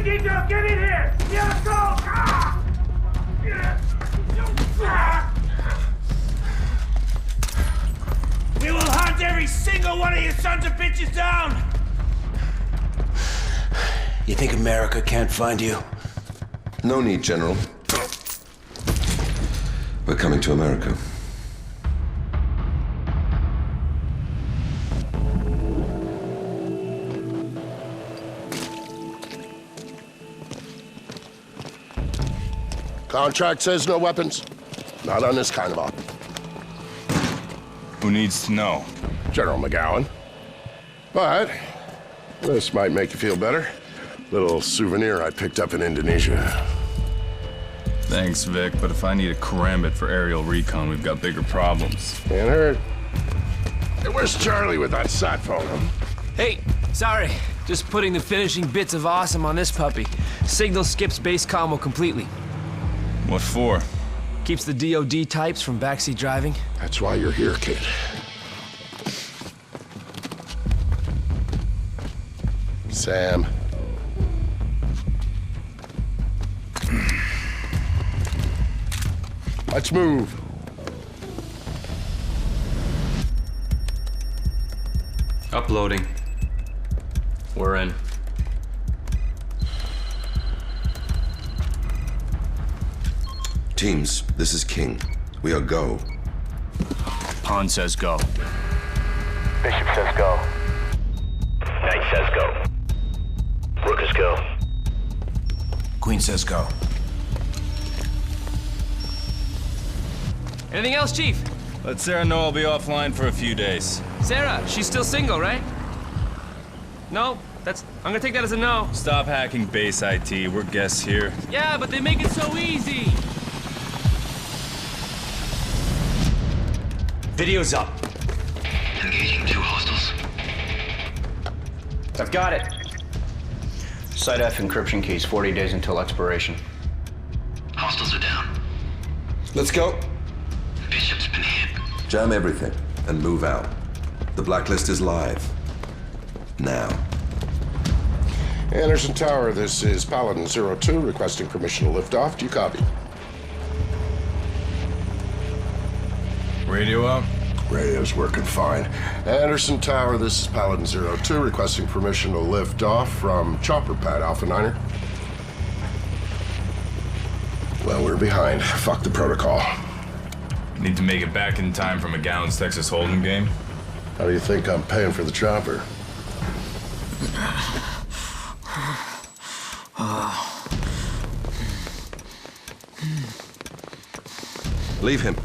detail, get in here! Yeah, let's go! Ah! We will hunt every single one of you sons of bitches down! You think America can't find you? No need, General. We're coming to America. Contract says no weapons. Not on this kind of op. Who needs to know? General McGowan. But this might make you feel better. Little souvenir I picked up in Indonesia. Thanks, Vic, but if I need a karambit for aerial recon, we've got bigger problems. Can't hurt. Hey, where's Charlie with that sat phone? Hey, sorry. Just putting the finishing bits of awesome on this puppy. Signal skips base combo completely. What for? Keeps the DOD types from backseat driving. That's why you're here, kid. Sam. Let's move. Uploading. We're in. Teams, this is King. We are go. Pond says go. Bishop says go. Knight says go. Rook is go. Queen says go. Anything else, Chief? Let Sarah know I'll be offline for a few days. Sarah, she's still single, right? No, I'm gonna take that as a no. Stop hacking base IT. We're guests here. Yeah, but they make it so easy. Video's up. Engaging 2 hostiles. I've got it. Site F encryption keys, 40 days until expiration. Hostiles are down. Let's go. Bishop's been hit. Jam everything and move out. The Blacklist is live. Now. Anderson Tower, this is Paladin 02 requesting permission to lift off. Do you copy? Radio out? Radio's working fine. Anderson Tower, this is Paladin 02 requesting permission to lift off from Chopper Pad Alpha 9er. Well, we're behind. Fuck the protocol. Need to make it back in time for McGowan's Texas Hold'em game? How do you think I'm paying for the chopper? Leave him.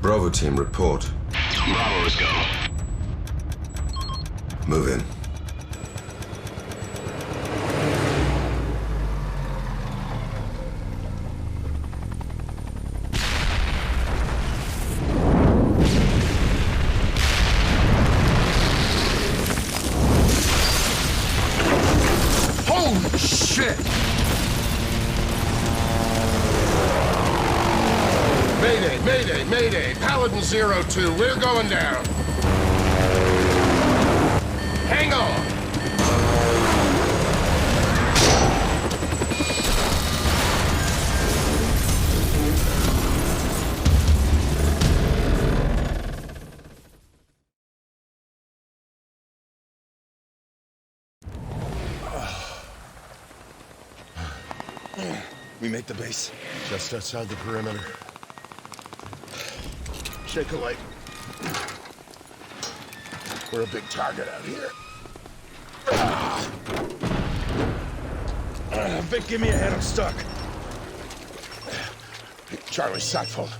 Bravo team, report. Bravo is go. Move in. Holy shit! Mayday, mayday, mayday! Paladin 02, we're going down! Hang on! We make the base. Just outside the perimeter. Shake a light. We're a big target out here. Vic, give me a hand. I'm stuck. Charlie, sat phone.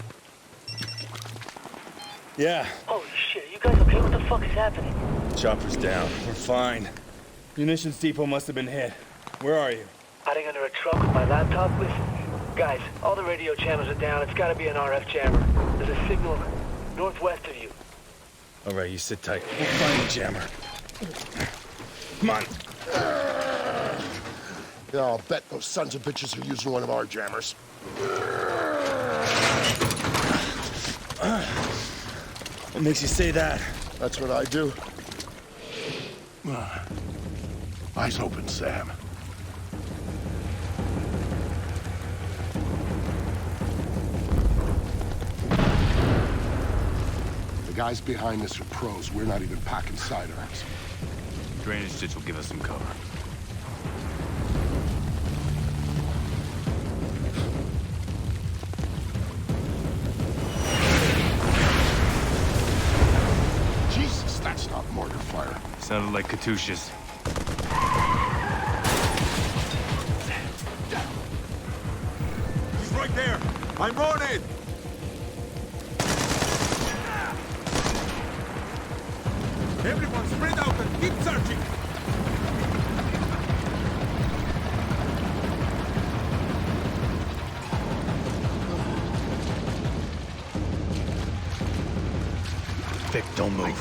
Yeah. Holy shit, you guys okay? What the fuck is happening? Chopper's down. We're fine. Munitions depot must have been hit. Where are you? Hiding under a truck with my laptop? Listen, guys, all the radio channels are down. It's gotta be an RF jammer. There's a signal northwest of you. All right, you sit tight. We'll find the jammer. Come on. Yeah, I'll bet those sons of bitches are using one of our jammers. What makes you say that? That's what I do. Eyes open, Sam. The guys behind this are pros. We're not even packing sidearms. Drainage ditch will give us some cover. Jesus, that's not mortar fire. Sounded like Katyusha's. He's right there. I'm running. Everyone spread out and keep searching. Vic, don't move.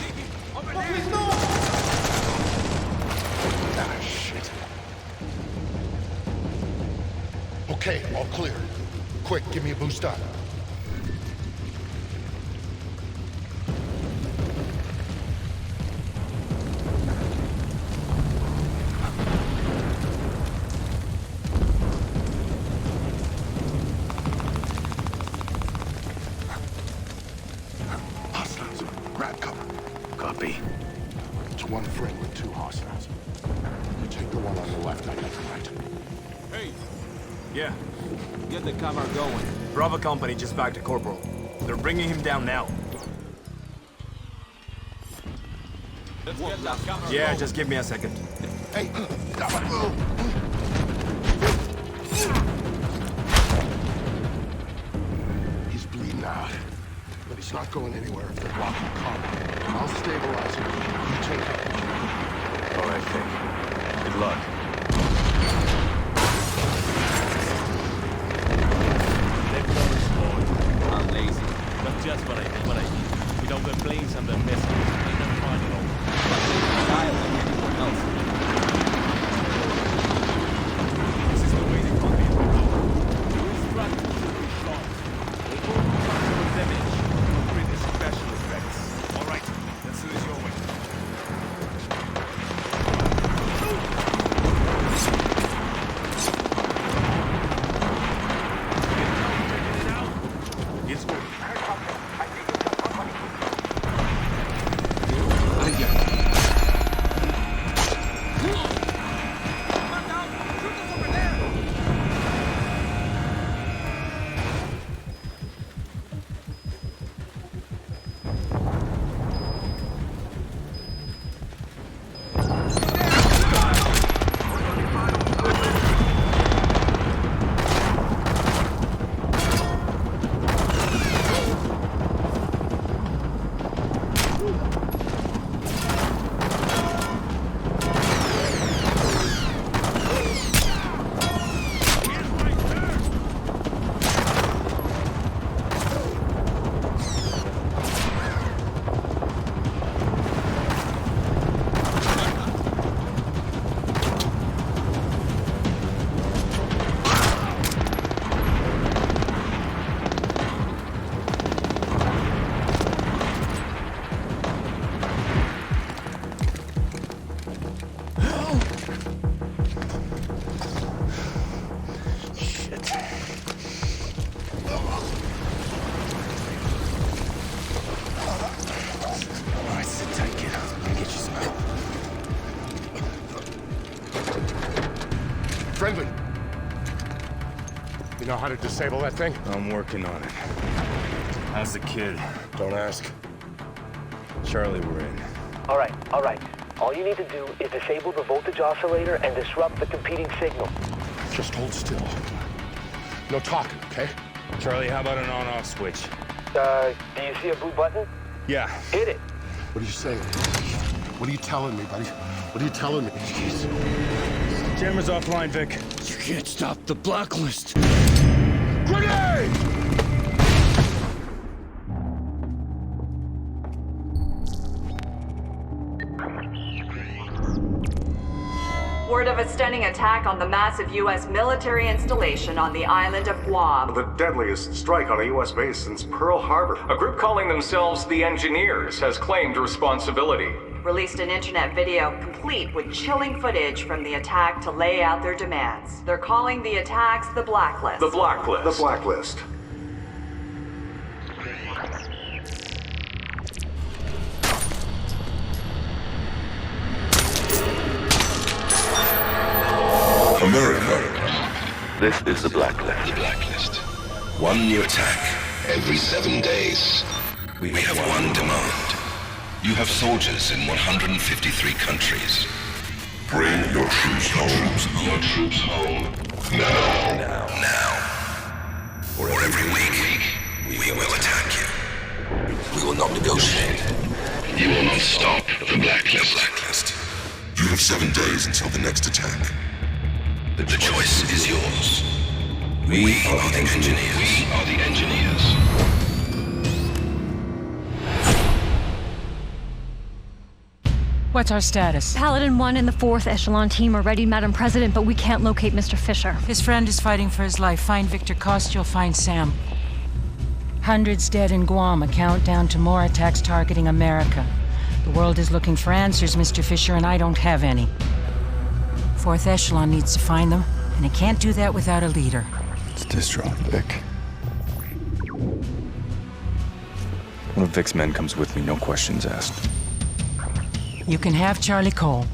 Ah, shit. Okay, all clear. Quick, give me a boost up. Hostiles, grab cover. Copy. It's one friend with two hostiles. You take the one on the left, I got the right. Hey, Yeah. get the camera going. Bravo Company just back to Corporal. They're bringing him down now. Let's get that camera going. Just give me a second. Hey, don't move! He's bleeding out, but he's not going anywhere if they're blocking the car. I'll stabilize him. You take it. All right, Vic. Good luck. I'm lazy. That's just what I did. Without the planes and the missiles, I don't find it all. Style like anyone else. This is the way they want me to go. You instruct to be shot. We go to damage. Pretty special effects. All right, let's do this your way. It's good. Friendly. You know how to disable that thing? I'm working on it. How's the kid? Don't ask. Charlie, we're in. All right. All you need to do is disable the voltage oscillator and disrupt the competing signal. Just hold still. No talking, okay? Charlie, how about an on-off switch? Do you see a blue button? Yeah. Hit it. What are you saying? What are you telling me, buddy? What are you telling me? Jeez. Jammer's offline, Vic. You can't stop the Blacklist. Grenade! of a stunning attack on the massive U.S. military installation on the island of Guam. The deadliest strike on a U.S. base since Pearl Harbor. A group calling themselves the Engineers has claimed responsibility. Released an internet video complete with chilling footage from the attack to lay out their demands. They're calling the attacks the Blacklist. The Blacklist. The Blacklist. America. This is the Blacklist. The Blacklist. One new attack. Every 7 days. We have one demand. You have soldiers in 153 countries. Bring your troops home. Your troops home. Now. Or every week, we will attack you. We will not negotiate. You will not stop the Blacklist. You have 7 days until the next attack. The choice is yours. We are the engineers. We are the engineers. What's our status? Paladin 1 and the 4th Echelon team are ready, Madam President, but we can't locate Mr. Fisher. His friend is fighting for his life. Find Victor Cost, you'll find Sam. Hundreds dead in Guam, a countdown to more attacks targeting America. The world is looking for answers, Mr. Fisher, and I don't have any. 4th Echelon needs to find them, and it can't do that without a leader. It's distro, Vic. One of Vic's men comes with me, no questions asked. You can have Charlie Cole.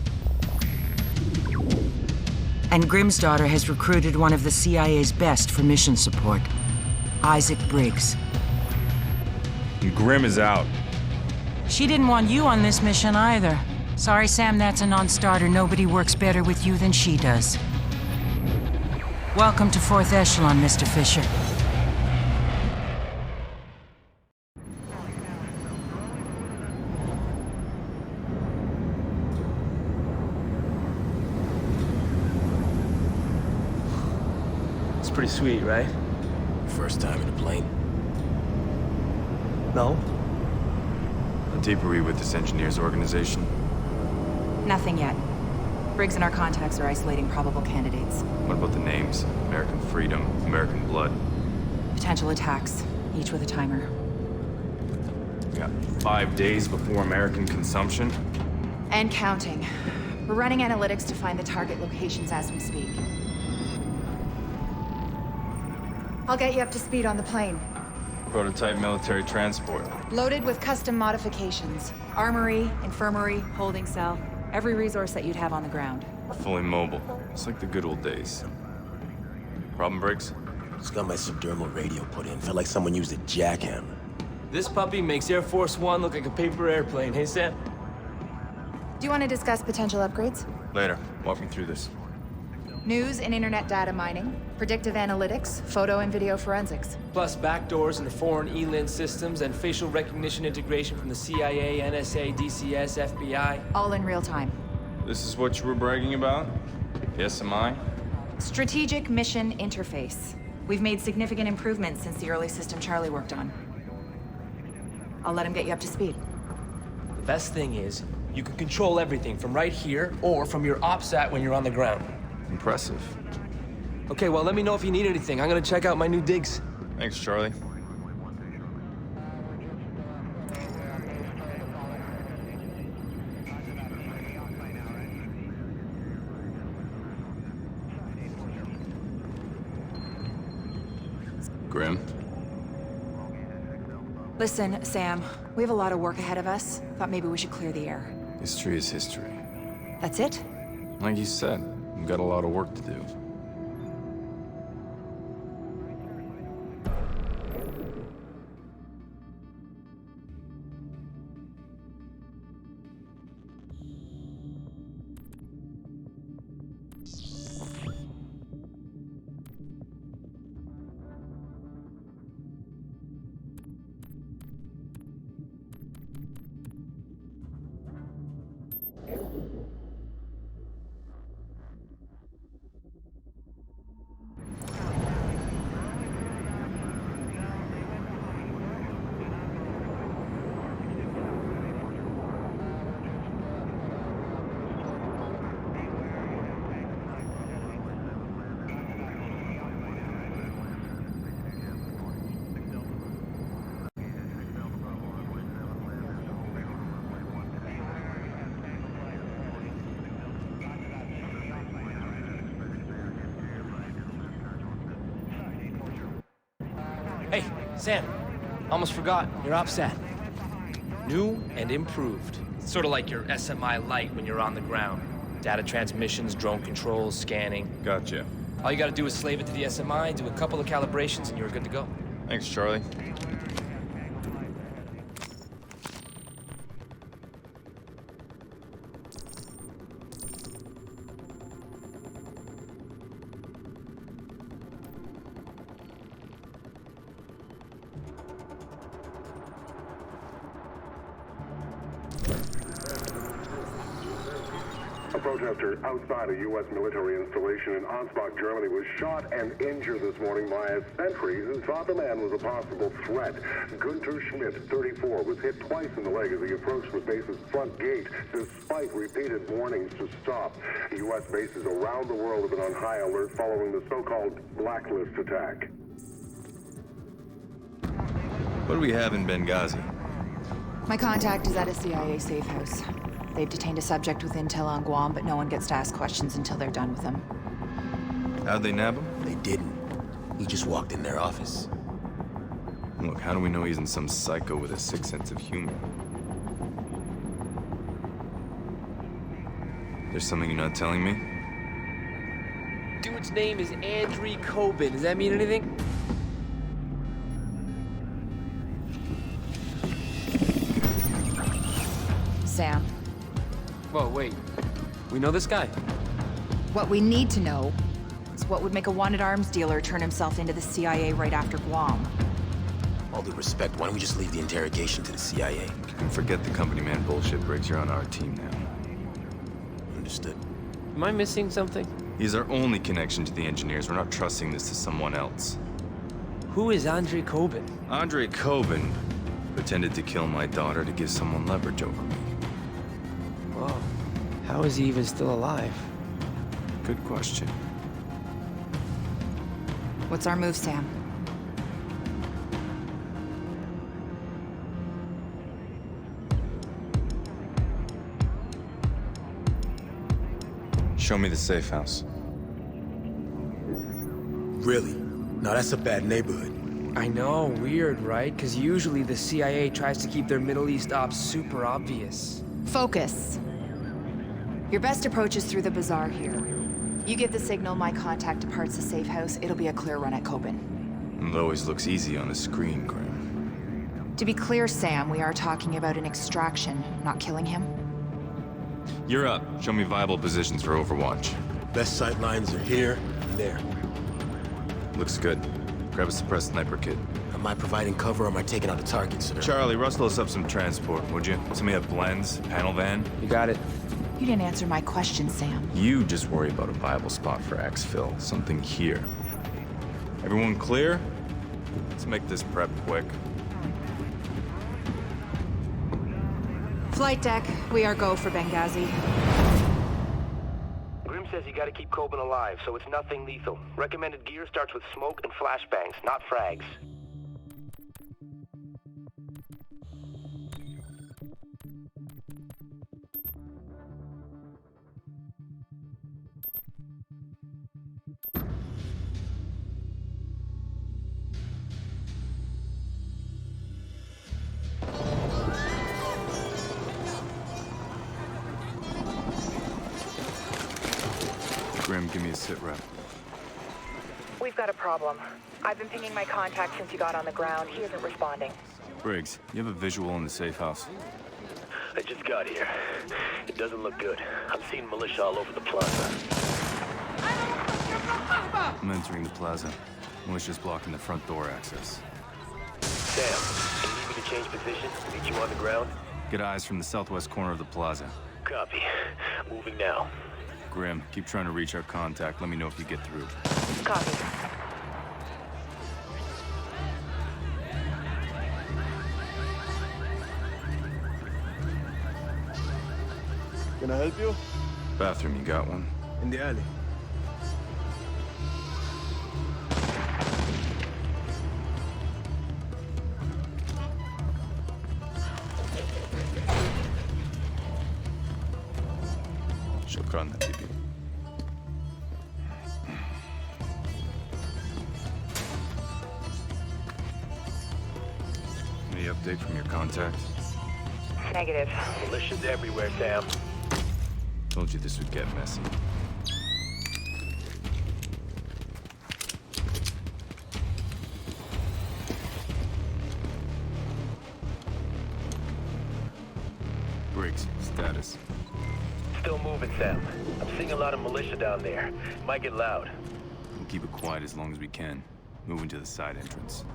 And Grimm's daughter has recruited one of the CIA's best for mission support, Isaac Briggs. And Grimm is out. She didn't want you on this mission either. Sorry, Sam, that's a non-starter. Nobody works better with you than she does. Welcome to 4th Echelon, Mr. Fisher. It's pretty sweet, right? First time in a plane. No? How deep are we with this engineers organization? Nothing yet. Briggs and our contacts are isolating probable candidates. What about the names? American Freedom, American Blood. Potential attacks, each with a timer. We got 5 days before American consumption. And counting. We're running analytics to find the target locations as we speak. I'll get you up to speed on the plane. Prototype military transport. Loaded with custom modifications. Armory, infirmary, holding cell. Every resource that you'd have on the ground. Fully mobile. It's like the good old days. Problem, Briggs? Just got my subdermal radio put in. Felt like someone used a jackhammer. This puppy makes Air Force One look like a paper airplane, hey Sam? Do you want to discuss potential upgrades? Later. Walk me through this. News and internet data mining, predictive analytics, photo and video forensics. Plus backdoors into foreign ELIN systems and facial recognition integration from the CIA, NSA, DCS, FBI. All in real time. This is what you were bragging about? Yes, am I? Strategic Mission Interface. We've made significant improvements since the early system Charlie worked on. I'll let him get you up to speed. The best thing is, you can control everything from right here or from your OPSAT when you're on the ground. Impressive. Okay, well, let me know if you need anything. I'm gonna check out my new digs. Thanks, Charlie. Grim? Listen, Sam, we have a lot of work ahead of us. Thought maybe we should clear the air. History is history. That's it? Like you said, we've got a lot of work to do. Hey, Sam. Almost forgot. Your OPSAT. New and improved. It's sort of like your SMI Lite when you're on the ground. Data transmissions, drone controls, scanning. Gotcha. All you gotta do is slave it to the SMI, do a couple of calibrations, and you're good to go. Thanks, Charlie. A protester outside a U.S. military installation in Ansbach, Germany, was shot and injured this morning by a sentry who thought the man was a possible threat. Gunther Schmidt, 34, was hit twice in the leg as he approached the base's front gate, despite repeated warnings to stop. U.S. bases around the world have been on high alert following the so-called Blacklist attack. What do we have in Benghazi? My contact is at a CIA safe house. They've detained a subject with intel on Guam, but no one gets to ask questions until they're done with him. How'd they nab him? They didn't. He just walked in their office. Look, how do we know he isn't some psycho with a sick sense of humor? There's something you're not telling me? Dude's name is Andrei Kobin. Does that mean anything? Sam, Whoa, wait. We know this guy? what we need to know is what would make a wanted arms dealer turn himself into the CIA right after Guam. All due respect, why don't we just leave the interrogation to the CIA? You can forget the company man bullshit, Briggs. You're on our team now. Understood. Am I missing something? He's our only connection to the engineers. We're not trusting this to someone else. Who is Andrei Kobin? Andrei Kobin pretended to kill my daughter to give someone leverage over me. Whoa. How is he even still alive? Good question. What's our move, Sam? Show me the safe house. Really? No, that's a bad neighborhood. I know, weird, right? Because usually the CIA tries to keep their Middle East ops super obvious. Focus. Your best approach is through the bazaar here. You give the signal my contact departs the safe house, it'll be a clear run at Kobin. It always looks easy on a screen, Grim. To be clear, Sam, we are talking about an extraction, not killing him. You're up. Show me viable positions for Overwatch. Best sight lines are here and there. Looks good. Grab a suppressed sniper kit. Am I providing cover or am I taking out a target, sir? Charlie, rustle us up some transport, would you? Somebody have blends, panel van? You got it. You didn't answer my question, Sam. You just worry about a viable spot for exfil. Something here. Everyone clear? Let's make this prep quick. Flight deck, we are go for Benghazi. Grim says you gotta keep Kobin alive, so it's nothing lethal. Recommended gear starts with smoke and flashbangs, not frags. Grim, give me a sit rep. We've got a problem. I've been pinging my contact since you got on the ground. He isn't responding. Briggs, you have a visual in the safe house. I just got here. It doesn't look good. I'm seeing militia all over the plaza. I'm entering the plaza. Militia's blocking the front door access. Sam, can you need me to change position? Meet you on the ground? Get eyes from the southwest corner of the plaza. Copy. Moving now. Grim, keep trying to reach our contact. Let me know if you get through. Copy. Can I help you? Bathroom, you got one? In the alley. شكرا حبيبي. Any update from your contact? Negative. Militia's everywhere, Sam. Told you this would get messy. Briggs, status. Still moving, Sam. I'm seeing a lot of militia down there. Might get loud. We'll keep it quiet as long as we can. Moving to the side entrance.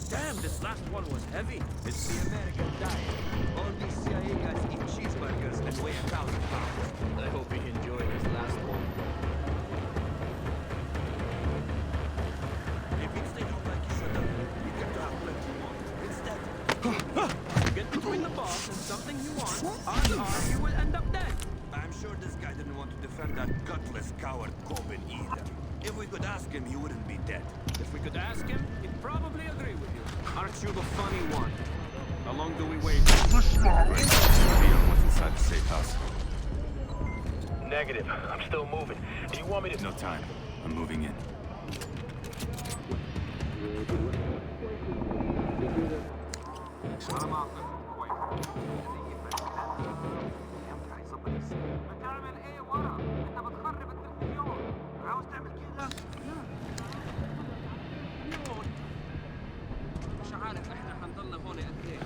Damn, this last one was heavy. It's the American diet. All these CIA guys eat cheeseburgers and weigh 1,000 pounds. I hope he enjoyed his last one. If it stayed out like you should have, you get to have plenty more. Instead, you get between the boss and something you want, odds are you will end up dead. I'm sure this guy didn't want to defend that gutless coward Coben either. If we could ask him, he wouldn't be dead. If we could ask him, he'd probably agree with you. Aren't you the funny one? How long do we wait? What's inside the safe house? Negative. I'm still moving. Do you want me to... No time. I'm moving in. مش عارف احنا حنضلنا هون قد ايه.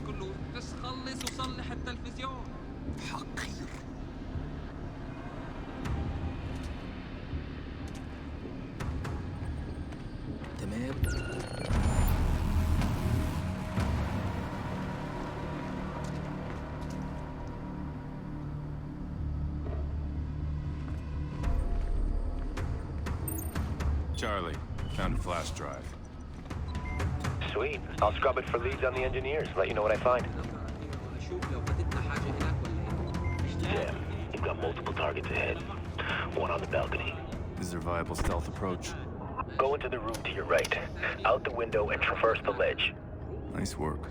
كله بس خلص وصلح التلفزيون. حقير. تمام. Charlie, found a flash drive. Sweet. I'll scrub it for leads on the engineers. Let you know what I find. Damn. You've got multiple targets ahead. One on the balcony. Is there a viable stealth approach? Go into the room to your right. Out the window and traverse the ledge. Nice work.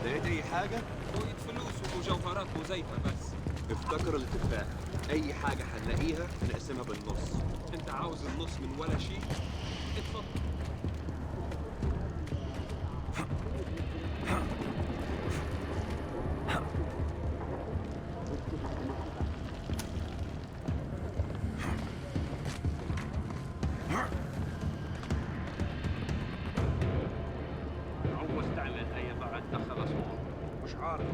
لقيت اي حاجة؟ شوية فلوس ومجوهرات مزيفة بس. افتكر الاتفاق. اي حاجة هنلاقيها نقسمها بالنص. انت عاوز النص من ولا شيء؟ اتفضل. عاوز تعمل اي بعد دخل اسوار. مش عارف.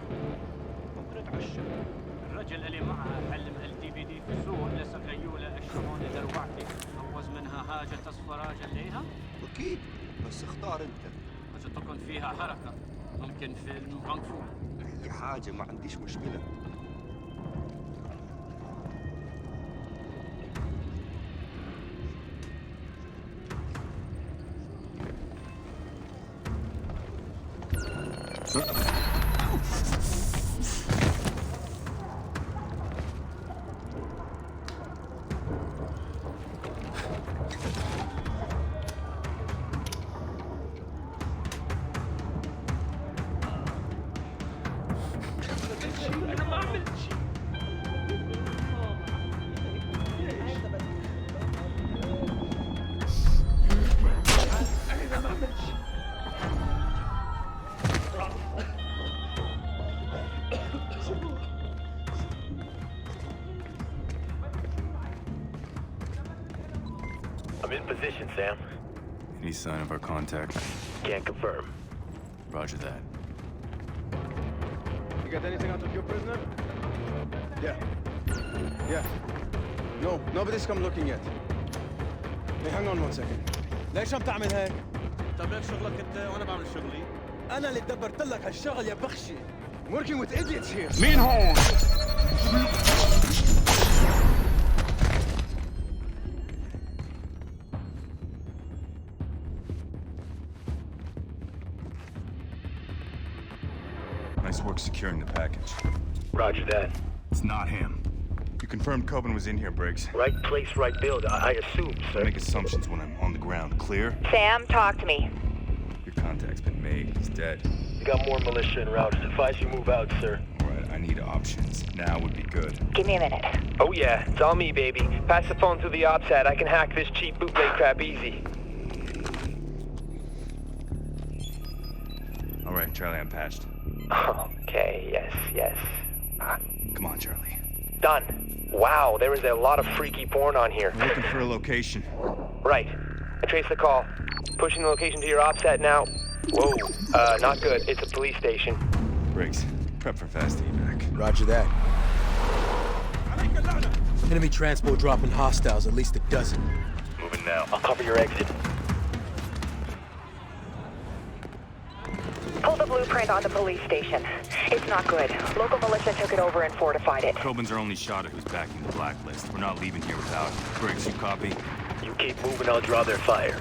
ممكن اتعشى. الرجل اللي معها حلم LTVD في السوق لسه غيولة الشمونة دروعتي. عوز منها حاجة تصفراج عليها؟ أكيد بس اختار أنت. حاجة تكون فيها حركة. ممكن فيلم كونغ فو. أي حاجة ما عنديش مشكلة. أنا ما عملت شيء. أنا ما عملت شيء. I'm in position, Sam. Any sign of our contact? Can't confirm. Roger that. You got anything out of your prisoner? Yeah. Yeah. No, nobody's come looking yet. Hey, hang on 1 second. ليش عم تعمل هيك؟ تعمل شغلك انت وانا بعمل شغلي. أنا اللي دبرت لك هالشغل يا بخشي. I'm working with idiots here. مين هون؟ Nice work securing the package. Roger that. It's not him. You confirmed Coben was in here, Briggs. Right place, right build, I assume, sir. I make assumptions when I'm on the ground. Clear? Sam, talk to me. Your contact's been made. He's dead. We got more militia en route. Advise you move out, sir. All right, I need options. Now would be good. Give me a minute. Oh yeah, it's all me, baby. Pass the phone through the OPSAT. I can hack this cheap bootleg crap easy. All right, Charlie, I'm patched. Okay, yes. Come on, Charlie. Done. Wow, there is a lot of freaky porn on here. We're looking for a location. Right. I traced the call. Pushing the location to your OPSAT now. Whoa, not good. It's a police station. Briggs, prep for fast evac. Roger that. Enemy transport dropping hostiles, at least a dozen. Moving now. I'll cover your exit. Pull the blueprint on the police station. It's not good. Local militia took it over and fortified it. Coben's our only shot at who's backing the Blacklist. We're not leaving here without him. Briggs, you copy? You keep moving, I'll draw their fire.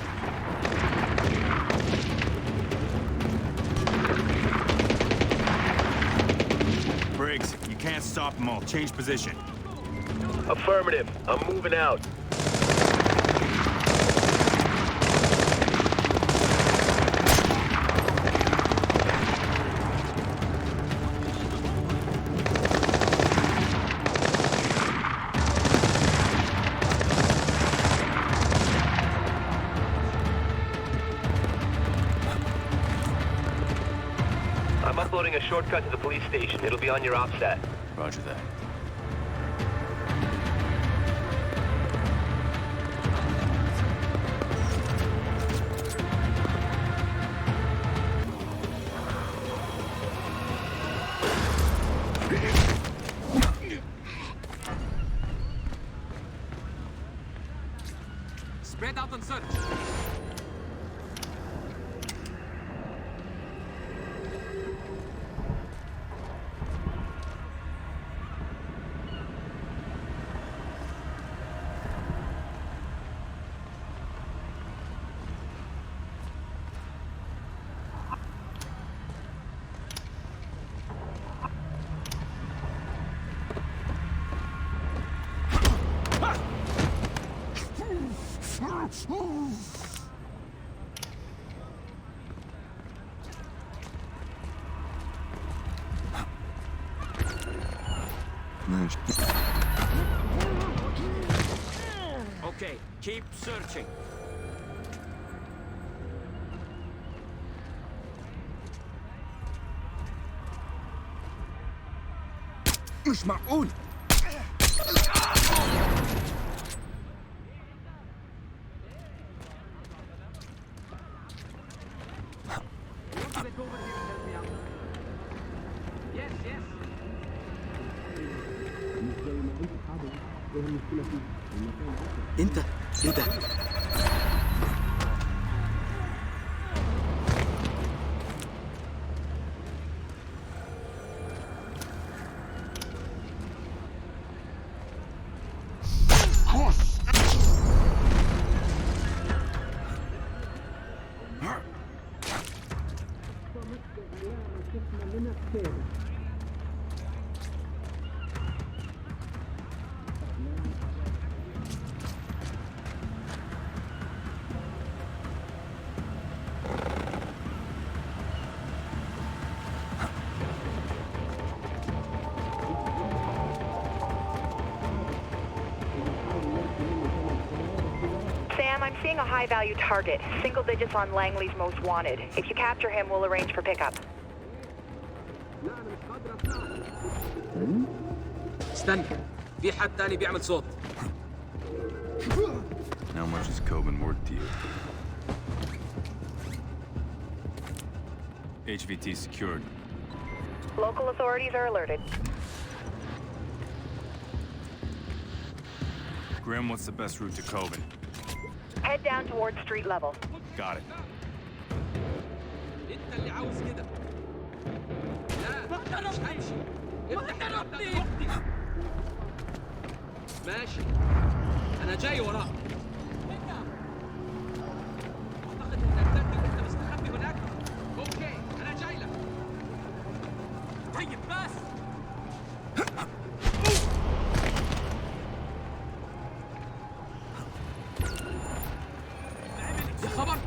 Briggs, you can't stop them all. Change position. Affirmative. I'm moving out. I'm uploading a shortcut to the police station. It'll be on your OPSAT. Roger that. Spread out and search. Okay, keep searching. مش معقول. انت ايه ده؟ I'm seeing a high-value target. Single digits on Langley's most wanted. If you capture him, we'll arrange for pickup. استنى في حد تاني بيعمل صوت. How much is Coben worth to you? HVT secured. Local authorities are alerted. Grim, what's the best route to Coben? Head down towards street level. Got it. انت اللي عاوز كده. لا مش همشي. افتح الباب ده. ماشي. انا جاي وراك. اعتقد انك تبدي وانت مستخبي هناك. اوكي انا جاي لك. خبر؟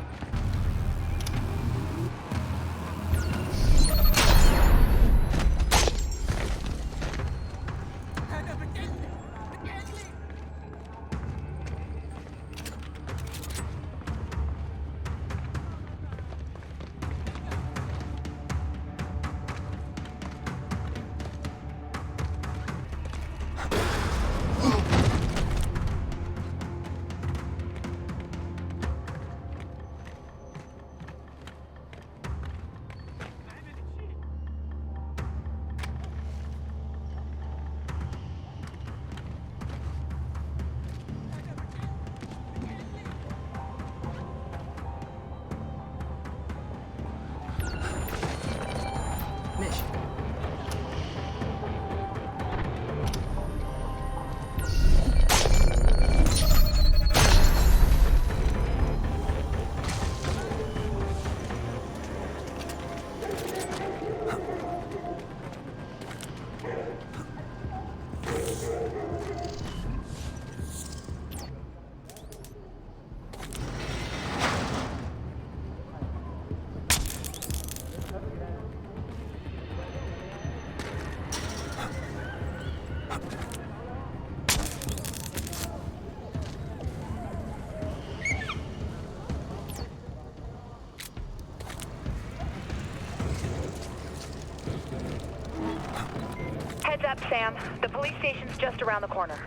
Heads up, Sam. The police station's just around the corner.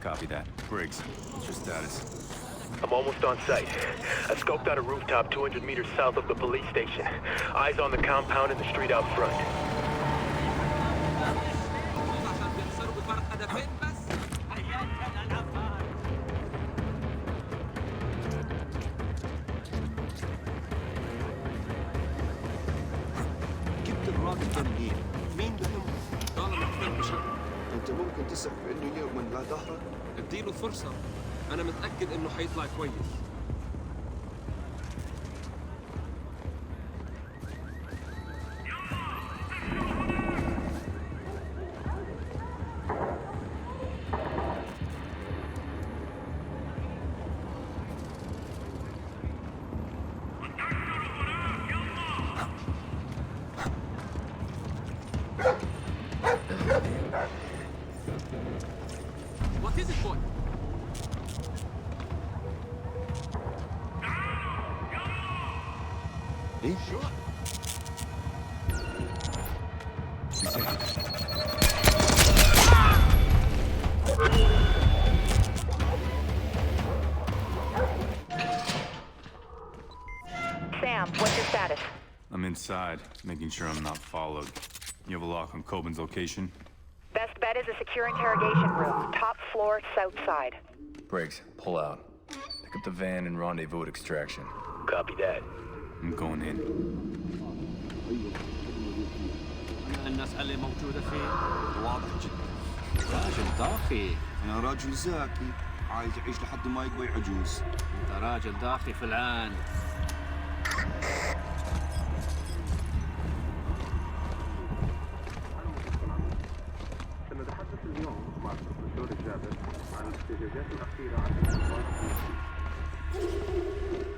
Copy that. Briggs, what's your status? I'm almost on site. I scoped out a rooftop 200 meters south of the police station. Eyes on the compound and the street out front. جبت الراجل ده منين؟ مين بهم؟ طالما كان بشر. انت ممكن تثق في انه يؤمن لا ظهرك؟ اديله فرصة. أنا متأكد إنه حيطلع كويس. What is it, boy? ايه؟ Sam, what's your status? I'm inside, making sure I'm not followed. You have a lock on Coben's location? Best bet is a secure interrogation room. Top floor, south side. Briggs, pull out. Pick up the van and rendezvous at extraction. Copy that. I'm going in. المسألة موجودة فين؟ واضح جدا. راجل داخي. انا راجل زاكي. عايز يعيش لحد ما يقوي عجوز. أنت راجل داخي في العان. سنتحدث اليوم مع الدكتور الجابر عن الاحتجاجات الأخيرة على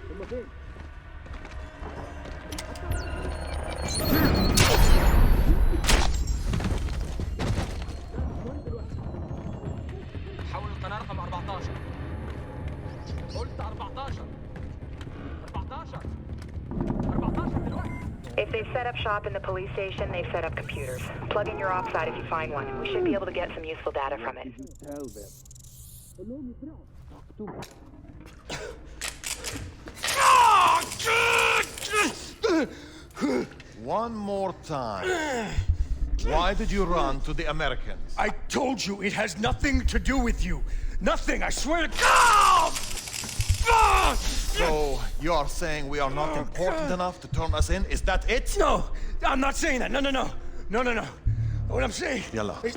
ثم فين؟ حول القناة رقم 14. قلت 14. 14 دلوقتي. If they've set up shop in the police station, they've set up computers. Plug in your ops side if you find one. We should be able to get some useful data from it. One more time. Why did you run to the Americans? I told you it has nothing to do with you. Nothing, I swear to God! So, you are saying we are not important enough to turn us in? Is that it? No, I'm not saying that. No. What I'm saying Yalla. is...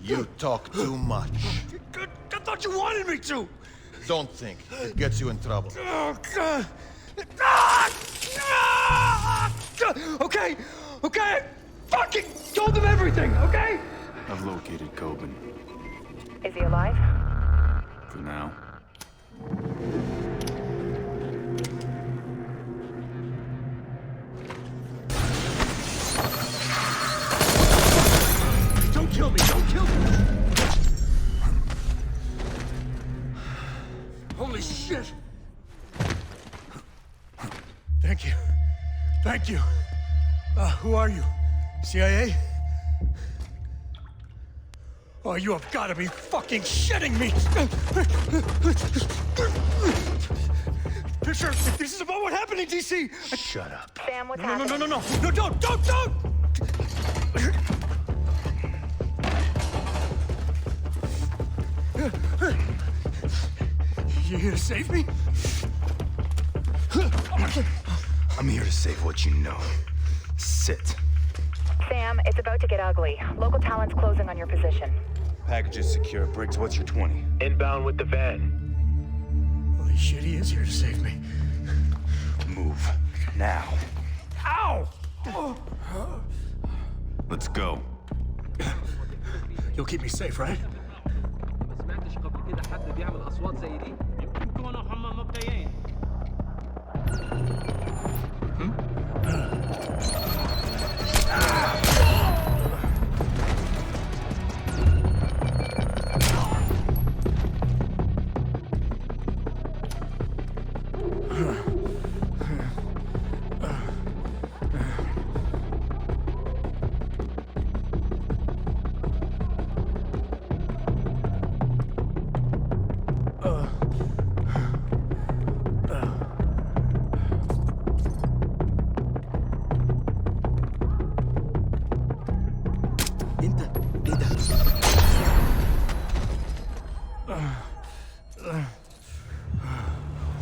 You talk too much. I thought you wanted me to. Don't think. It gets you in trouble. Oh, God. Okay. Fucking told them everything, okay? I've located Coben. Is he alive? For now. Don't kill me! Don't kill me! Holy shit! Thank you. Thank you. Who are you? CIA? Oh, you have got to be fucking shitting me! Fisher, if this is about what happened in D.C. Shut up. Sam, what's happening? No, don't! You here to save me? I'm here to save what you know. Sit. Sam, it's about to get ugly. Local talent's closing on your position. Package is secure. Briggs, what's your 20? Inbound with the van. Holy shit, he is here to save me. Move. Now. Ow! Let's go. You'll keep me safe, right?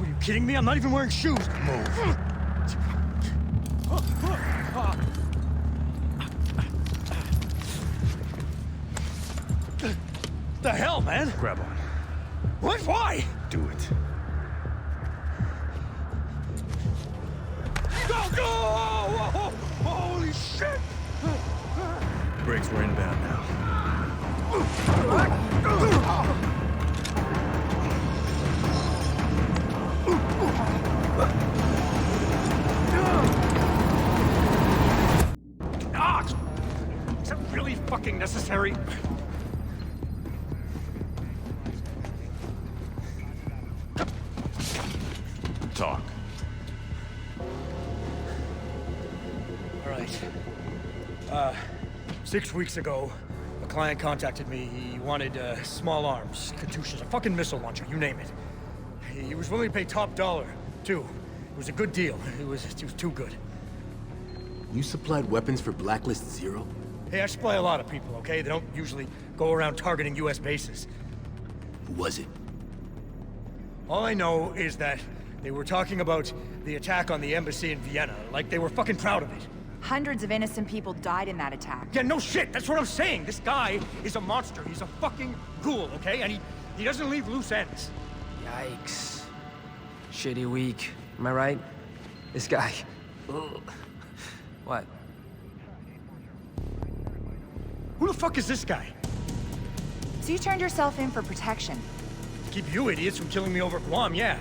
Are you kidding me? I'm not even wearing shoes. Move. The hell, man? Grab on. What? Why? Do it. Go! Oh, holy shit! Briggs, we're inbound now. Is that really fucking necessary? Talk. All right. 6 weeks ago, a client contacted me. He wanted small arms, Katyushas, a fucking missile launcher, you name it. He was willing to pay top dollar, too. It was a good deal. It was too good. You supplied weapons for Blacklist 0? Hey, I supply a lot of people, okay? They don't usually go around targeting U.S. bases. Who was it? All I know is that they were talking about the attack on the embassy in Vienna, like they were fucking proud of it. Hundreds of innocent people died in that attack. Yeah, no shit, that's what I'm saying. This guy is a monster. He's a fucking ghoul, okay? And he doesn't leave loose ends. Yikes. Shitty week. Am I right? This guy. Ugh. What? Who the fuck is this guy? So you turned yourself in for protection. Keep you idiots from killing me over Guam, yeah.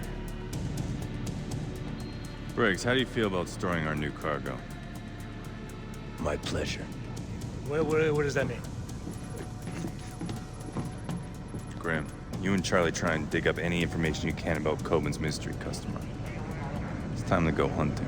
Briggs, how do you feel about storing our new cargo? My pleasure. What does that mean? Grim, you and Charlie try and dig up any information you can about Coben's mystery customer. It's time to go hunting.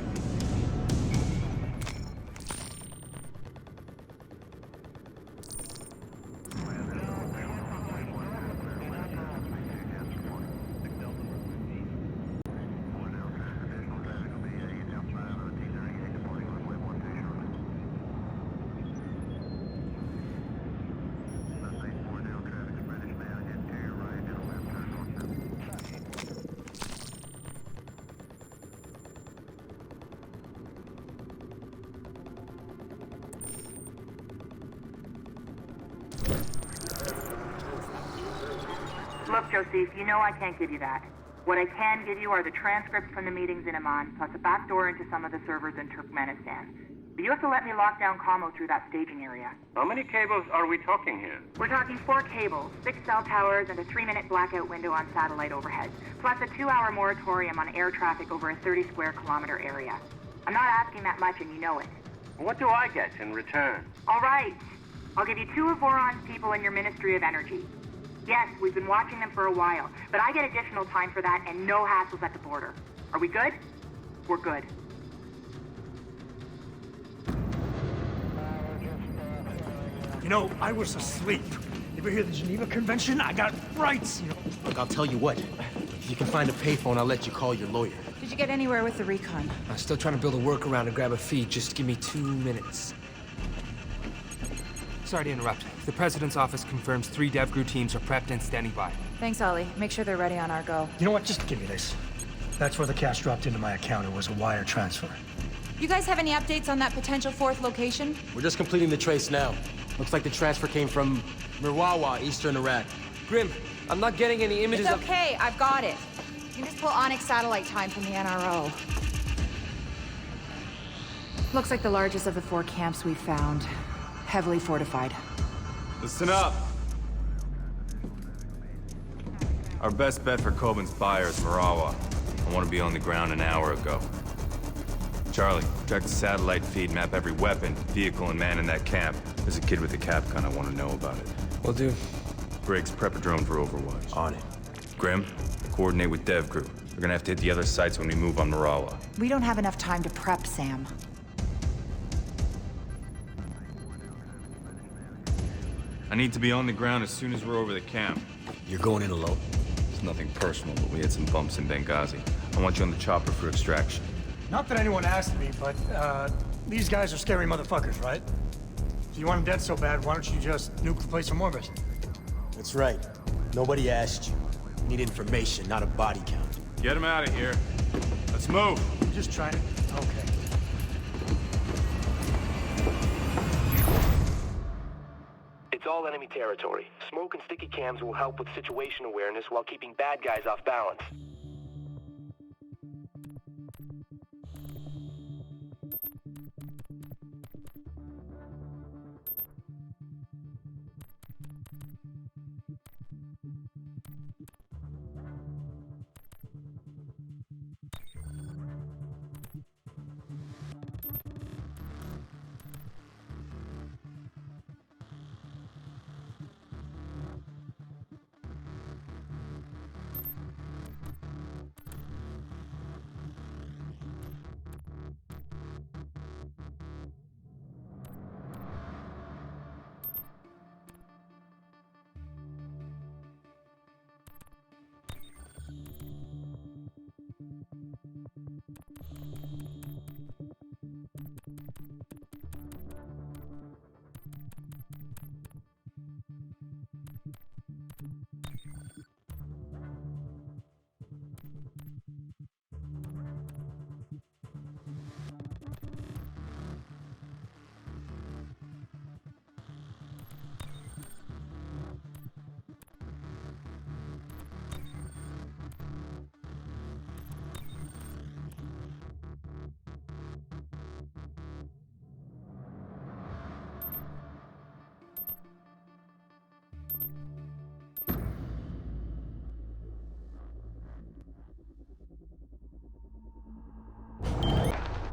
Look, Joseph, you know I can't give you that. What I can give you are the transcripts from the meetings in Amman, plus a back door into some of the servers in Turkmenistan. but you have to let me lock down commo through that staging area. How many cables are we talking here? We're talking 4 cables, 6 cell towers, and a 3-minute blackout window on satellite overhead, plus a 2-hour moratorium on air traffic over a 30-square-kilometer area. I'm not asking that much, and you know it. What do I get in return? All right. I'll give you 2 of Voron's people in your Ministry of Energy. Yes, we've been watching them for a while, but I get additional time for that and no hassles at the border. Are we good? We're good. You know, I was asleep. You ever hear the Geneva Convention? I got rights, you know. Look, I'll tell you what. If you can find a payphone, I'll let you call your lawyer. Did you get anywhere with the recon? I'm still trying to build a workaround to grab a feed. Just give me 2 minutes. Sorry to interrupt. The President's office confirms 3 DevGru teams are prepped and standing by. Thanks, Ollie. Make sure they're ready on our go. You know what? Just give me this. That's where the cash dropped into my account. It was a wire transfer. You guys have any updates on that potential 4th location? We're just completing the trace now. Looks like the transfer came from Mirwawa, eastern Iraq. Grim, I'm not getting any images It's okay. I've got it. You can just pull Onyx satellite time from the NRO. Looks like the largest of the 4 camps we've found. Heavily fortified. Listen up. Our best bet for Coben's buyer is Marawa. I want to be on the ground an hour ago. Charlie, track the satellite feed, map every weapon, vehicle, and man in that camp. There's a kid with a cap gun. I want to know about it. Will do. Briggs, prep a drone for Overwatch. On it. Grim, coordinate with DevGru. We're gonna have to hit the other sites when we move on Marawa. We don't have enough time to prep, Sam. I need to be on the ground as soon as we're over the camp. You're going in alone? It's nothing personal, but we had some bumps in Benghazi. I want you on the chopper for extraction. Not that anyone asked me, but, these guys are scary motherfuckers, right? If you want them dead so bad, why don't you just nuke the place from orbit? That's right. Nobody asked you. We need information, not a body count. Get him out of here. Let's move. I'm just trying to... Okay. It's all enemy territory. Smoke and sticky cams will help with situation awareness while keeping bad guys off balance.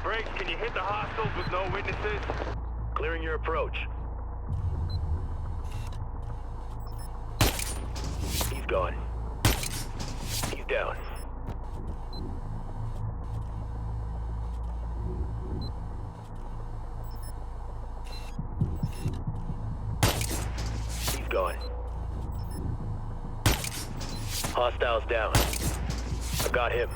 Briggs, can you hit the hostiles with no witnesses? Clearing your approach. He's gone. He's down. He's gone. Hostiles down. I've got him.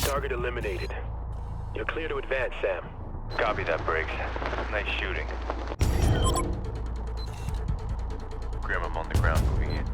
Target eliminated. You're clear to advance, Sam. Copy that, Briggs. Nice shooting. Grim, I'm on the ground, moving in.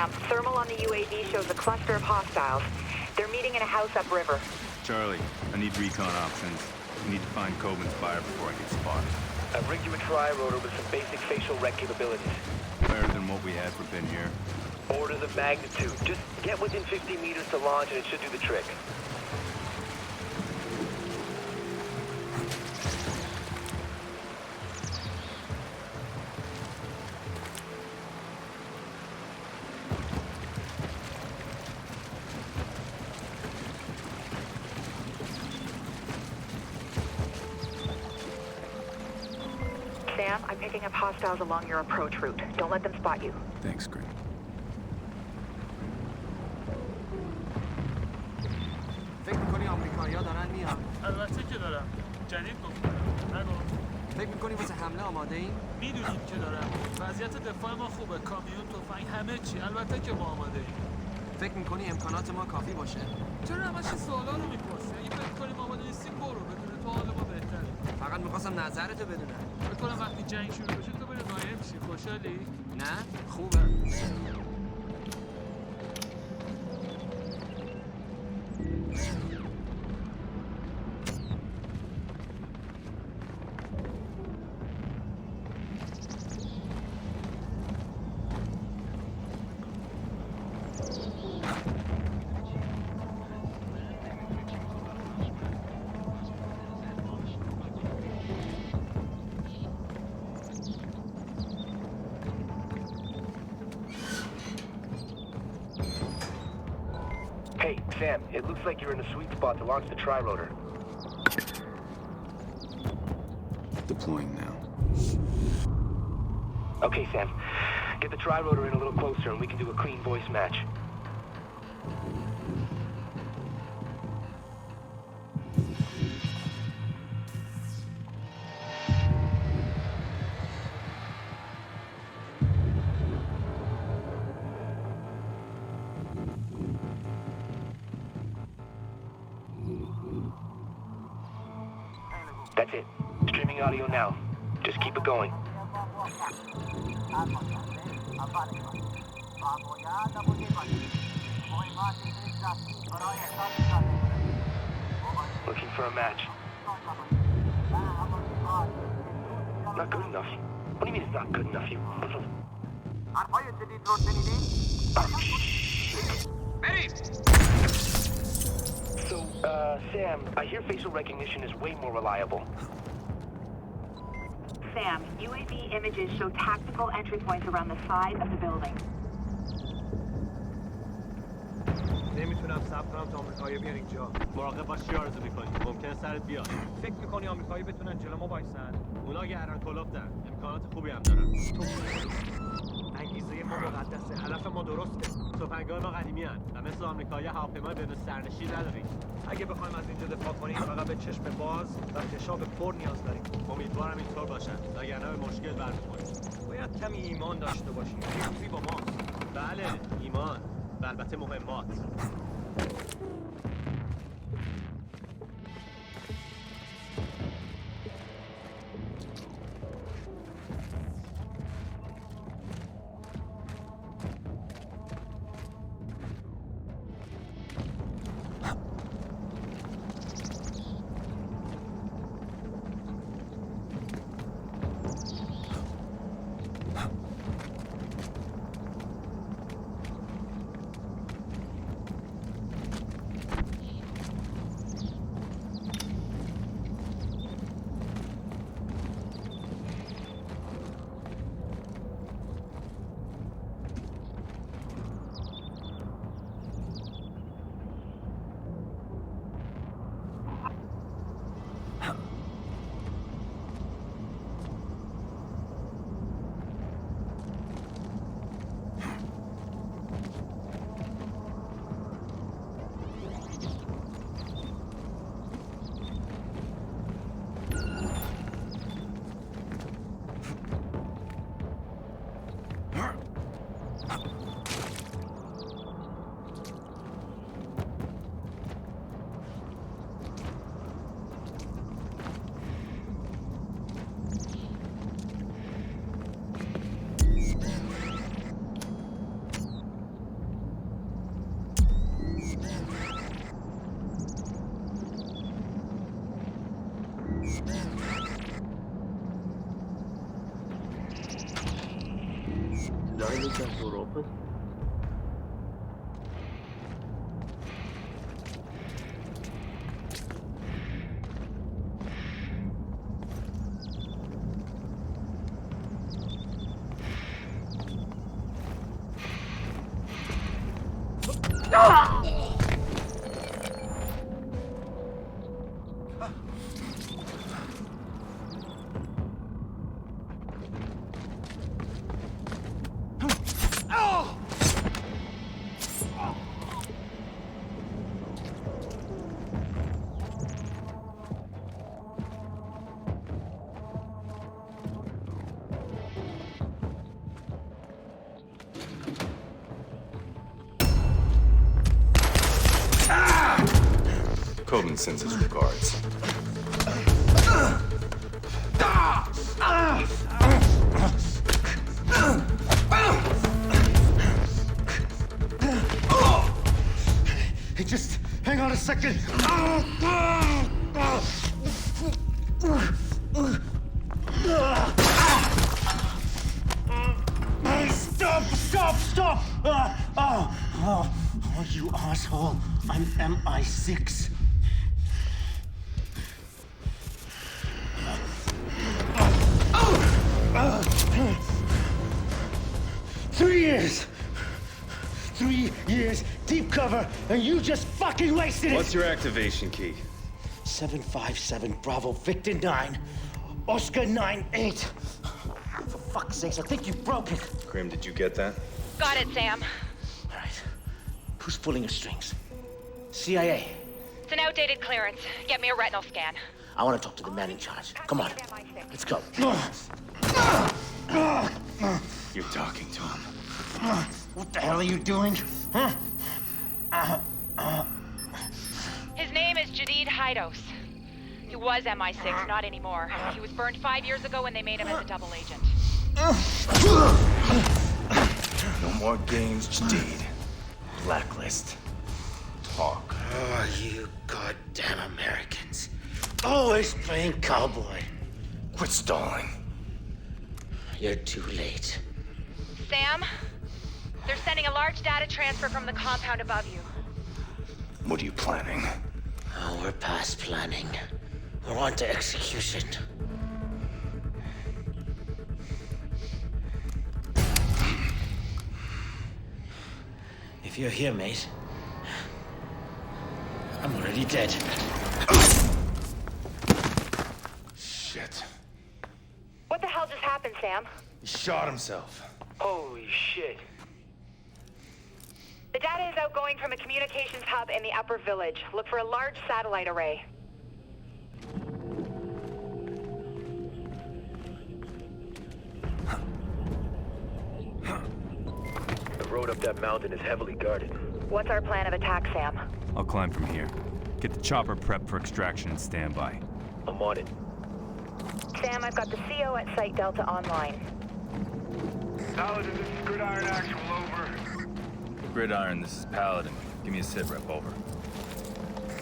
Sam, thermal on the UAV shows a cluster of hostiles. They're meeting in a house upriver. Charlie, I need recon options. I need to find Coben's buyer before I get spotted. I rigged you a tri-rotor with some basic facial rec capabilities. Better than what we had for Ben here. Orders of magnitude. Just get within 50 meters to launch and it should do the trick. Sam, I'm picking up hostiles along your approach route. Don't let them spot you. Thanks, Greg. فکر میکنی آمریکایی‌ها دارن میان؟ البته که دارم. جدید گفتم. نگو. فکر میکنی واسه حمله آماده ایم؟ میدونیم که دارم. وضعیت دفاع ما خوبه. کامیون، تفنگ، همه چی. البته که ما آماده ایم. فکر میکنی امکانات ما کافی باشه؟ چرا همش این سوالا رو میپرسی؟ اگه فکر کنیم آماده نیستیم برو. بدون تو حال ما بهتره. فقط میخواستم نظرتو بدونم. فکر کنم وقتی جنگ شروع بشه تو بری قایم شی. خوشحالی؟ نه؟ خوبه. Hey, Sam, it looks like you're in the sweet spot to launch the tri-rotor. Deploying now. Okay, Sam. Get the tri-rotor in a little closer and we can do a clean voice match. That's it. Streaming audio now. Just keep it going. Looking for a match. Not good enough. What do you mean it's not good enough? You... So, Sam, I hear facial recognition is way more reliable. Sam, UAV images show tactical entry points around the side of the building. نمیتونم صبر کنم تا آمریکایی بیان اینجا. مراقب باش چی آرزو میکنی؟ ممکنه سرت بیاد. فکر میکنی آمریکایی بتونن جلو ما وایسن؟ اونا گهران کلوفتن. امکانات خوبی هم دارن. انگیزه ما مقدسه. هدف ما درسته. تفنگ‌های ما قدیمی‌ان و مثل آمریکایی هواپیمای بدون سرنشین نداریم. اگه بخوایم از اینجا دفاع کنیم فقط به چشم باز و کشاف پر نیاز داریم. امیدوارم اینطور باشه. وگرنه به مشکل برمی‌خوریم. باید کمی ایمان داشته باشیم. پیروزی با ماست. بله، ایمان. و البته مهمات. leave that door open? Coben sends his regards. Hey, just hang on a second. Stop! Oh, you asshole. I'm MI6. 3 years! 3 years, deep cover, and you just fucking wasted it! What's your activation key? 757 Bravo Victor 9, Oscar 98. For fuck's sakes, I think you broke it. Grim, did you get that? Got it, Sam. All right. Who's pulling the strings? CIA. It's an outdated clearance. Get me a retinal scan. I want to talk to the man in charge. Come on. Let's go. You're talking to him. What the hell are you doing? Huh? His name is Jadid Haidos. He was MI6, not anymore. He was burned 5 years ago when they made him as a double agent. No more games, Jadid. Blacklist. Talk. Oh, you goddamn Americans. Always playing cowboy. Quit stalling. You're too late. Sam, they're sending a large data transfer from the compound above you. What are you planning? Oh, we're past planning. We're on to execution. If you're here, mate, I'm already dead. Shit. What the hell just happened, Sam? He shot himself. Holy shit. The data is outgoing from a communications hub in the upper village. Look for a large satellite array. The road up that mountain is heavily guarded. What's our plan of attack, Sam? I'll climb from here. Get the chopper prepped for extraction and standby. I'm on it. Sam, I've got the CO at Site Delta online. Paladin, this is Gridiron Actual, over. Gridiron, this is Paladin. Give me a sit rep, over.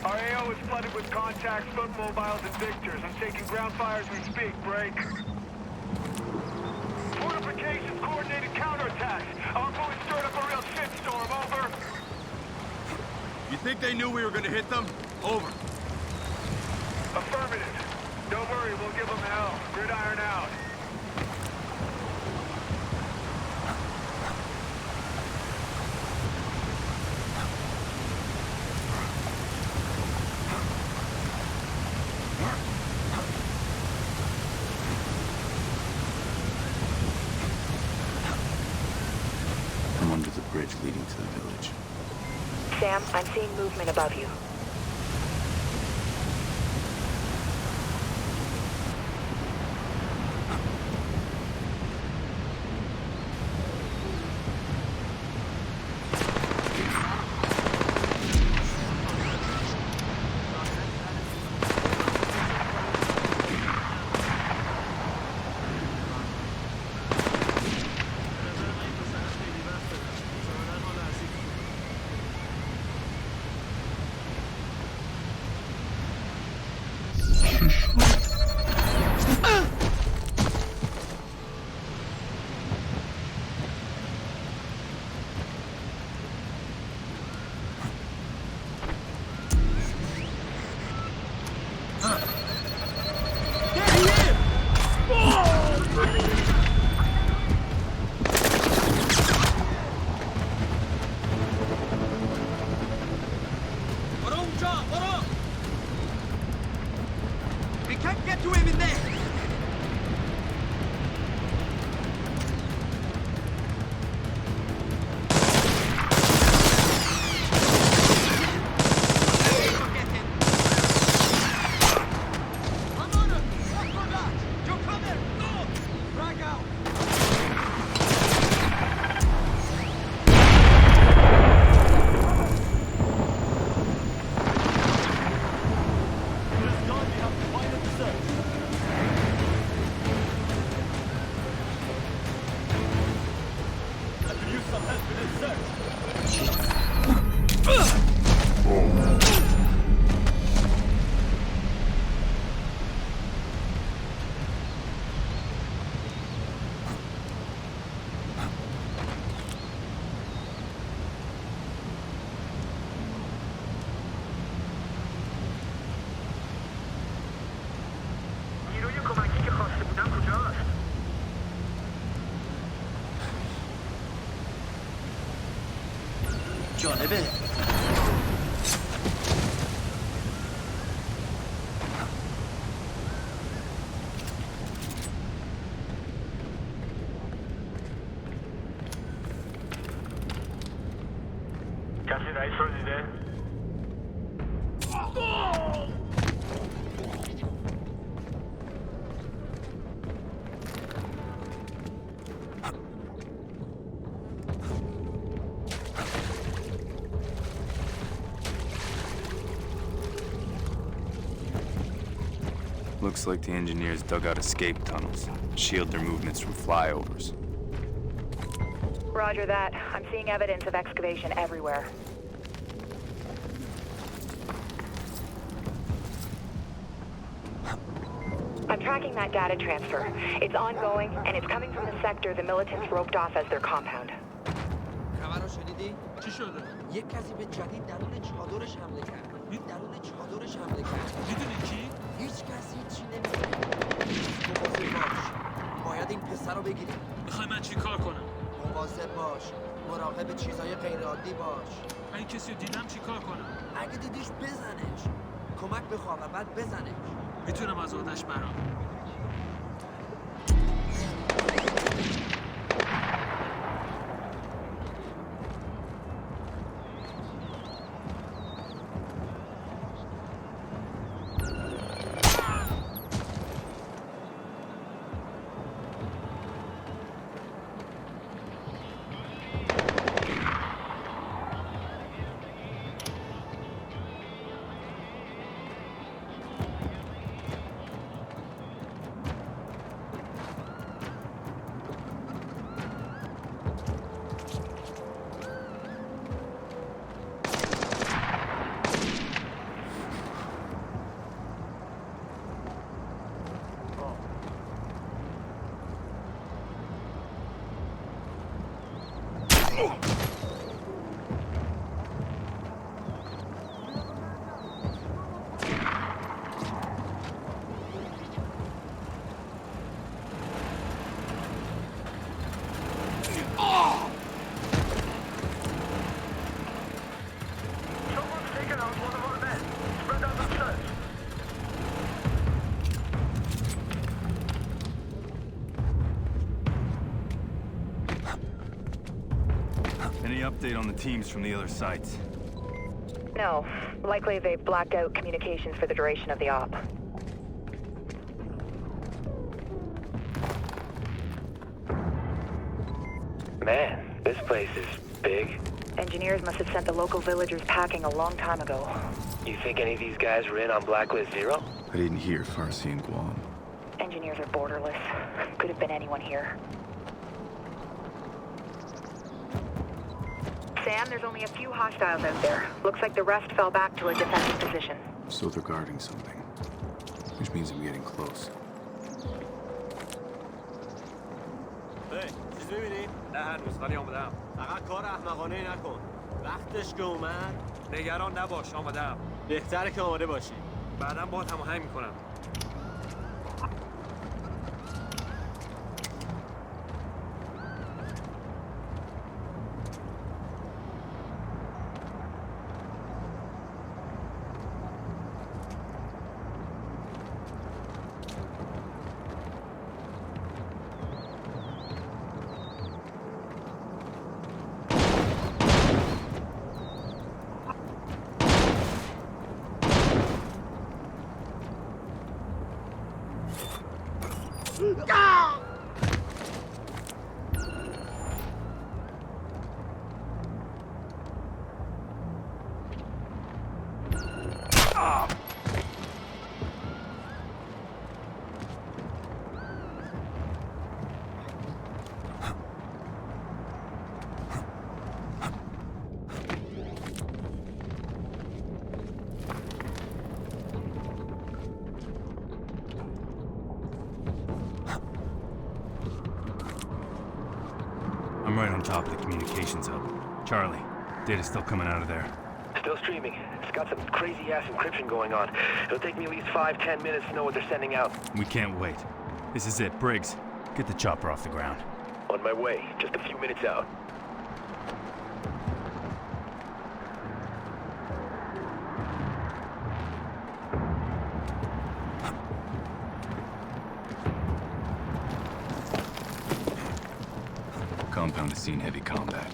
Our AO is flooded with contacts, foot mobiles, and victors. I'm taking ground fire as we speak. Break. Fortifications, coordinated counterattacks. Our boys stirred up a real shitstorm. Over. You think they knew we were gonna hit them? Over. Affirmative. Don't worry, we'll give them hell. Gridiron out. I'm under the bridge leading to the village. Sam, I'm seeing movement above you. threw him in there! جالبه. کسی رئیس رو دیده؟ Looks like the engineers dug out escape tunnels, shield their movements from flyovers. Roger that. I'm seeing evidence of excavation everywhere. I'm tracking that data transfer. It's ongoing, and it's coming from the sector the militants roped off as their compound. خبرو شنیدی؟ چی شده؟ یک کسی به جدید درون چادرش حمله کرد. درون چادرش حمله کرد. میدونی کی؟ هیچ کسی هیچی نمیدونه. مواظب باش. باید این پسر رو بگیریم. میخوای من چی کار کنم؟ مواظب باش. مراقب چیزای غیرعادی باش. این کسی رو دیدم چی کار کنم؟ اگه دیدیش بزنش. کمک بخواه و بعد بزنش. میتونم از آتش برام. Any update on the teams from the other sites? No. Likely they've blacked out communications for the duration of the op. Man, this place is big. Engineers must have sent the local villagers packing a long time ago. You think any of these guys were in on Blacklist 0? I didn't hear Farsi and Guam. Engineers are borderless. Could have been anyone here. Sam, there's only a few hostiles out there. Looks like the rest fell back to a defensive position. So they're guarding something. Which means I'm getting close. Hey, چیز می‌بینی؟ نه هنوز ولی آمدم. فقط کار احمقانه نکن. وقتش که اومد نگران نباش، آمدم. بهتره که آماده باشی. بعداً باهات هماهنگ می‌کنم. I'm right on top of the communications hub. Charlie, data's still coming out of there. Still streaming. It's got some crazy-ass encryption going on. It'll take me at least 5-10 minutes to know what they're sending out. We can't wait. This is it. Briggs, get the chopper off the ground. On my way. Just a few minutes out. Compound has seen heavy combat.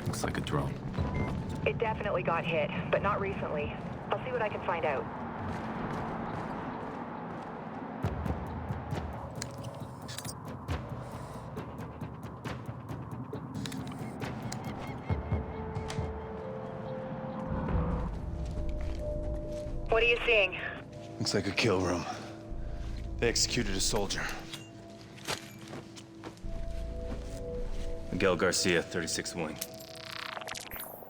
Looks like a drone. It definitely got hit, but not recently. I'll see what I can find out. What are you seeing? Looks like a kill room. They executed a soldier. Miguel Garcia, 36th Wing.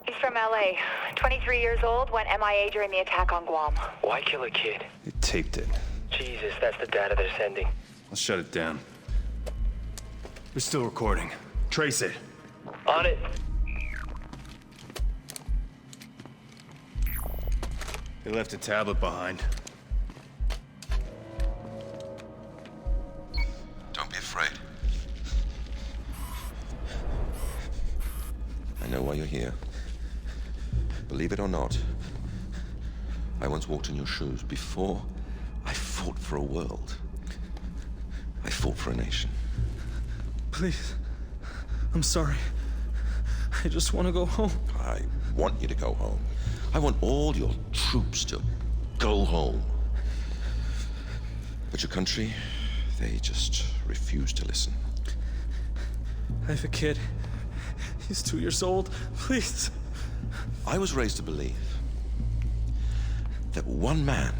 He's from LA. 23 years old, went MIA during the attack on Guam. Why kill a kid? They taped it. Jesus, that's the data they're sending. I'll shut it down. We're still recording. Trace it. On it. They left a tablet behind. Don't be afraid. I know why you're here. Believe it or not, I once walked in your shoes. Before I fought for a world, I fought for a nation. Please. I'm sorry. I just want to go home. I want you to go home. I want all your troops to go home. But your country, they just refuse to listen. I have a kid. He's 2 years old. Please. I was raised to believe that one man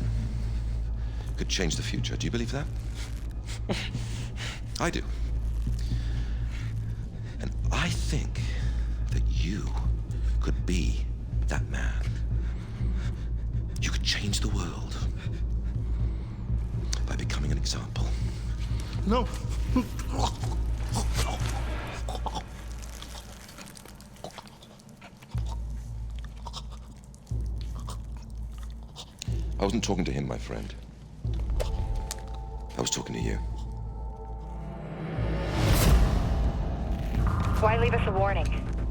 could change the future. Do you believe that? I do. And I think that you could be that man. You could change the world by becoming an example. No. I wasn't talking to him, my friend. I was talking to you. Why leave us a warning?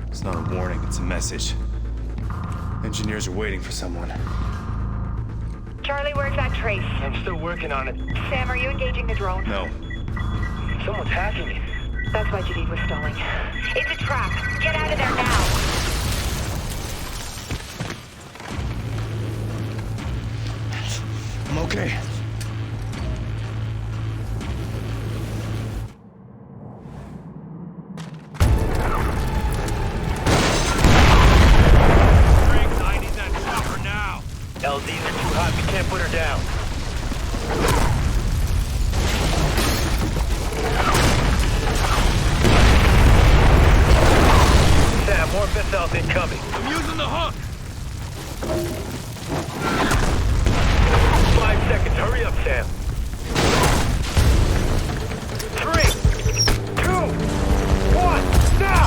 It's not a warning, it's a message. Engineers are waiting for someone. Charlie, where's that trace? I'm still working on it. Sam, are you engaging the drone? No. Someone's hacking it. That's why Jadid was stalling. It's a trap. Get out of there now. I'm okay. LZs are too hot. We can't put her down. Sam, more missiles incoming. I'm using the hook. 5 seconds. Hurry up, Sam. 3, 2, 1, now!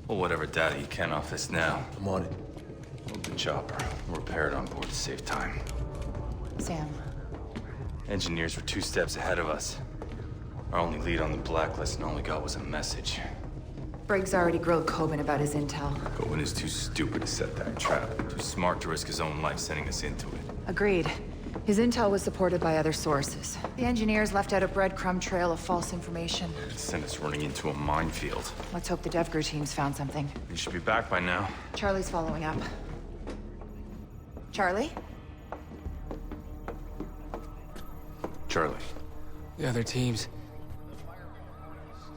Well, whatever data you can off this now. I'm on it. Move the chopper. We'll repair it on board to save time. Sam. Engineers were 2 steps ahead of us. Our only lead on the Blacklist and all we got was a message. Briggs already grilled Coben about his intel. Cohen is too stupid to set that trap. Too smart to risk his own life sending us into it. Agreed. His intel was supported by other sources. The engineers left out a breadcrumb trail of false information. It sent us running into a minefield. Let's hope the DevGru teams found something. We should be back by now. Charlie's following up. Charlie? Charlie. The other teams.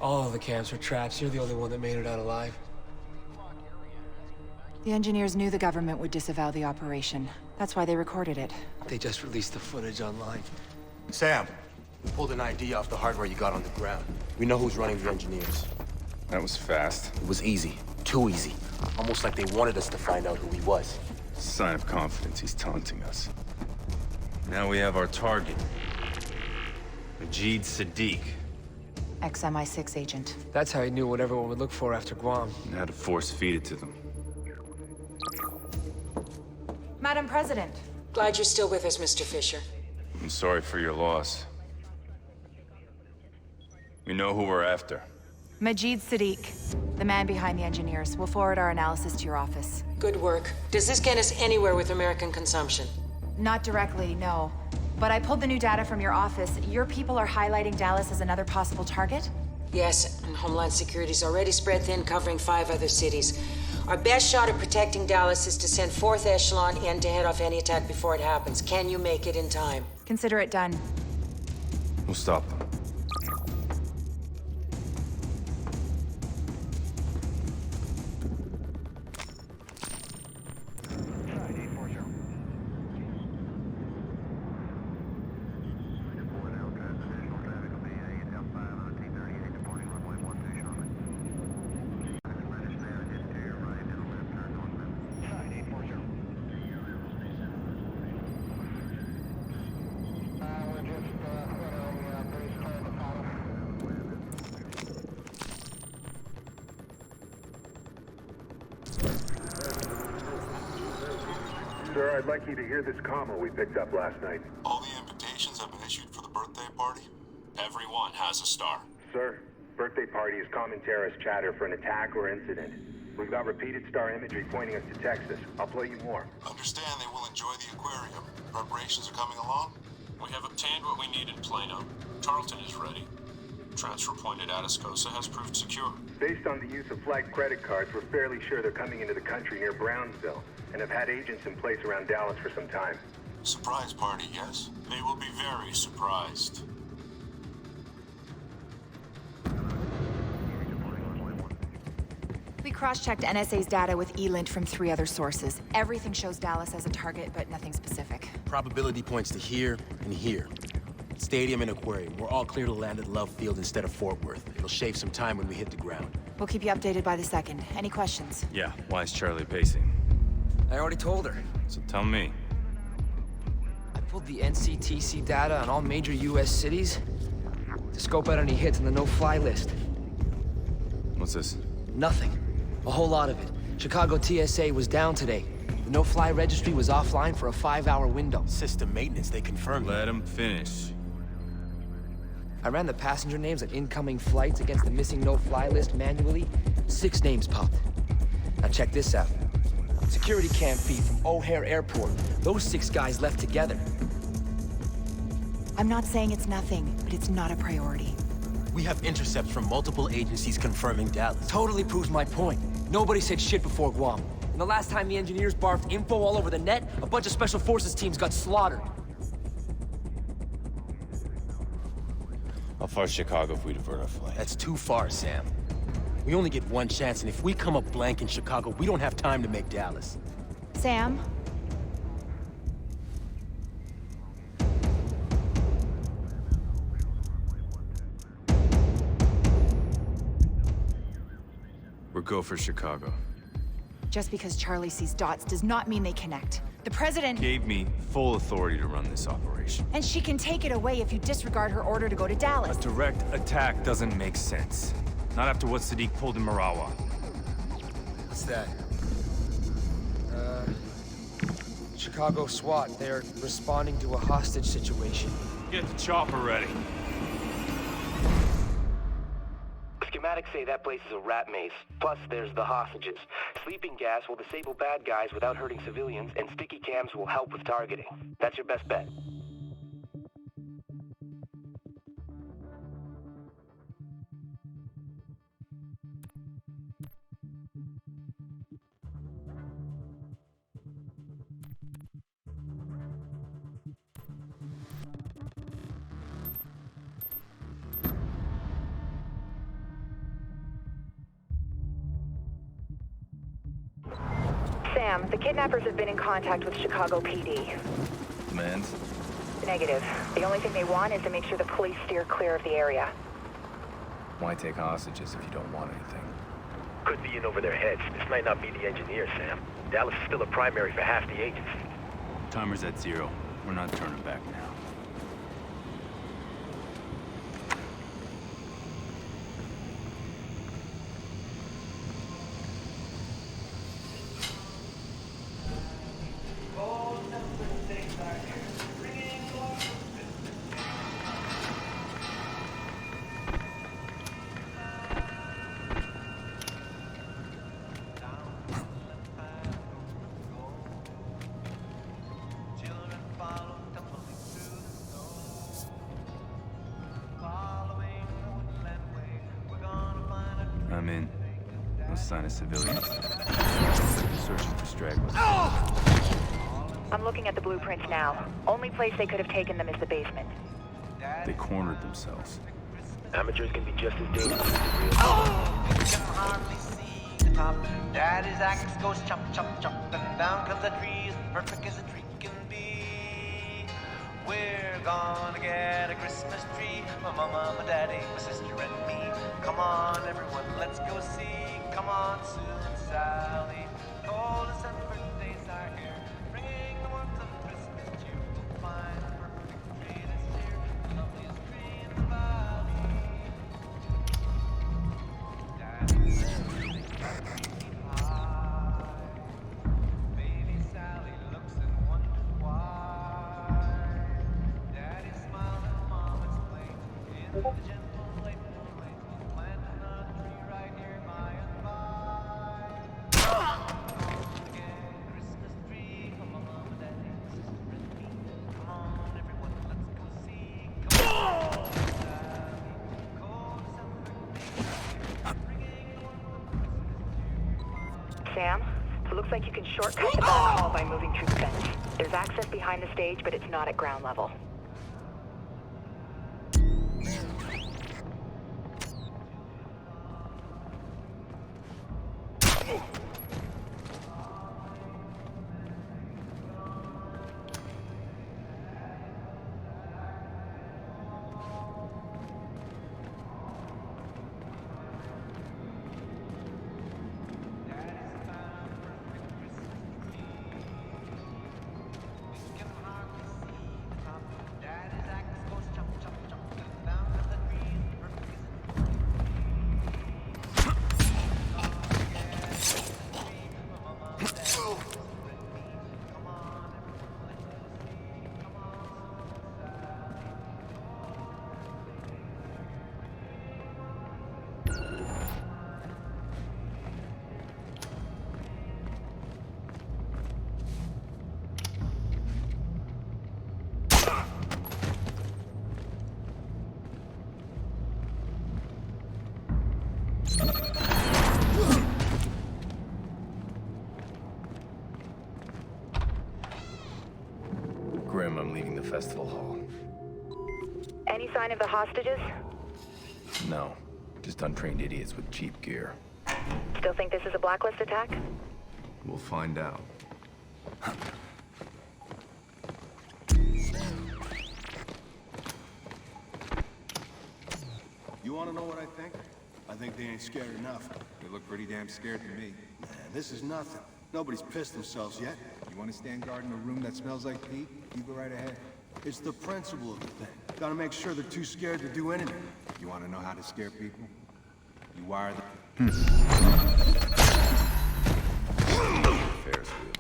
All of the camps were traps. You're the only one that made it out alive. The engineers knew the government would disavow the operation. That's why they recorded it. They just released the footage online. Sam, pulled an ID off the hardware you got on the ground. We know who's running the engineers. That was fast. It was easy. Too easy. Almost like they wanted us to find out who he was. Sign of confidence, he's taunting us. Now we have our target. Majid Sadiq. Ex-MI6 agent. That's how he knew what everyone would look for after Guam. And had to force feed it to them. Madam President. Glad you're still with us, Mr. Fisher. I'm sorry for your loss. We know who we're after. Majid Sadiq, the man behind the engineers. We'll forward our analysis to your office. Good work. Does this get us anywhere with American consumption? Not directly, no. But I pulled the new data from your office. Your people are highlighting Dallas as another possible target? Yes, and Homeland Security's already spread thin, covering 5 other cities. Our best shot at protecting Dallas is to send 4th Echelon in to head off any attack before it happens. Can you make it in time? Consider it done. We'll stop them. Sir, I'd like you to hear this commo we picked up last night. All the invitations have been issued for the birthday party? Everyone has a star. Sir, birthday party is common terrorist chatter for an attack or incident. We've got repeated star imagery pointing us to Texas. I'll play you more. Understand they will enjoy the aquarium. Preparations are coming along? We have obtained what we need in Plano. Tarleton is ready. Transfer point at Atascosa has proved secure. Based on the use of flagged credit cards, we're fairly sure they're coming into the country near Brownsville, and have had agents in place around Dallas for some time. Surprise party, yes? They will be very surprised. We cross-checked NSA's data with ELINT from 3 other sources. Everything shows Dallas as a target, but nothing specific. Probability points to here and here. Stadium and aquarium. We're all clear to land at Love Field instead of Fort Worth. It'll shave some time when we hit the ground. We'll keep you updated by the second. Any questions? Yeah, why is Charlie pacing? I already told her. So tell me. I pulled the NCTC data on all major US cities to scope out any hits on the no-fly list. What's this? Nothing. A whole lot of it. Chicago TSA was down today. The no-fly registry was offline for a 5-hour window. System maintenance, they confirmed. Let him finish. I ran the passenger names on incoming flights against the missing no-fly list manually. 6 names popped. Now check this out. Security cam feed from O'Hare Airport. Those 6 guys left together. I'm not saying it's nothing, but it's not a priority. We have intercepts from multiple agencies confirming Dallas. Totally proves my point. Nobody said shit before Guam. And the last time the engineers barfed info all over the net, a bunch of special forces teams got slaughtered. How far's Chicago if we divert our flight? That's too far, Sam. We only get one chance, and if we come up blank in Chicago, we don't have time to make Dallas. Sam? We're go for Chicago. Just because Charlie sees dots does not mean they connect. The president Gave me full authority to run this operation. and she can take it away if you disregard her order to go to Dallas. A direct attack doesn't make sense. Not after what Sadiq pulled in Marawa. What's that? Chicago SWAT. They're responding to a hostage situation. Get the chopper ready. Schematics say that place is a rat maze. Plus, there's the hostages. Sleeping gas will disable bad guys without hurting civilians, and sticky cams will help with targeting. That's your best bet. Sam, the kidnappers have been in contact with Chicago PD. Demands? Negative. The only thing they want is to make sure the police steer clear of the area. Why take hostages if you don't want anything? Could be in over their heads. This might not be the engineer, Sam. Dallas is still a primary for half the agency. Timer's at 0. We're not turning back now. I'm in. No sign of civilians. Searching for stragglers. I'm looking at the blueprints now. Only place they could have taken them is the basement. They cornered themselves. Amateurs can be just as dangerous as the real. You can hardly see the top. Daddy's axe goes chop, chop, chop, and down comes a tree as perfect as a tree can be. We're gonna get a Christmas tree, my mama, my daddy, my sister, and me. Come on, everyone, let's go see. Come on, Sue and Sally. Cold December days are here, bringing the warmth of Christmas cheer. We'll find a perfect tree this year, the loveliest tree in the valley. Daddy's high. Baby Sally looks and wonders why. Daddy smiled and Mom explained in the gentle late moonlight, planting a tree right here by and by. Again, Christmas tree, come on, Mom and Daddy, sister and me. Come on, everyone, let's go see. Come on, Sally, cold December days, bringing the warmth of Christmas cheer. Sam, it looks like you can shortcut the back hall by moving through the fence. There's access behind the stage, but it's not at ground level. Grim, I'm leaving the festival hall. Any sign of the hostages? No. Just untrained idiots with cheap gear. Still think this is a Blacklist attack? We'll find out. You want to know what I think? I think they ain't scared enough. They look pretty damn scared to me. Man, this is nothing. Nobody's pissed themselves yet. You want to stand guard in a room that smells like pee? You go right ahead. It's the principle of the thing. Gotta make sure they're too scared to do anything. You want to know how to scare people? You wire them. Ferris wheel.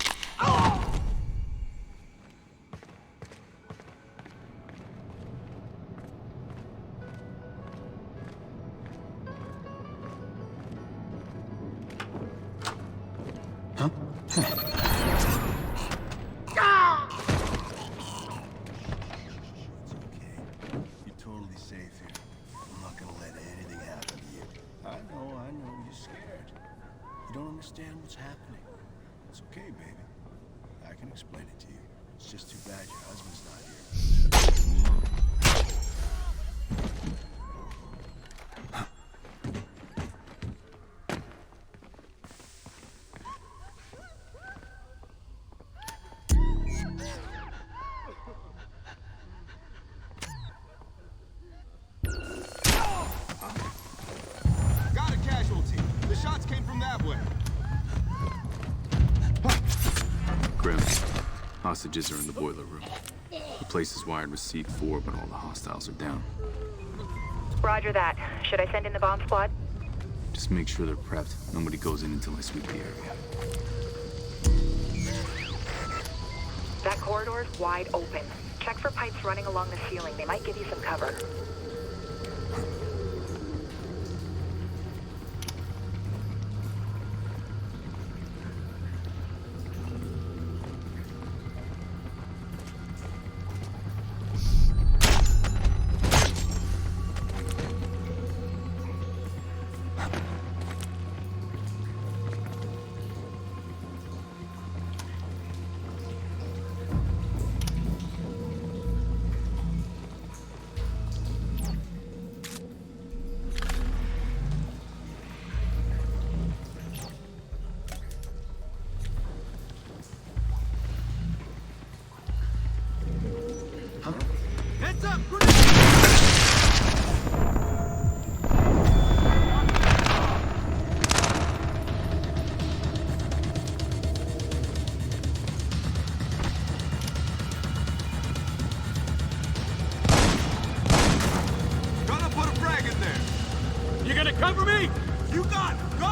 You're totally safe here. I'm not gonna let anything happen to you. I know, you're scared. You don't understand what's happening. It's okay, baby. I can explain it to you. It's just too bad your husband's not here. Hostages are in the boiler room. The place is wired with C4, but all the hostiles are down. Roger that. Should I send in the bomb squad? Just make sure they're prepped. Nobody goes in until I sweep the area. That corridor's wide open. Check for pipes running along the ceiling. They might give you some cover. Heads up! Gotta put a frag in there. You gonna cover me? You got it. Go!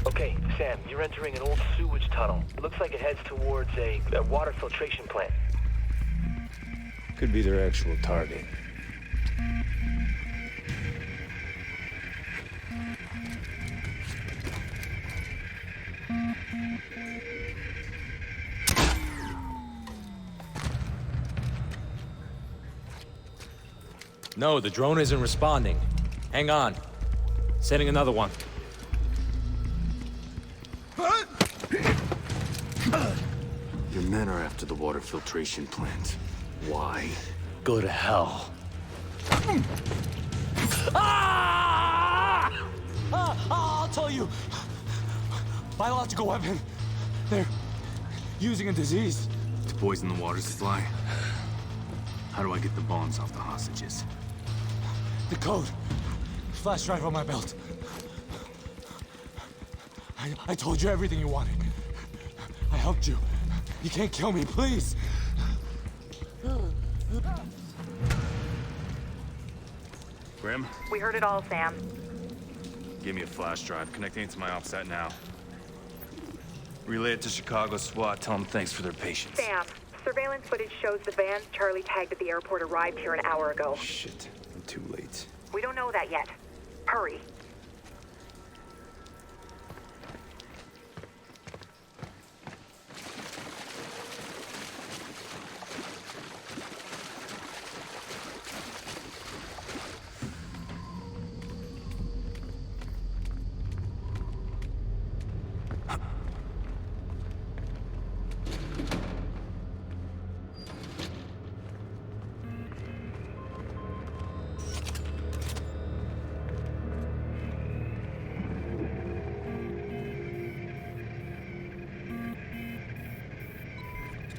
Okay, Sam, you're entering an old sewage tunnel. It looks like it heads towards a water filtration plant. Could be their actual target. No, the drone isn't responding. Hang on. Sending another one. Your men are after the water filtration plant. Why? Go to hell. I'll tell you. Biological weapon. They're using a disease. To poison the water supply? How do I get the bombs off the hostages? The code. Flash drive on my belt. I told you everything you wanted. I helped you. You can't kill me, please. Grim? We heard it all, Sam. Give me a flash drive. Connecting it to my OPSAT now. Relay it to Chicago SWAT. Tell them thanks for their patience. Sam, surveillance footage shows the van Charlie tagged at the airport arrived here an hour ago. Shit. I'm too late. We don't know that yet. Hurry.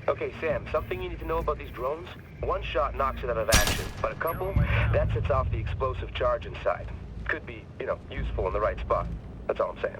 Okay, Sam, something you need to know about these drones? One shot knocks it out of action, but a couple, that sets off the explosive charge inside. Could be, useful in the right spot. That's all I'm saying.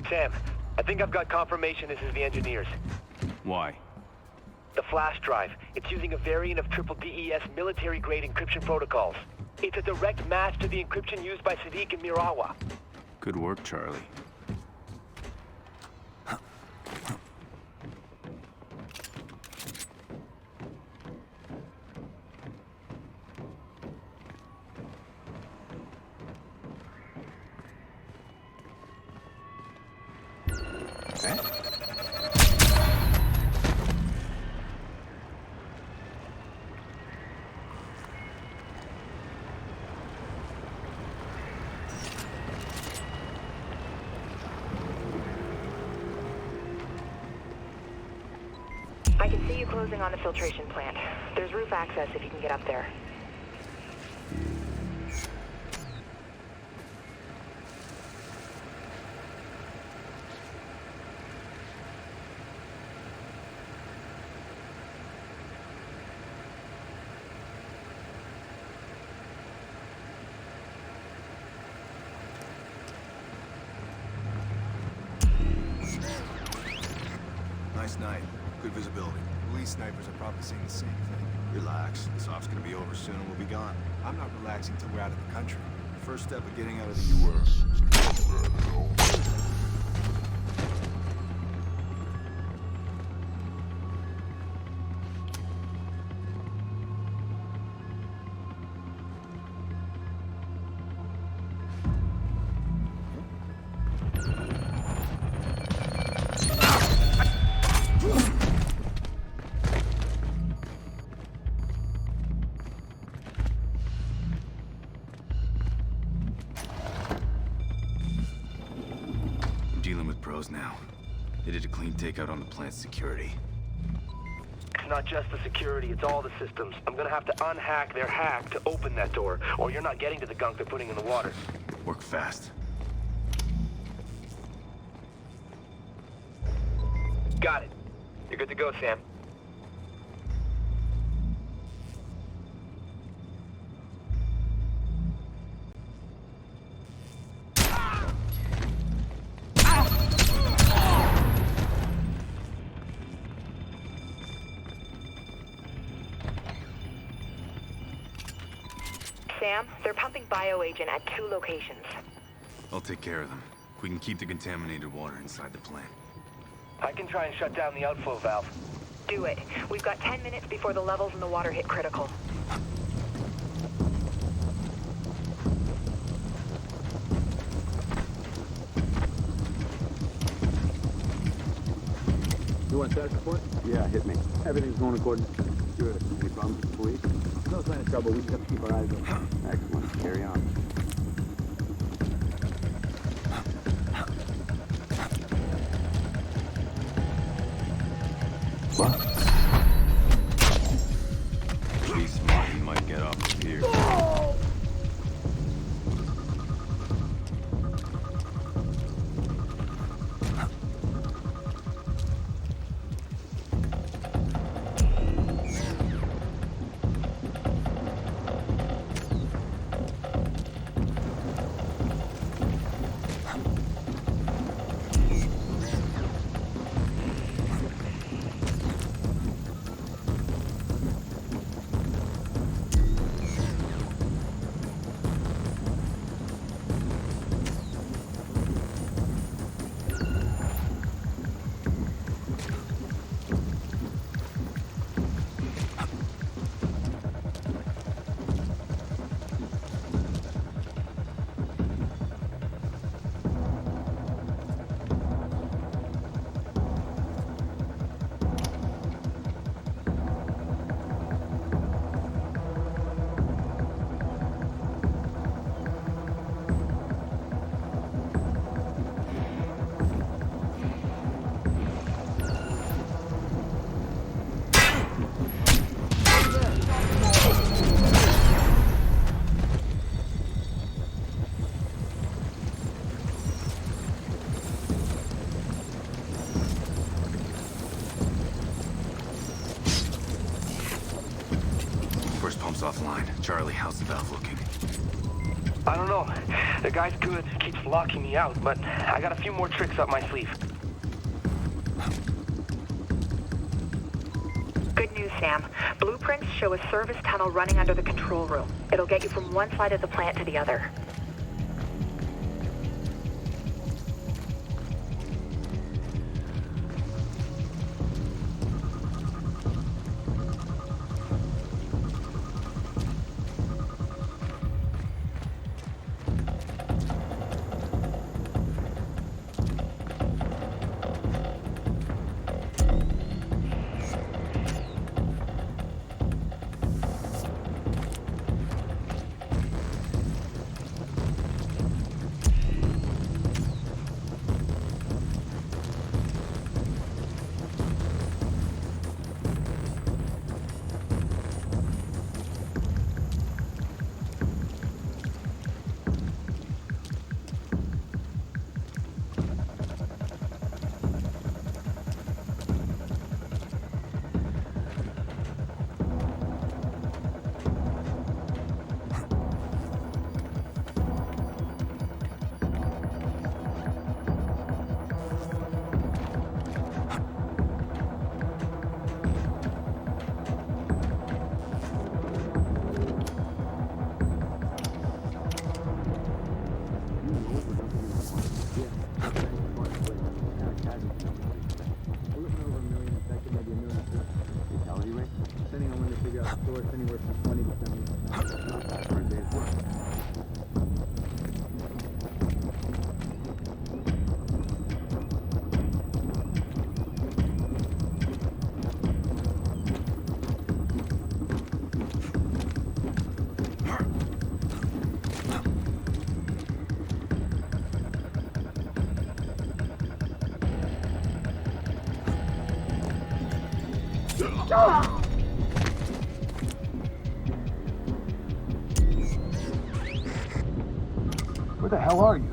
Sam, I think I've got confirmation this is the engineers. Why? The flash drive. It's using a variant of triple DES military-grade encryption protocols. It's a direct match to the encryption used by Sadiq and Mirawa. Good work, Charlie. I can see you closing on the filtration plant. There's roof access if you can get up there. Nice night. Good visibility. Police snipers are probably saying the same thing. Relax. This off's gonna be over soon and we'll be gone. I'm not relaxing till we're out of the country. First step of getting out of the U.S. Now. They did a clean takeout on the plant's security. It's not just the security, it's all the systems. I'm gonna have to unhack their hack to open that door, or you're not getting to the gunk they're putting in the water. Work fast. Got it. You're good to go, Sam. Sam, they're pumping bioagent at 2 locations. I'll take care of them. We can keep the contaminated water inside the plant. I can try and shut down the outflow valve. Do it. We've got 10 minutes before the levels in the water hit critical. You want status report? Yeah, hit me. Everything's going according to... Good. Any problems with the police? No sign of trouble. We just have to keep our eyes open. Excellent. Carry on. What? Be smart. He might get off here. First pump's offline. Charlie, how's the valve looking? I don't know. The guy's good, keeps locking me out, but I got a few more tricks up my sleeve. Good news, Sam. Blueprints show a service tunnel running under the control room. It'll get you from one side of the plant to the other. Where the hell are you?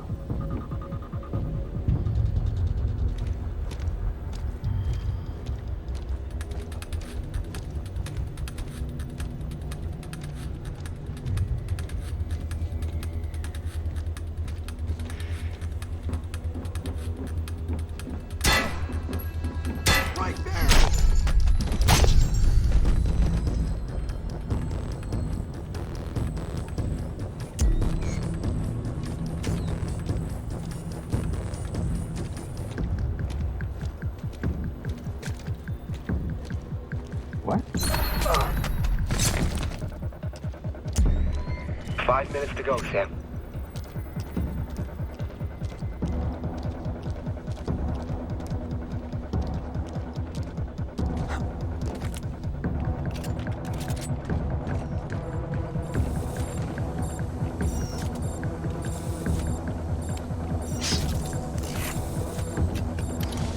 What? 5 minutes to go, Sam.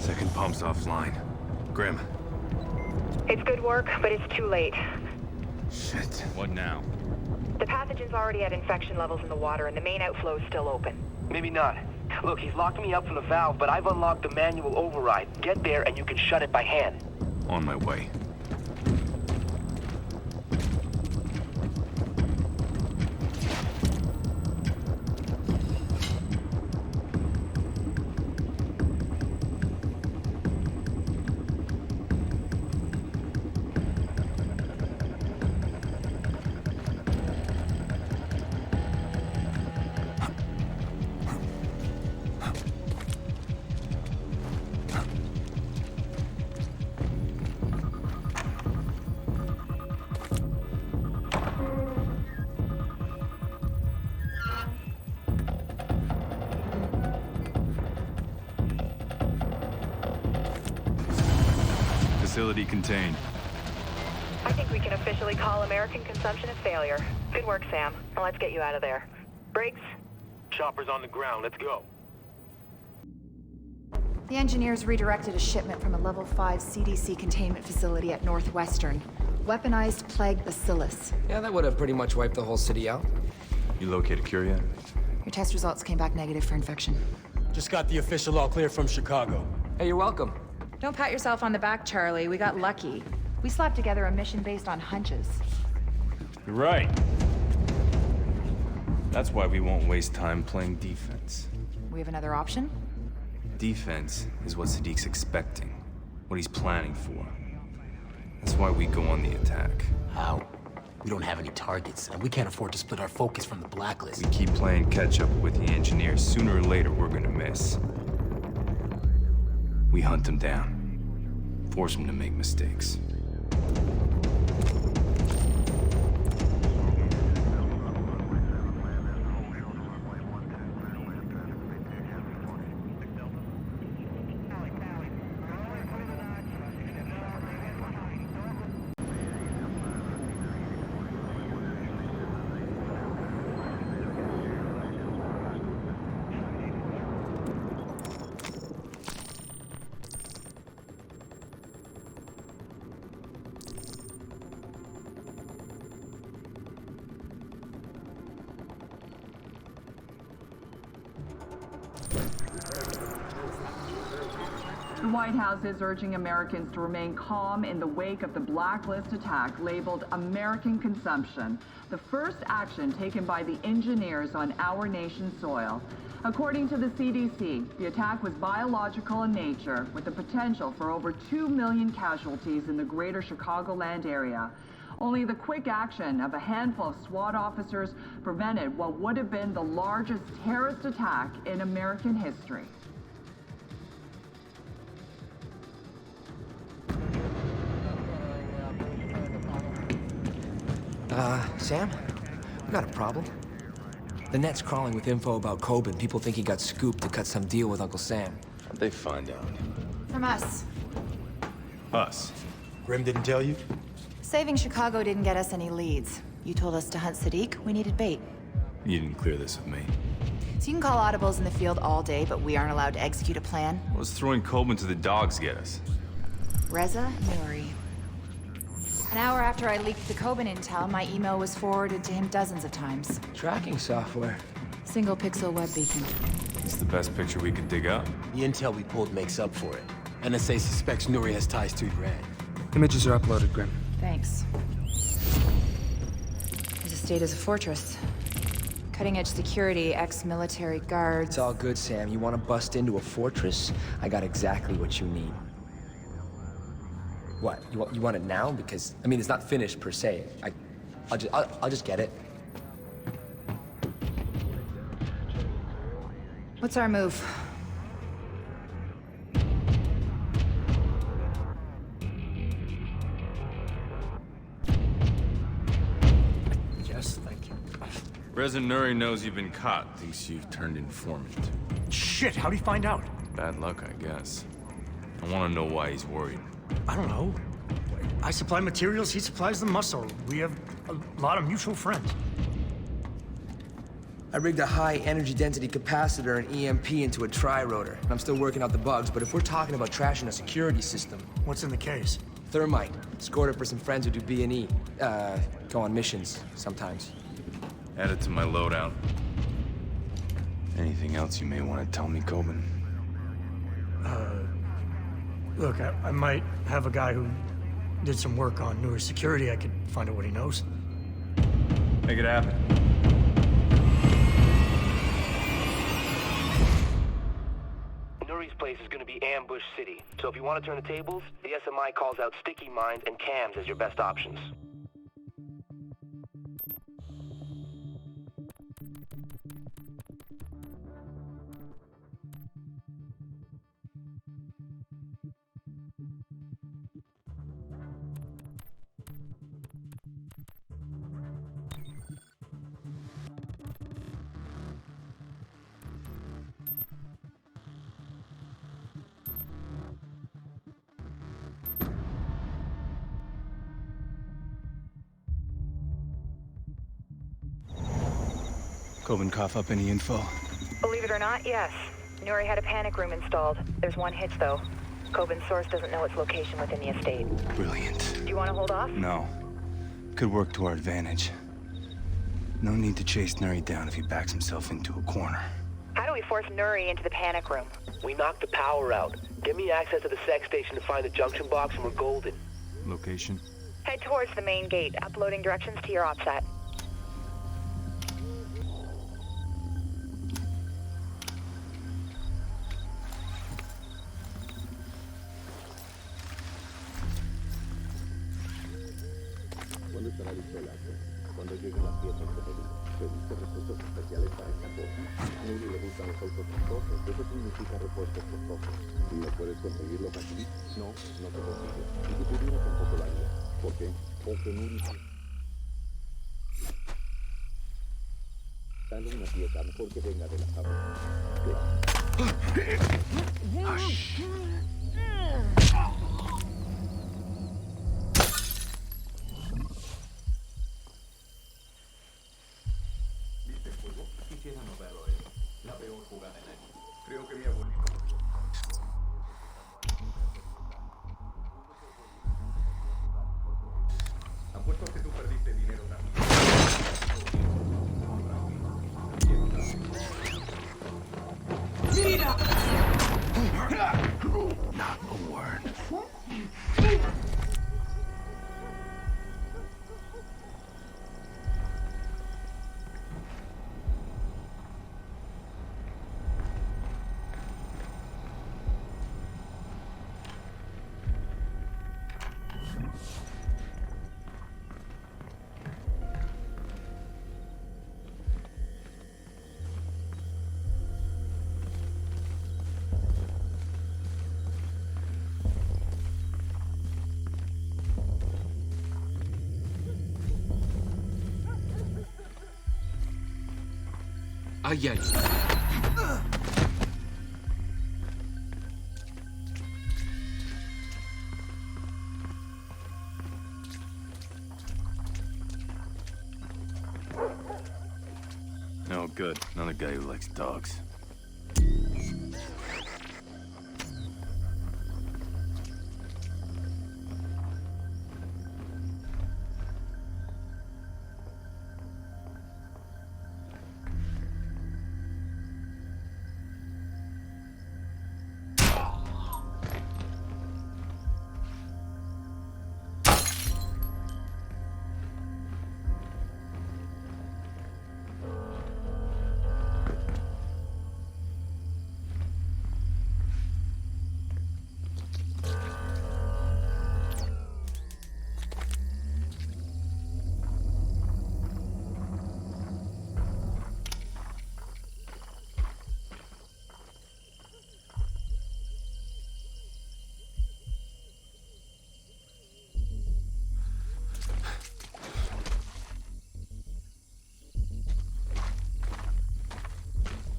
Second pump's offline. Grim. It's good work, but it's too late. Shit. What now? The pathogen's already at infection levels in the water, and the main outflow's still open. Maybe not. Look, he's locked me up from the valve, but I've unlocked the manual override. Get there and you can shut it by hand. On my way. Facility contained. I think we can officially call American consumption a failure. Good work, Sam. Now let's get you out of there. Briggs? Chopper's on the ground. Let's go. The engineers redirected a shipment from a level 5 CDC containment facility at Northwestern. Weaponized plague bacillus. Yeah, that would have pretty much wiped the whole city out. You located a cure yet? Your test results came back negative for infection. Just got the official all clear from Chicago. Hey, you're welcome. Don't pat yourself on the back, Charlie. We got lucky. We slapped together a mission based on hunches. You're right. That's why we won't waste time playing defense. We have another option? Defense is what Sadiq's expecting, what he's planning for. That's why we go on the attack. How? We don't have any targets, and we can't afford to split our focus from the Blacklist. We keep playing catch-up with the engineers. Sooner or later, we're gonna miss. We hunt them down. Force them to make mistakes. The White House is urging Americans to remain calm in the wake of the Blacklist attack labeled American consumption, the first action taken by the engineers on our nation's soil. According to the CDC, the attack was biological in nature, with the potential for over 2 million casualties in the greater Chicagoland area. Only the quick action of a handful of SWAT officers prevented what would have been the largest terrorist attack in American history. Sam? We got a problem. The net's crawling with info about Coben. People think he got scooped to cut some deal with Uncle Sam. How'd they find out? From us. Us? Grim didn't tell you? Saving Chicago didn't get us any leads. You told us to hunt Sadiq. We needed bait. You didn't clear this with me. So you can call audibles in the field all day, but we aren't allowed to execute a plan? What does throwing Coleman to the dogs get us? Reza Nouri. An hour after I leaked the Coben intel, my email was forwarded to him dozens of times. Tracking software. Single pixel web beacon. It's the best picture we could dig up. The intel we pulled makes up for it. NSA suspects Nouri has ties to Iran. Images are uploaded, Grim. Thanks. His estate is a fortress. Cutting-edge security, ex-military guards. It's all good, Sam. You want to bust into a fortress? I got exactly what you need. What? You want it now? Because, I mean, it's not finished per se. I'll just get it. What's our move? Yes, thank you. Reza Nouri knows you've been caught, thinks you've turned informant. Shit, how'd he find out? Bad luck, I guess. I want to know why he's worried. I don't know. I supply materials, he supplies the muscle. We have a lot of mutual friends. I rigged a high energy density capacitor and EMP into a tri-rotor. I'm still working out the bugs, but if we're talking about trashing a security system... What's in the case? Thermite. Scored it for some friends who do B&E. Go on missions sometimes. Add it to my loadout. Anything else you may want to tell me, Coben? Look, I might have a guy who did some work on newer security. I could find out what he knows. Make it happen. Nuri's place is going to be Ambush City, so if you want to turn the tables, the SMI calls out sticky mines and cams as your best options. Coben cough up any info? Believe it or not, yes. Nouri had a panic room installed. There's one hitch, though. Coben's source doesn't know its location within the estate. Brilliant. Do you want to hold off? No. Could work to our advantage. No need to chase Nouri down if he backs himself into a corner. How do we force Nouri into the panic room? We knocked the power out. Give me access to the sex station to find the junction box and we're golden. Location? Head towards the main gate, uploading directions to your OPSAT. estará listo el acto. Cuando lleguen las piezas de pedido, ¿pediste repuestos especiales para esta cosa? A Nuri le gustan los autos costosos. Eso significa repuestos costosos. ¿No puedes conseguirlos aquí? No, no se consigue. Y si pudiera, tampoco lo haría. ¿Por qué? Porque Nuri... Dale una pieza, mejor que venga de la fábrica. ¿Viste el juego? Quisiera no verlo, la peor jugada en años. Creo que mi abuelito... Apuesto a que tú perdiste dinero también. ¡Mira! Not a word. Ay, ay. No good. Another guy who likes dogs.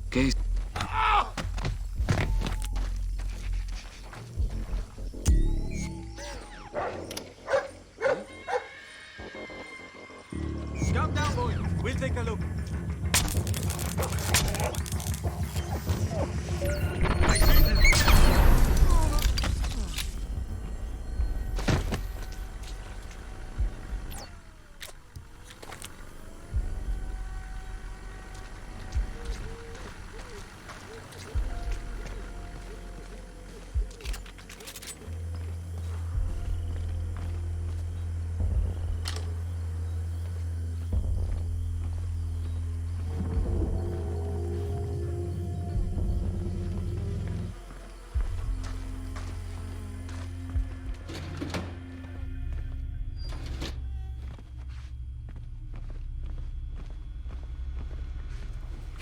¿Qué es? Calm down, boy. We'll take a look.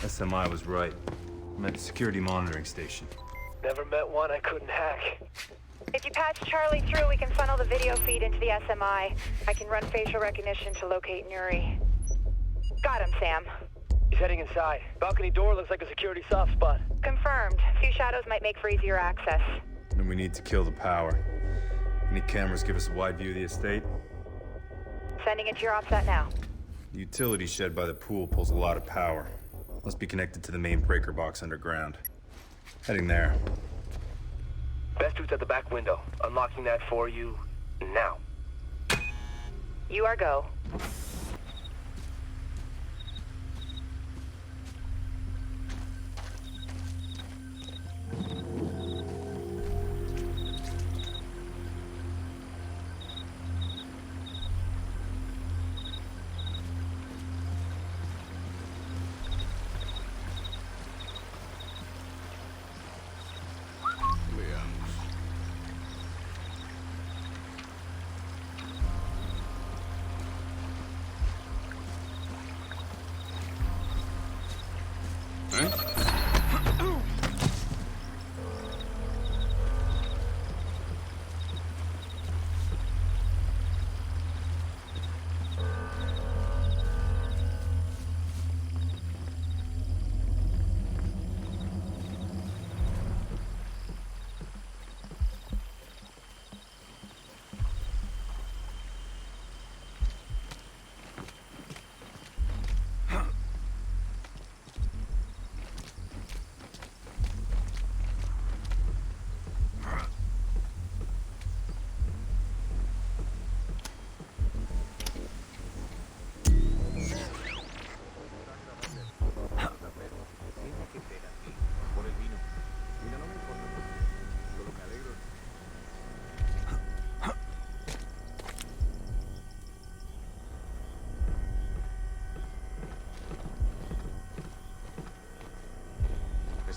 SMI was right. I'm at a security monitoring station. Never met one I couldn't hack. If you patch Charlie through, we can funnel the video feed into the SMI. I can run facial recognition to locate Nuri. Got him, Sam. He's heading inside. Balcony door looks like a security soft spot. Confirmed. Few shadows might make for easier access. And we need to kill the power. Any cameras give us a wide view of the estate? Sending it to your OPSAT now. The utility shed by the pool pulls a lot of power. Must be connected to the main breaker box underground. Heading there. Best route's at the back window. Unlocking that for you now. You are go.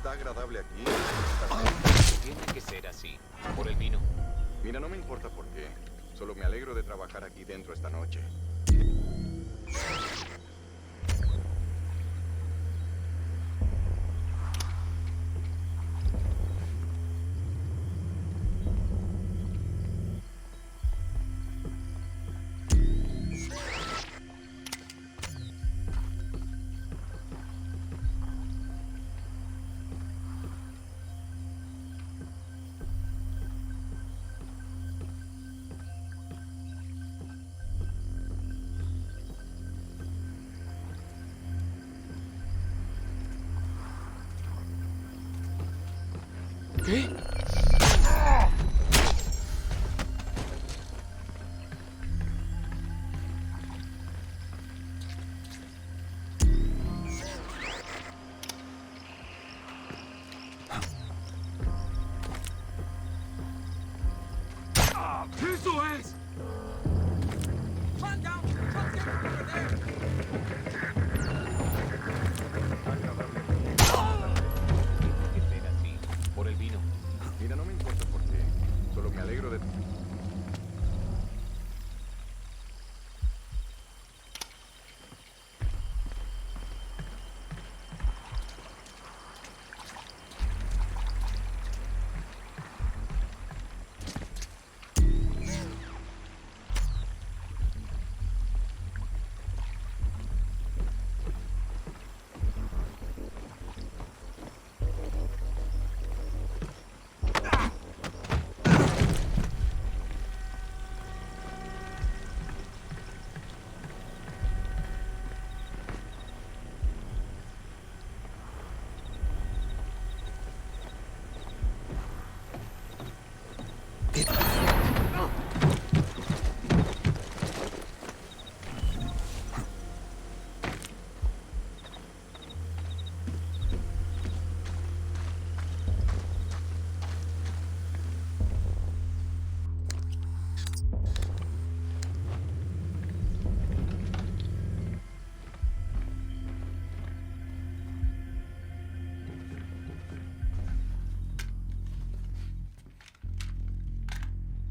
Está agradable aquí. Tiene que ser así. Por el vino. Mira, no me importa por qué. Solo me alegro de trabajar aquí dentro esta noche. ¿Qué? ¡Eso es! Man down! Let's get over there! Que ser así. Por el vino. Mira, no me importa por qué. Solo me alegro de...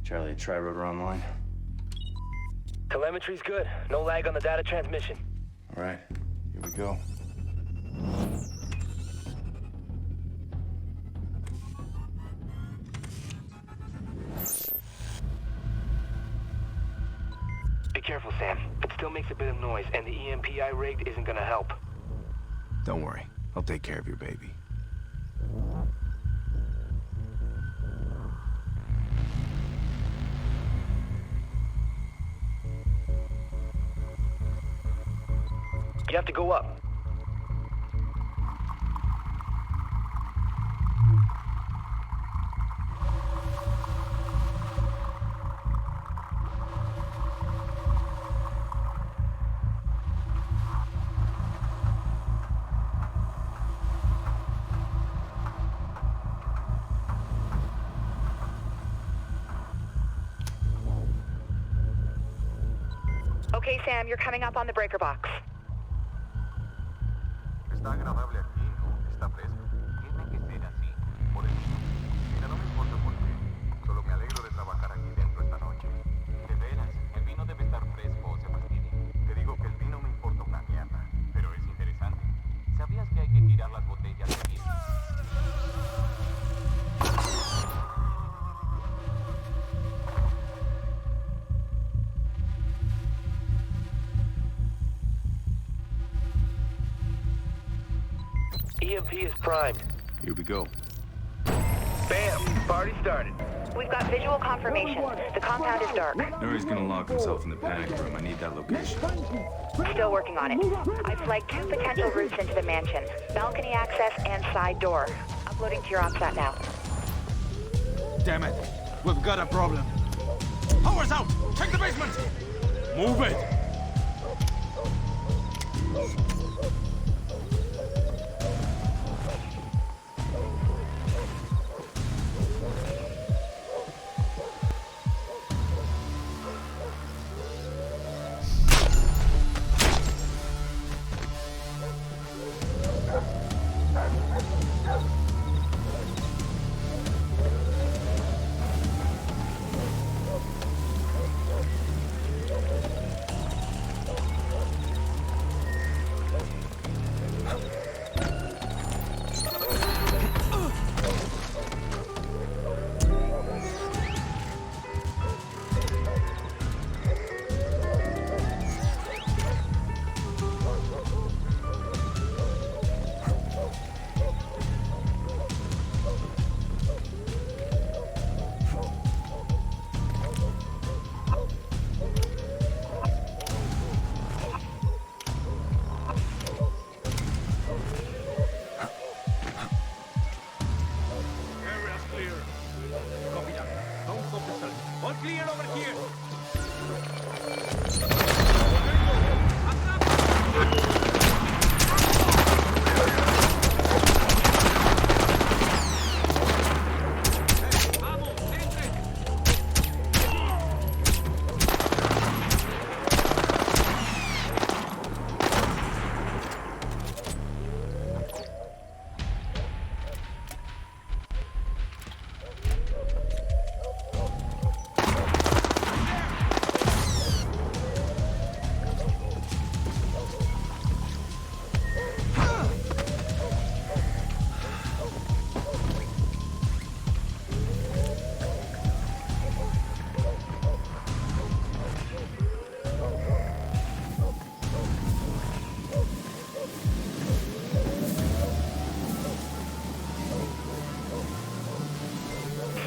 Charlie, try rotor online. Telemetry's good. No lag on the data transmission. All right, here we go. Be careful, Sam. It still makes a bit of noise, and the EMP I rigged isn't gonna help. Don't worry, I'll take care of your baby. You have to go up. Okay, Sam, you're coming up on the breaker box. Está agradable aquí, ¿no? Está fresco. Tiene que ser así. Por el vino. Mira, no me importa por qué. Solo me alegro de trabajar aquí dentro esta noche. De veras, el vino debe estar fresco o se fastidia. Te digo que el vino me importa una mierda. Pero es interesante. ¿Sabías que hay que tirar las botellas de vino? EMP is primed. Here we go. Bam! Party started. We've got visual confirmation. The compound is dark. Nuri's gonna lock himself in the panic room. I need that location. Still working on it. I flagged 2 potential routes into the mansion. Balcony access and side door. Uploading to your OpSat now. Damn it. We've got a problem. Power's out! Check the basement! Move it!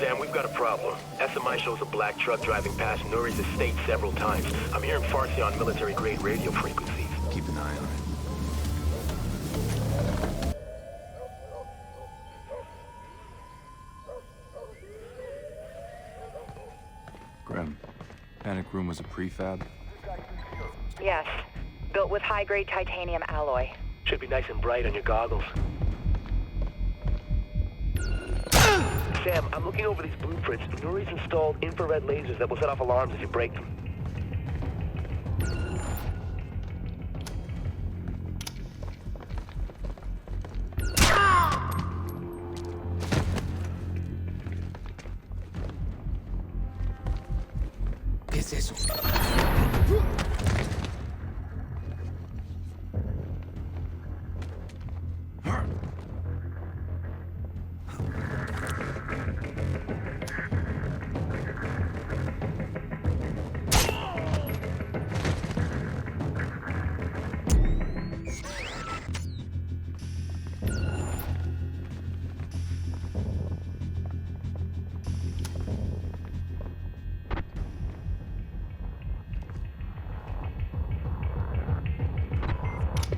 Sam, we've got a problem. SMI shows a black truck driving past Nuri's estate several times. I'm hearing Farsi on military-grade radio frequencies. Keep an eye on it. Grim, Panic Room was a prefab? Yes. Built with high-grade titanium alloy. Should be nice and bright on your goggles. Sam, I'm looking over these blueprints. Nuri's installed infrared lasers that will set off alarms if you break them. ¿Qué es eso?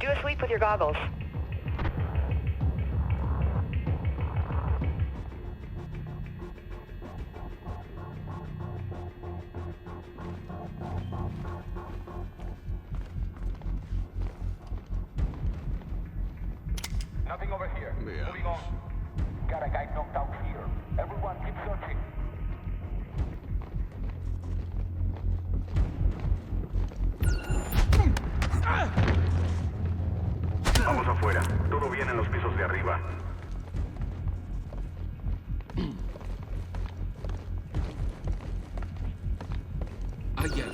Do a sweep with your goggles. Nothing over here. Moving on. Got a guy knocked out here. Everyone keep searching. Vamos afuera. Todo bien en los pisos de arriba. ¿Hay alguien?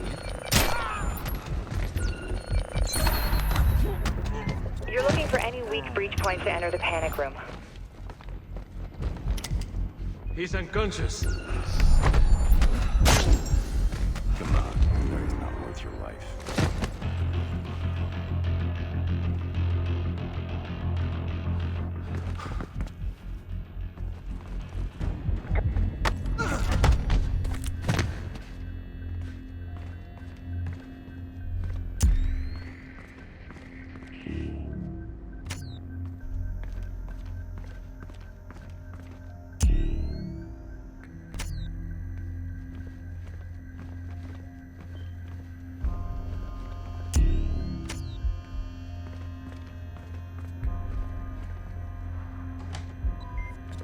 You're looking for any weak breach points to enter the panic room. He's unconscious. Come on, Nuri's not worth your life.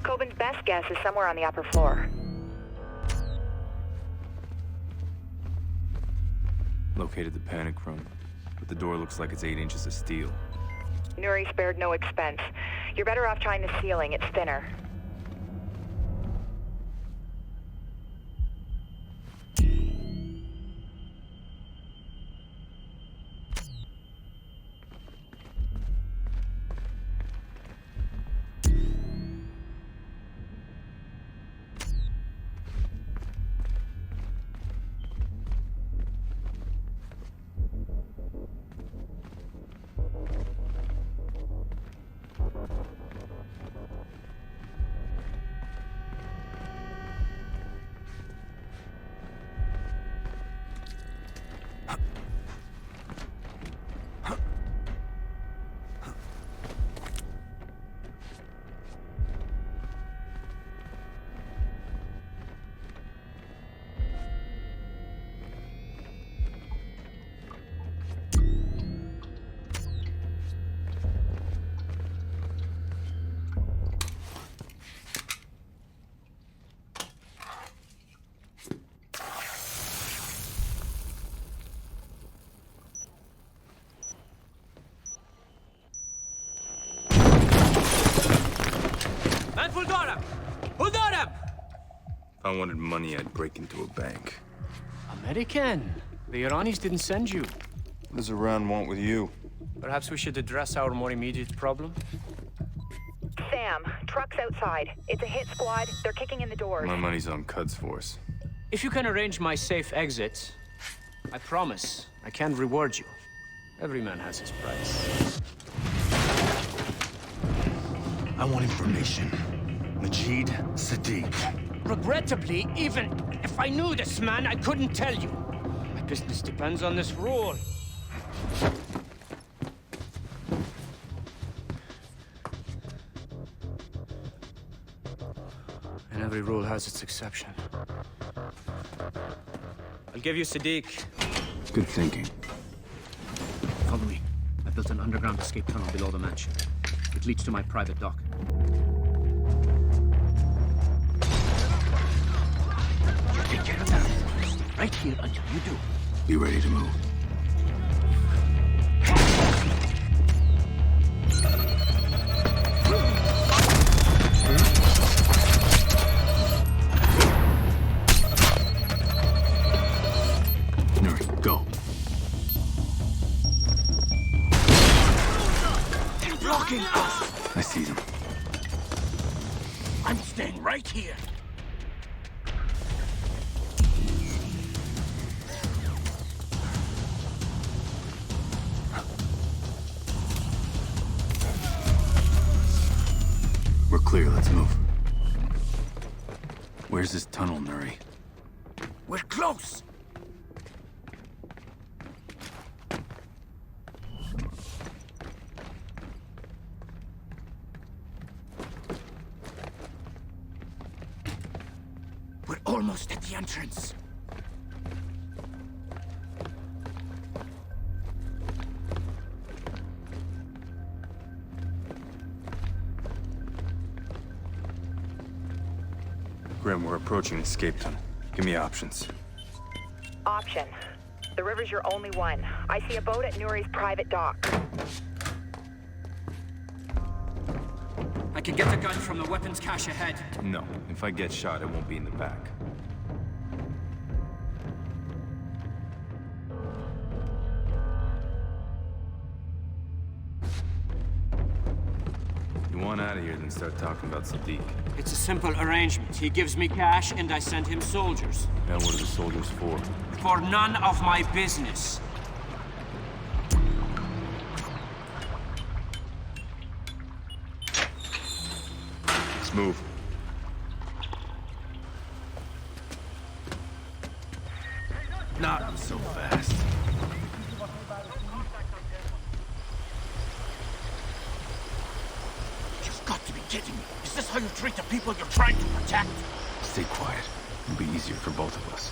Coben's best guess is somewhere on the upper floor. Located the panic room, but the door looks like it's 8 inches of steel. Nuri spared no expense. You're better off trying the ceiling, it's thinner. If I wanted money, I'd break into a bank. American. The Iranis didn't send you. What does Iran want with you? Perhaps we should address our more immediate problem. Sam, truck's outside. It's a hit squad. They're kicking in the doors. My money's on Cud's force. If you can arrange my safe exit, I promise I can reward you. Every man has his price. I want information. Majid Sadiq. Regrettably, even if I knew this man, I couldn't tell you. My business depends on this rule. And every rule has its exception. I'll give you Sadiq. Good thinking. Follow me. I built an underground escape tunnel below the mansion. It leads to my private dock. Take care of that. Stay right here until you do. Be ready to move. Nuri, go. They're blocking us! I see them. I'm staying right here. We're clear, let's move. Where's this tunnel, Nuri? We're close! We're almost at the entrance. Grim, we're approaching the escape tunnel. Give me options. Option. The river's your only one. I see a boat at Nuri's private dock. I can get the gun from the weapons cache ahead. No, if I get shot, it won't be in the back. You want out of here, then start talking about Sadiq. It's a simple arrangement. He gives me cash, and I send him soldiers. And what are the soldiers for? For none of my business. Let's move. Not so fast. You've got to be kidding me. Is this how you treat the people you're trying to protect? Stay quiet. It'll be easier for both of us.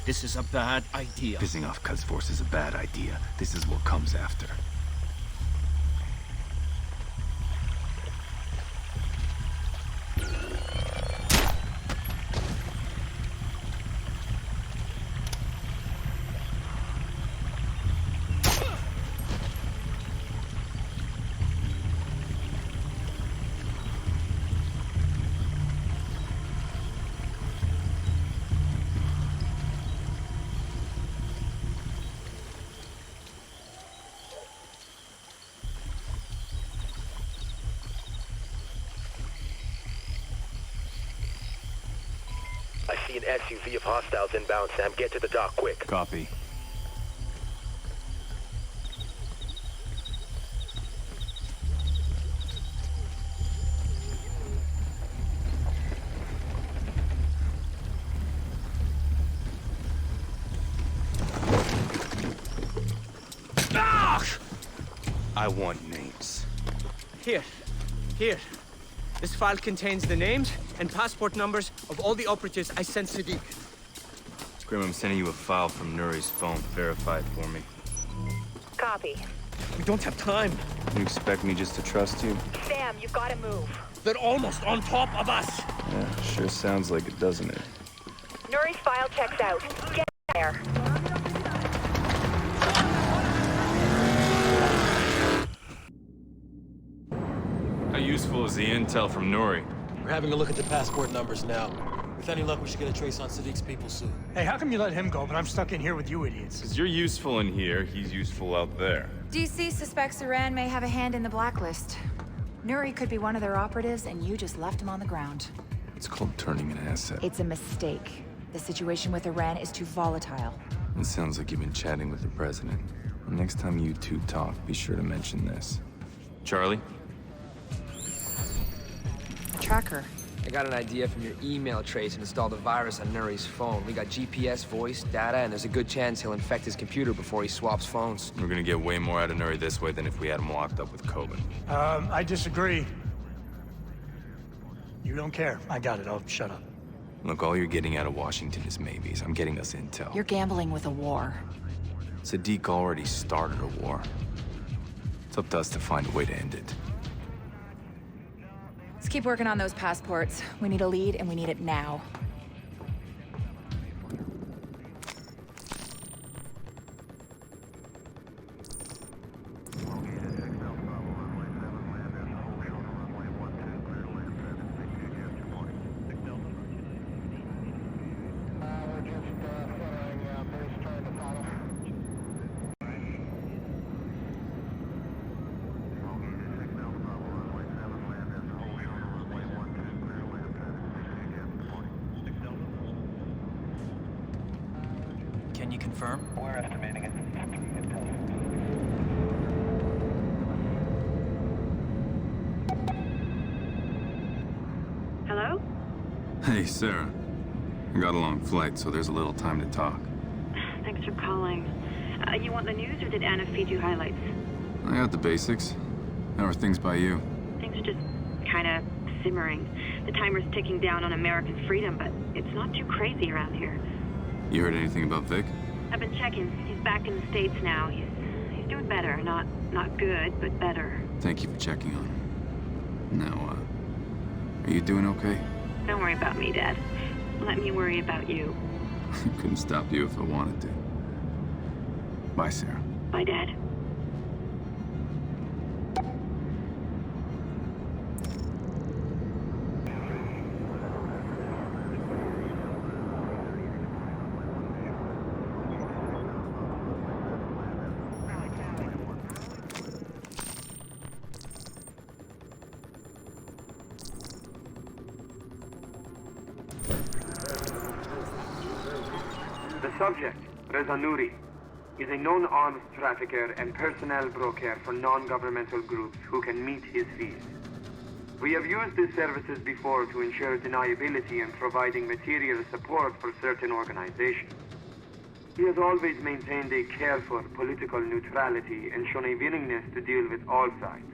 This is a bad idea. Pissing off Cud's force is a bad idea. This is what comes after. I see an SUV of hostiles inbound, Sam. Get to the dock quick. Copy. I want names. Here. This file contains the names and passport numbers of all the operatives I sent Sadiq. Grim, I'm sending you a file from Nuri's phone. Verify it for me. Copy. We don't have time. You expect me just to trust you? Sam, you've got to move. They're almost on top of us. Yeah, sure sounds like it, doesn't it? Nuri's file checks out. Get there. How useful is the intel from Nuri? We're having a look at the passport numbers now. With any luck, we should get a trace on Sadiq's people soon. Hey, how come you let him go, but I'm stuck in here with you idiots? Because you're useful in here, he's useful out there. DC suspects Iran may have a hand in the Blacklist. Nuri could be one of their operatives, and you just left him on the ground. It's called turning an asset. It's a mistake. The situation with Iran is too volatile. It sounds like you've been chatting with the president. Next time you two talk, be sure to mention this. Charlie? Tracker. I got an idea from your email trace and installed a virus on Nuri's phone. We got GPS, voice, data, and there's a good chance he'll infect his computer before he swaps phones. We're gonna get way more out of Nuri this way than if we had him locked up with Coben. I disagree. You don't care. I got it. I'll shut up. Look, all you're getting out of Washington is maybes. I'm getting us intel. You're gambling with a war. Sadiq already started a war. It's up to us to find a way to end it. Let's keep working on those passports. We need a lead, and we need it now. Can you confirm? We're estimating it. Hello? Hey, Sarah. I got a long flight, so there's a little time to talk. Thanks for calling. You want the news, or did Anna feed you highlights? I got the basics. How are things by you? Things are just kind of simmering. The timer's ticking down on American freedom, but it's not too crazy around here. You heard anything about Vic? I've been checking. He's back in the States now. He's doing better. Not good, but better. Thank you for checking on him. Now, are you doing okay? Don't worry about me, Dad. Let me worry about you. I couldn't stop you if I wanted to. Bye, Sarah. Bye, Dad. The subject, Reza Nuri, is a known arms trafficker and personnel broker for non-governmental groups who can meet his fees. We have used his services before to ensure deniability and providing material support for certain organizations. He has always maintained a careful political neutrality and shown a willingness to deal with all sides.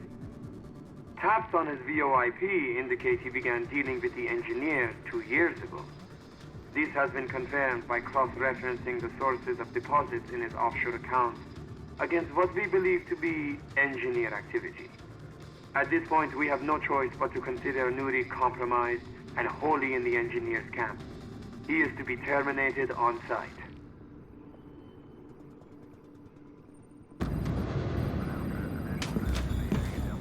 Taps on his VOIP indicate he began dealing with the engineers 2 years ago. This has been confirmed by cross-referencing the sources of deposits in his offshore accounts against what we believe to be engineer activity. At this point, we have no choice but to consider Nuri compromised and wholly in the engineer's camp. He is to be terminated on sight.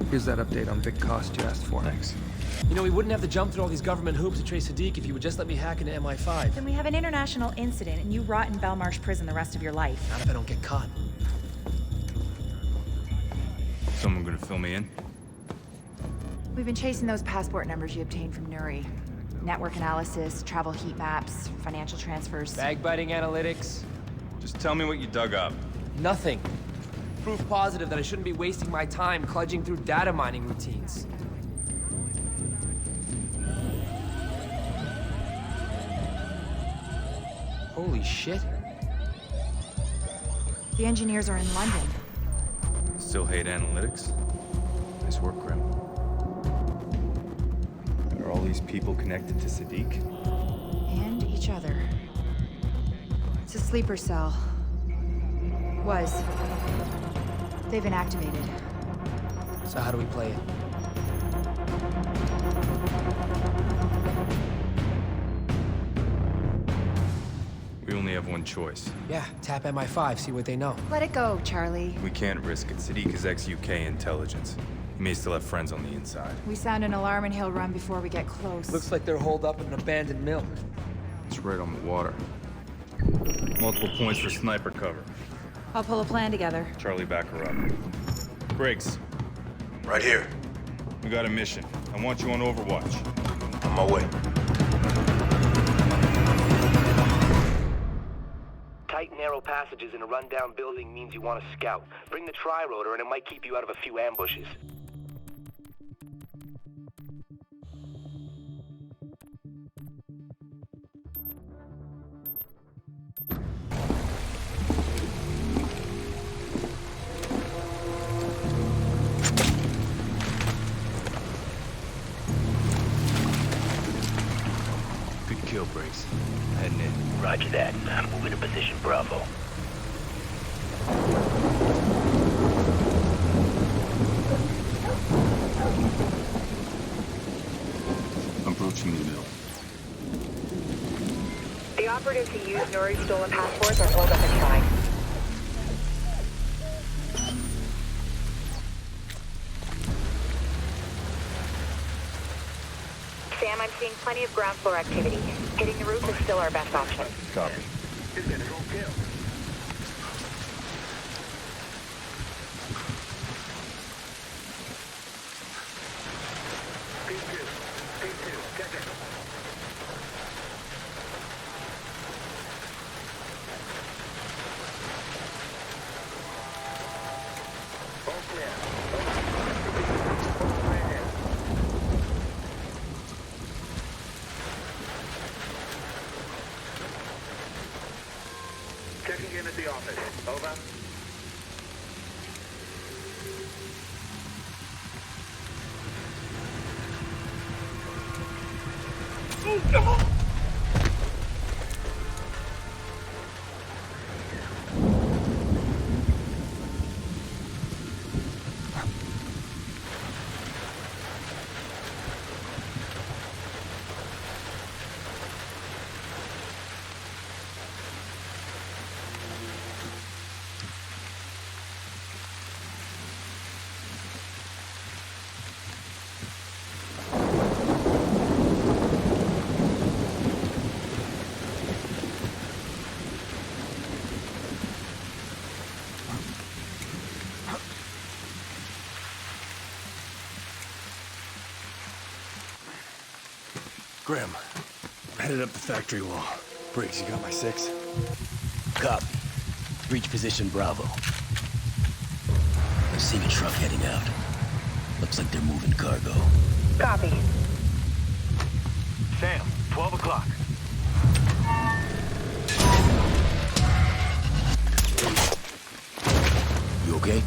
Here's that update on Vic Cost you asked for. Thanks. You know, we wouldn't have to jump through all these government hoops to trace Sadiq if you would just let me hack into MI5. Then we have an international incident, and you rot in Belmarsh prison the rest of your life. Not if I don't get caught. Someone gonna fill me in? We've been chasing those passport numbers you obtained from Nuri. Network analysis, travel heat maps, financial transfers. Bag-biting analytics. Just tell me what you dug up. Nothing. Proof positive that I shouldn't be wasting my time kludging through data mining routines. Holy shit. The engineers are in London. Still hate analytics? Nice work, Grim. Are all these people connected to Sadiq? And each other. It's a sleeper cell. Was. They've been activated. So how do we play it? We only have one choice. Yeah, tap MI5, see what they know. Let it go, Charlie. We can't risk it. Sadiq is ex-UK intelligence. He may still have friends on the inside. We sound an alarm and he'll run before we get close. Looks like they're holed up in an abandoned mill. It's right on the water. Multiple points for sniper cover. I'll pull a plan together. Charlie, back her up. Briggs. Right here. We got a mission. I want you on Overwatch. On my way. Tight, narrow passages in a rundown building means you want to scout. Bring the tri-rotor and it might keep you out of a few ambushes. Good kill, Briggs. Heading in. Roger that. I'm moving to position Bravo. Approaching the mill. The operatives who used Nuri's stolen passports are holed up inside. Sam, I'm seeing plenty of ground floor activity. Hitting the roof is still our best option. Copy. He's gonna go kill. P2, check it. All clear. All clear here. Checking in at the office. Over. Grim, headed up the factory wall. Briggs, you got my 6? Copy. Reach position Bravo. I've seen a truck heading out. Looks like they're moving cargo. Copy. Sam, 12 o'clock. You okay?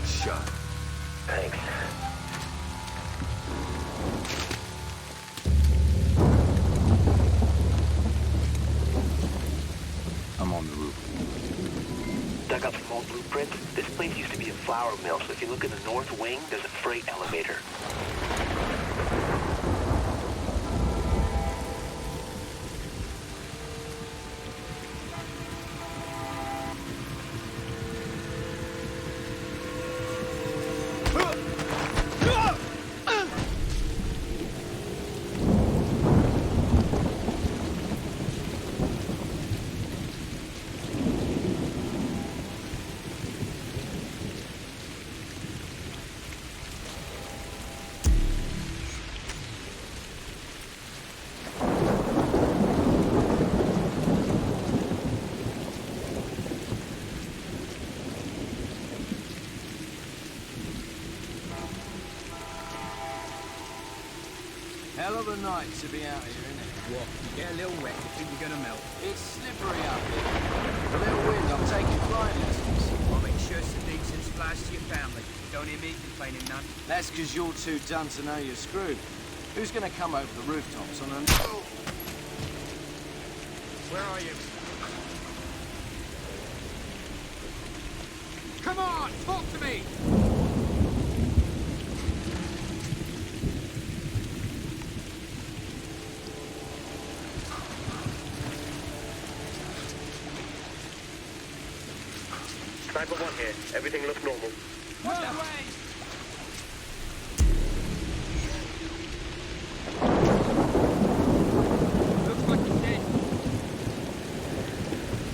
Shot. Thanks. I'm on the roof. Dug up some old blueprints. This place used to be a flour mill, so if you look in the north wing, there's a freight elevator. Hell of a night to be out here, isn't it? What? You get a little wet, you think you're gonna melt? It's slippery out here. A little wind, I'm taking flying lessons. I'll make sure Sadiq sends flies to your family. Don't hear me complaining none. That's because you're too done to know you're screwed. Who's gonna come over the rooftops on a... Where are you? Come on, talk to me! Sniper 1 here. Everything looks normal. What the way? Looks like he's dead.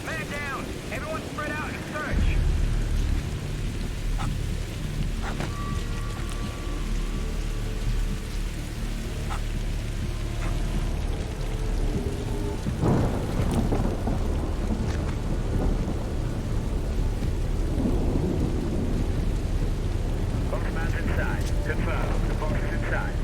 Man down! Everyone spread out and search! Boxman's inside. Confirm. The box is inside.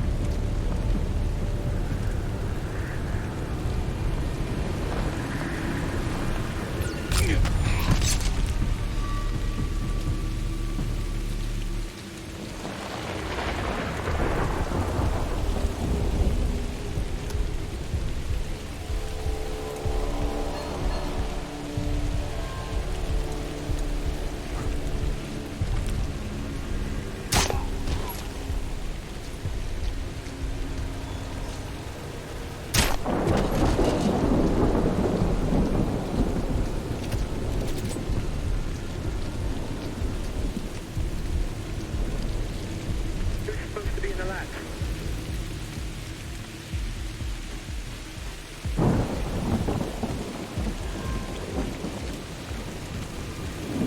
Who's supposed to be in the lab?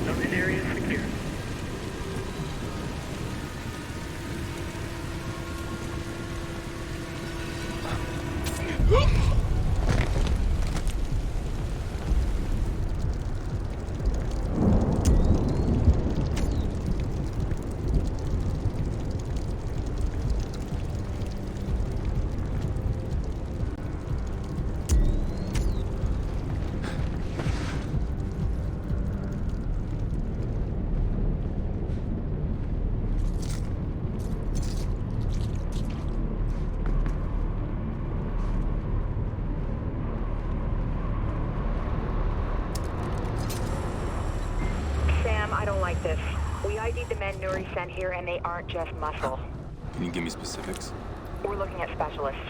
So this area is secure. Sam, I don't like this. We ID'd the men Nuri sent here, and they aren't just muscle. Can you give me specifics? We're looking at specialists.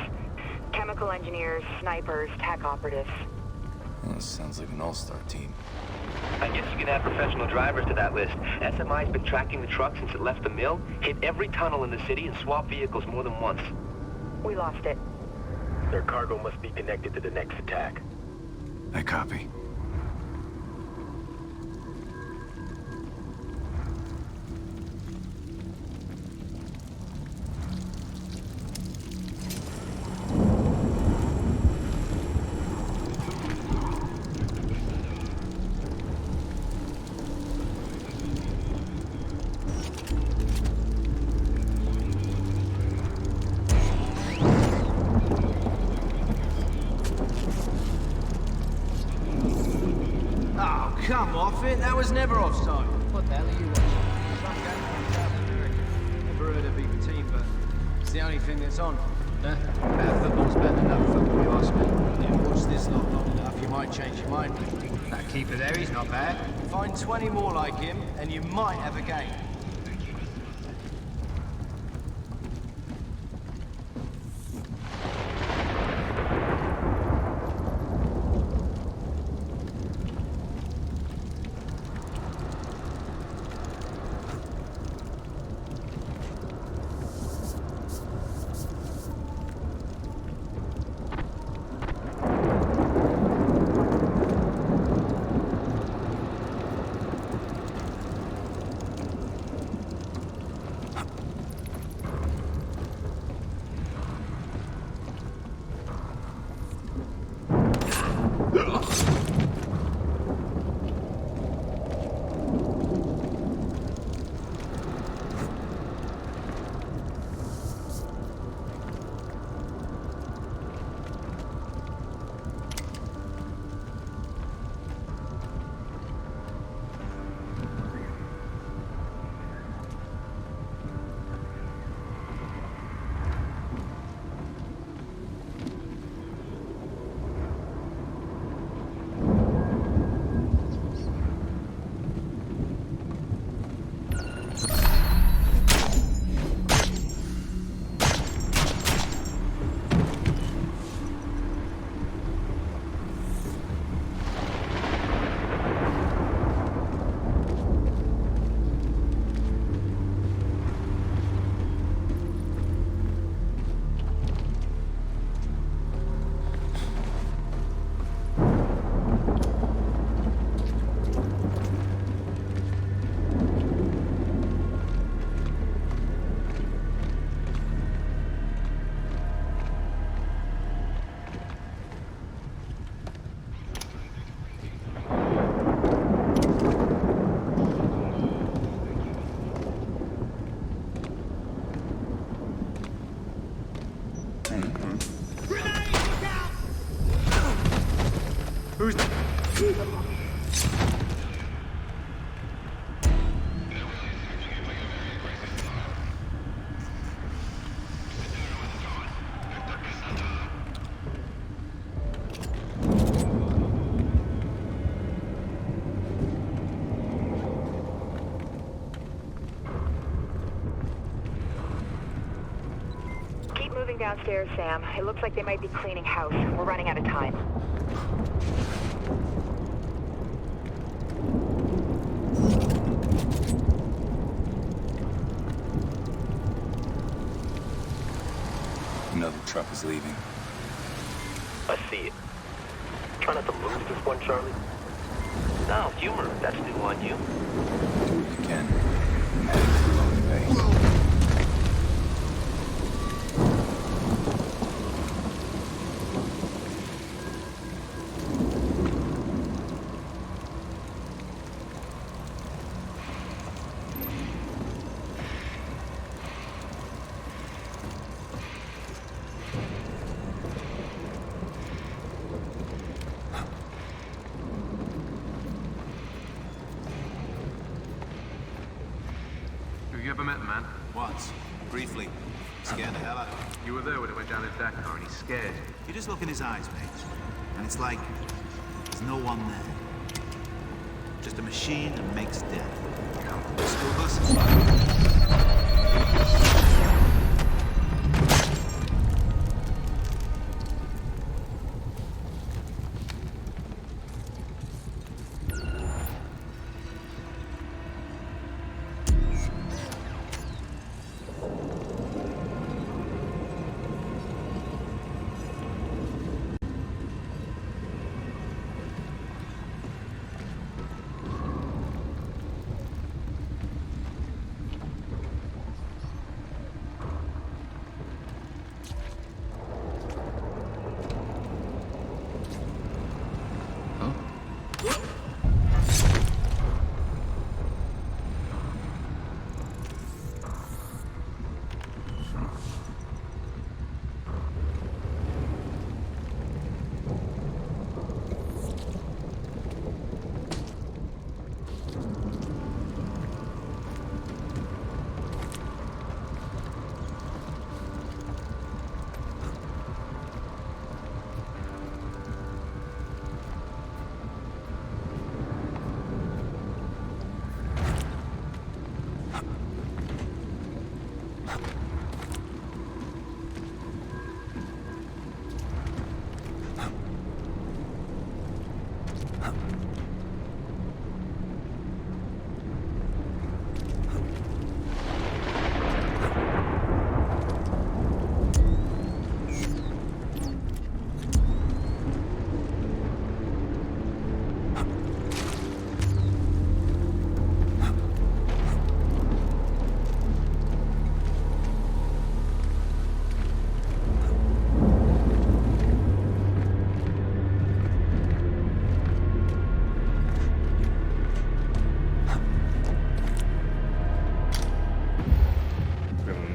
Chemical engineers, snipers, tech operatives. Well, this sounds like an all-star team. I guess you can add professional drivers to that list. SMI's been tracking the truck since it left the mill, hit every tunnel in the city, and swapped vehicles more than once. We lost it. Their cargo must be connected to the next attack. I copy. Oh, come off it. That was never offside. What the hell are you watching? Some game from South America. Never heard of either team, but it's the only thing that's on. Nah, bad football's better than no football, you ask me. Yeah, watch this lot long enough, you might change your mind. That keeper there, he's not bad. Find 20 more like him, and you might have a game. downstairs, Sam. It looks like they might be cleaning house. We're running out of time. Another truck is leaving. I see it. Try not to lose this one, Charlie. No, humor. That's new on you. Do what you can. I'm heading for loading bay. You ever met the man? Once. Briefly. Scared the hell out of him. You were there when he went down in Dakar and he's scared. You just look in his eyes, mate. And it's like there's no one there. Just a machine that makes death. Come, school bus.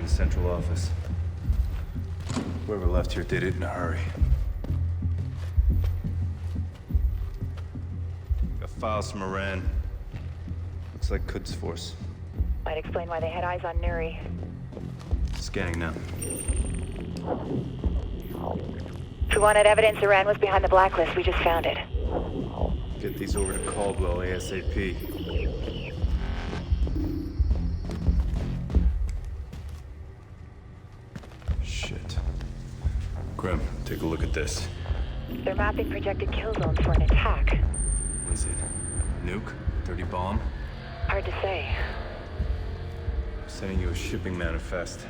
Central office. Whoever left here did it in a hurry. Got files from Iran. Looks like Quds force. Might explain why they had eyes on Nuri. Scanning now. If we wanted evidence Iran was behind the blacklist, we just found it. Get these over to Caldwell ASAP. Shit. Grim, take a look at this. They're mapping projected kill zones for an attack. What is it? Nuke? Dirty bomb? Hard to say. I'm sending you a shipping manifest.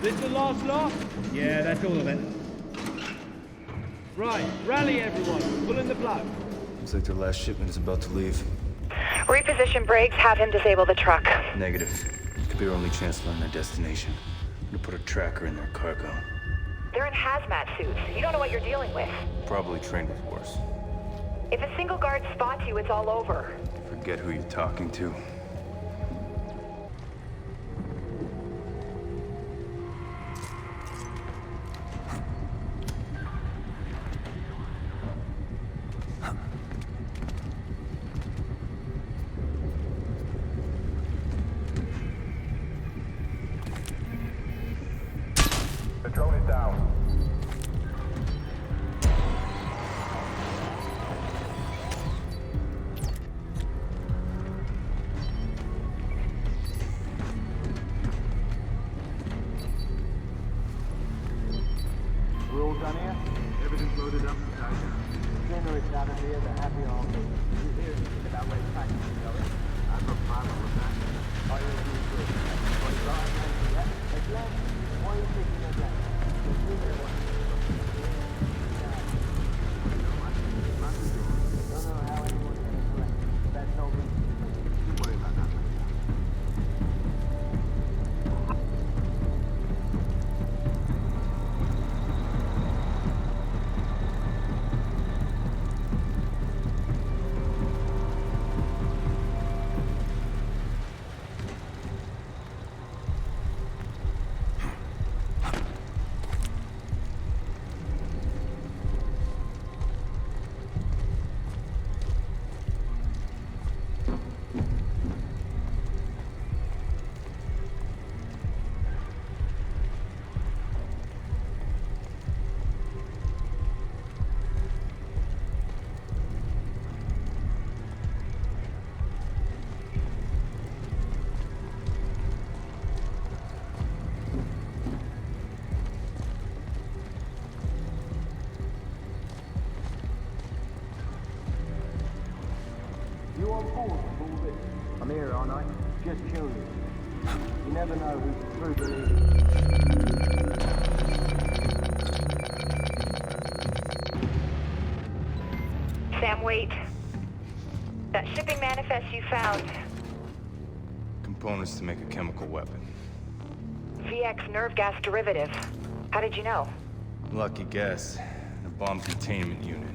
This the last lot? Yeah, that's all of it. Right, rally everyone. Pull in the plug. Looks like their last shipment is about to leave. Reposition brakes, have him disable the truck. Negative. Could be our only chance to learn their destination. I'm gonna put a tracker in their cargo. They're in hazmat suits. You don't know what you're dealing with. Probably trained with worse. If a single guard spots you, it's all over. Forget who you're talking to. The drone is down. done here? Everything's loaded up and tied down. The sooner it's out of here, the happier I'll be. You hear anything about where the taxi is going? I'm not problem with that. I will do good. What you got against me, yeah? Again? Why are you thinking of that? The sooner it was. Don't know how anyone's gonna correct it. That's no reason. Don't worry about that. You on board with all this? I'm here, aren't I? Just curious. You never know who's true believers. Sam, wait. That shipping manifest you found. Components to make a chemical weapon. VX nerve gas derivative. How did you know? Lucky guess. A bomb containment unit.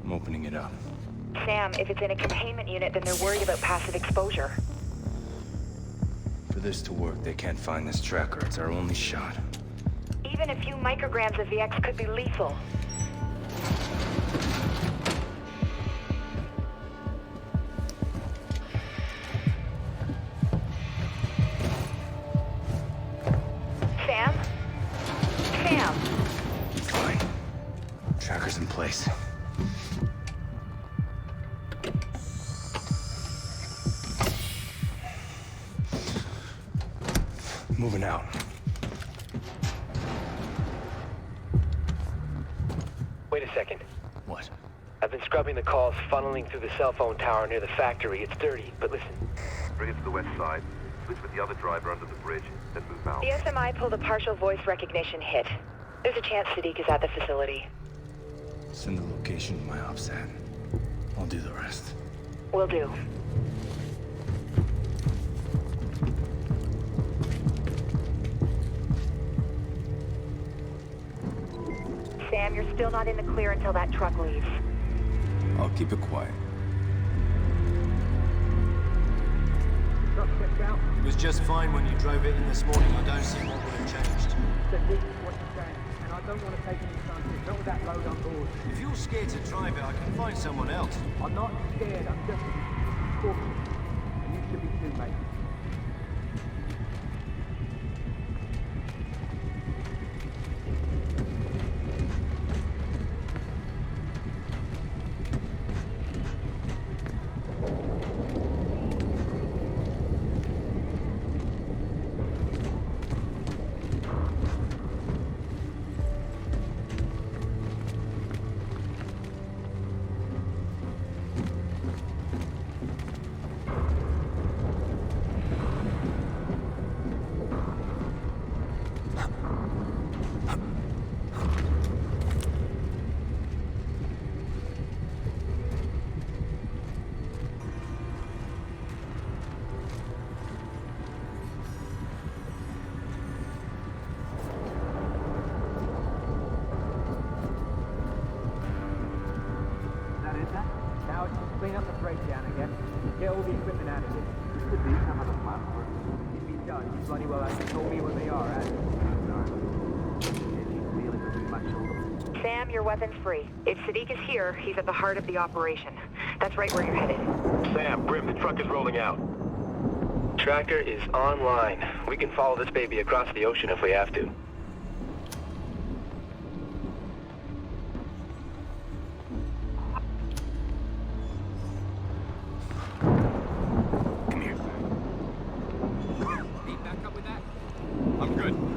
I'm opening it up. Sam, if it's in a containment unit, then they're worried about passive exposure. For this to work, they can't find this tracker. It's our only shot. Even a few micrograms of VX could be lethal. Sam? Sam! Fine. Tracker's in place. Moving out. Wait a second. What? I've been scrubbing the calls funneling through the cell phone tower near the factory. It's dirty, but listen. Bring it to the west side. Switch with the other driver under the bridge, then move out. The SMI pulled a partial voice recognition hit. There's a chance Sadiq is at the facility. Send the location to my OPSAT. I'll do the rest. Will do. Sam, you're still not in the clear until that truck leaves. I'll keep it quiet. Truck checked out. It was just fine when you drove it in this morning. I don't see what would have changed. Sadiq is what you're saying, and I don't want to take any chances. Not with that load on board. If you're scared to drive it, I can find someone else. I'm not scared, I'm just cautious. And you should be too, mate. Now it's just clean up the breakdown again. Get all the equipment out of here. Could be some other plan for it. If he does, you bloody well have to tell me where they are, Adam. Sam, your weapon's free. If Sadiq is here, he's at the heart of the operation. That's right where you're headed. Sam, Brim, the truck is rolling out. Tracker is online. We can follow this baby across the ocean if we have to. I'm good.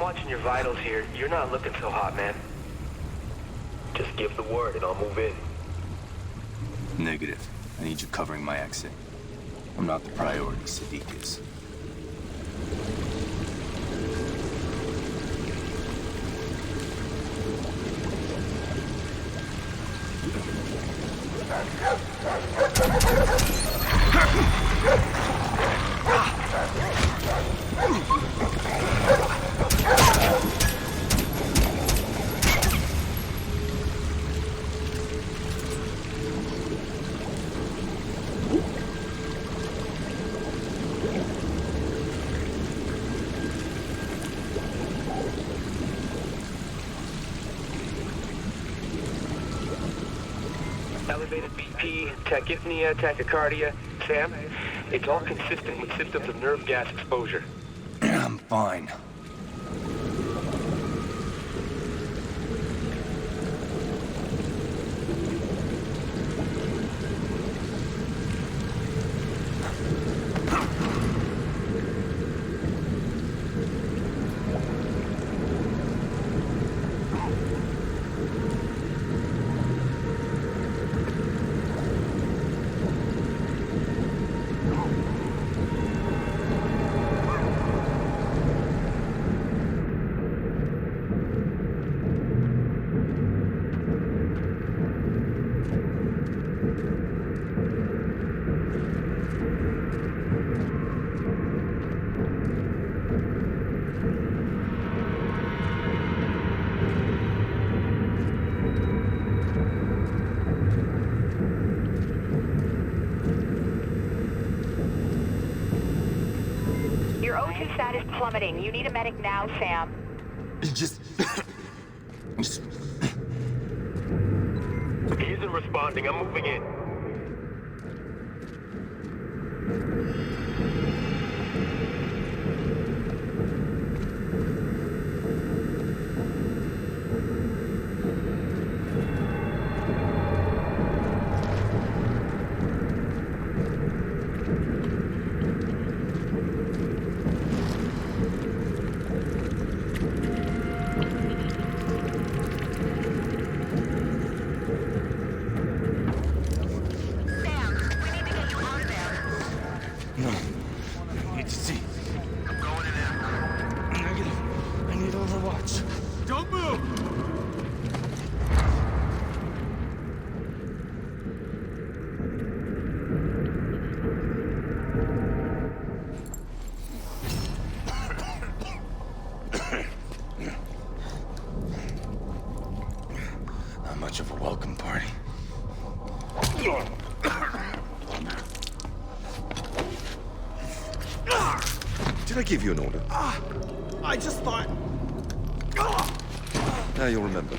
watching your vitals here. You're not looking so hot, man. Just give the word and I'll move in. Negative. I need you covering my exit. I'm not the priority, Sadiq is. Elevated BP, tachypnea, tachycardia. Sam, it's all consistent with symptoms of nerve gas exposure. I'm fine. Your O2 status plummeting. You need a medic now, Sam. Just... He isn't responding. I'm moving in. Much of a welcome party. Did I give you an order? I just thought... Now you'll remember.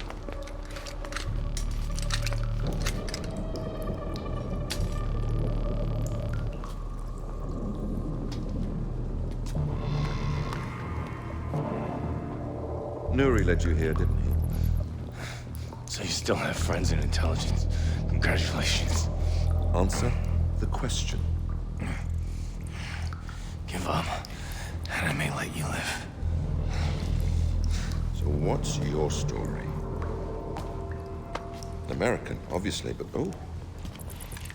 Nuri led you here, didn't he? So you still have friends in intelligence. Congratulations. Answer the question. Give up, and I may let you live. So what's your story? American, obviously, but oh.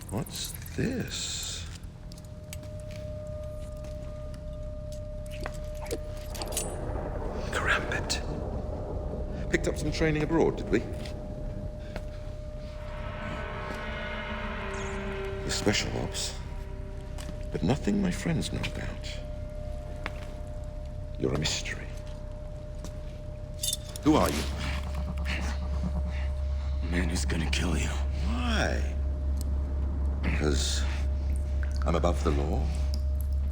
What's this? Karambit. Picked up some training abroad, did we? The special ops. But nothing my friends know about. You're a mystery. Who are you? The man who's gonna kill you. Why? Because I'm above the law?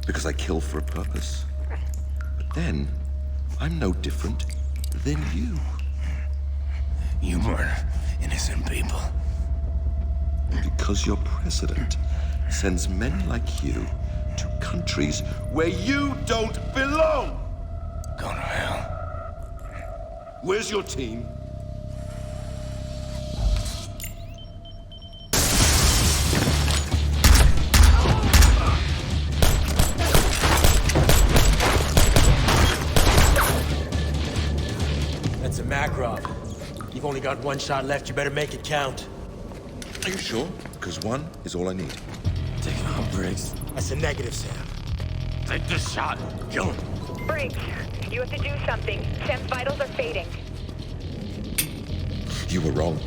Because I kill for a purpose? But then, I'm no different than you. You murder innocent people. Because your president sends men like you to countries where you don't belong. Go to hell. Where's your team? only got one shot left. You better make it count. Are you sure? Because one is all I need. Take it on, Briggs. That's a negative, Sam. Take this shot. Kill him. Briggs, you have to do something. Sam's vitals are fading. You were wrong.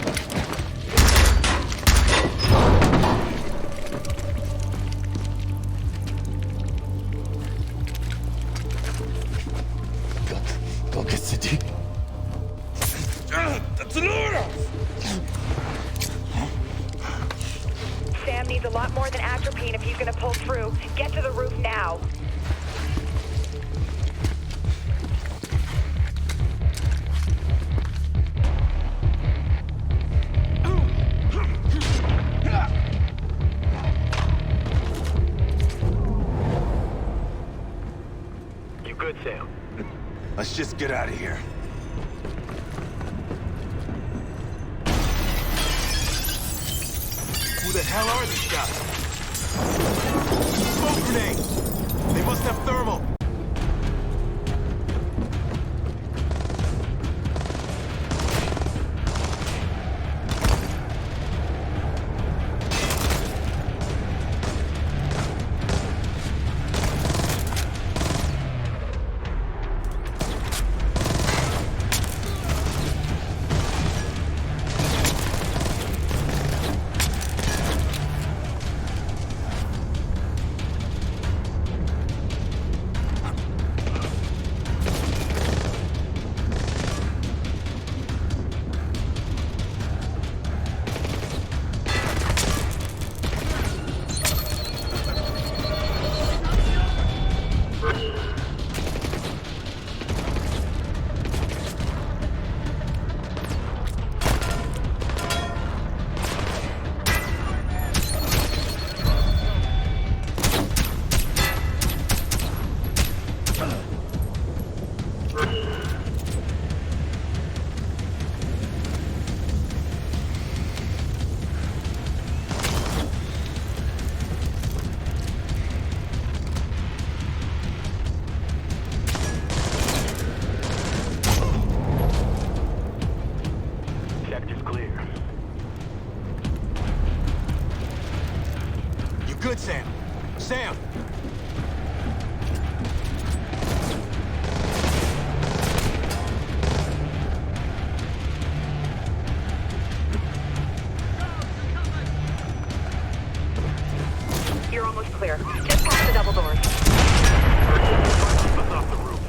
Go get Sadiq. That's an order! Sam needs a lot more than atropine if he's gonna pull through. Get to the roof now. You good, Sam? Let's just get out of here. Who the hell are these guys? Smoke grenades! They must have thermal! Good, Sam. Sam! You're almost clear. Just past the double doors. Off the roof.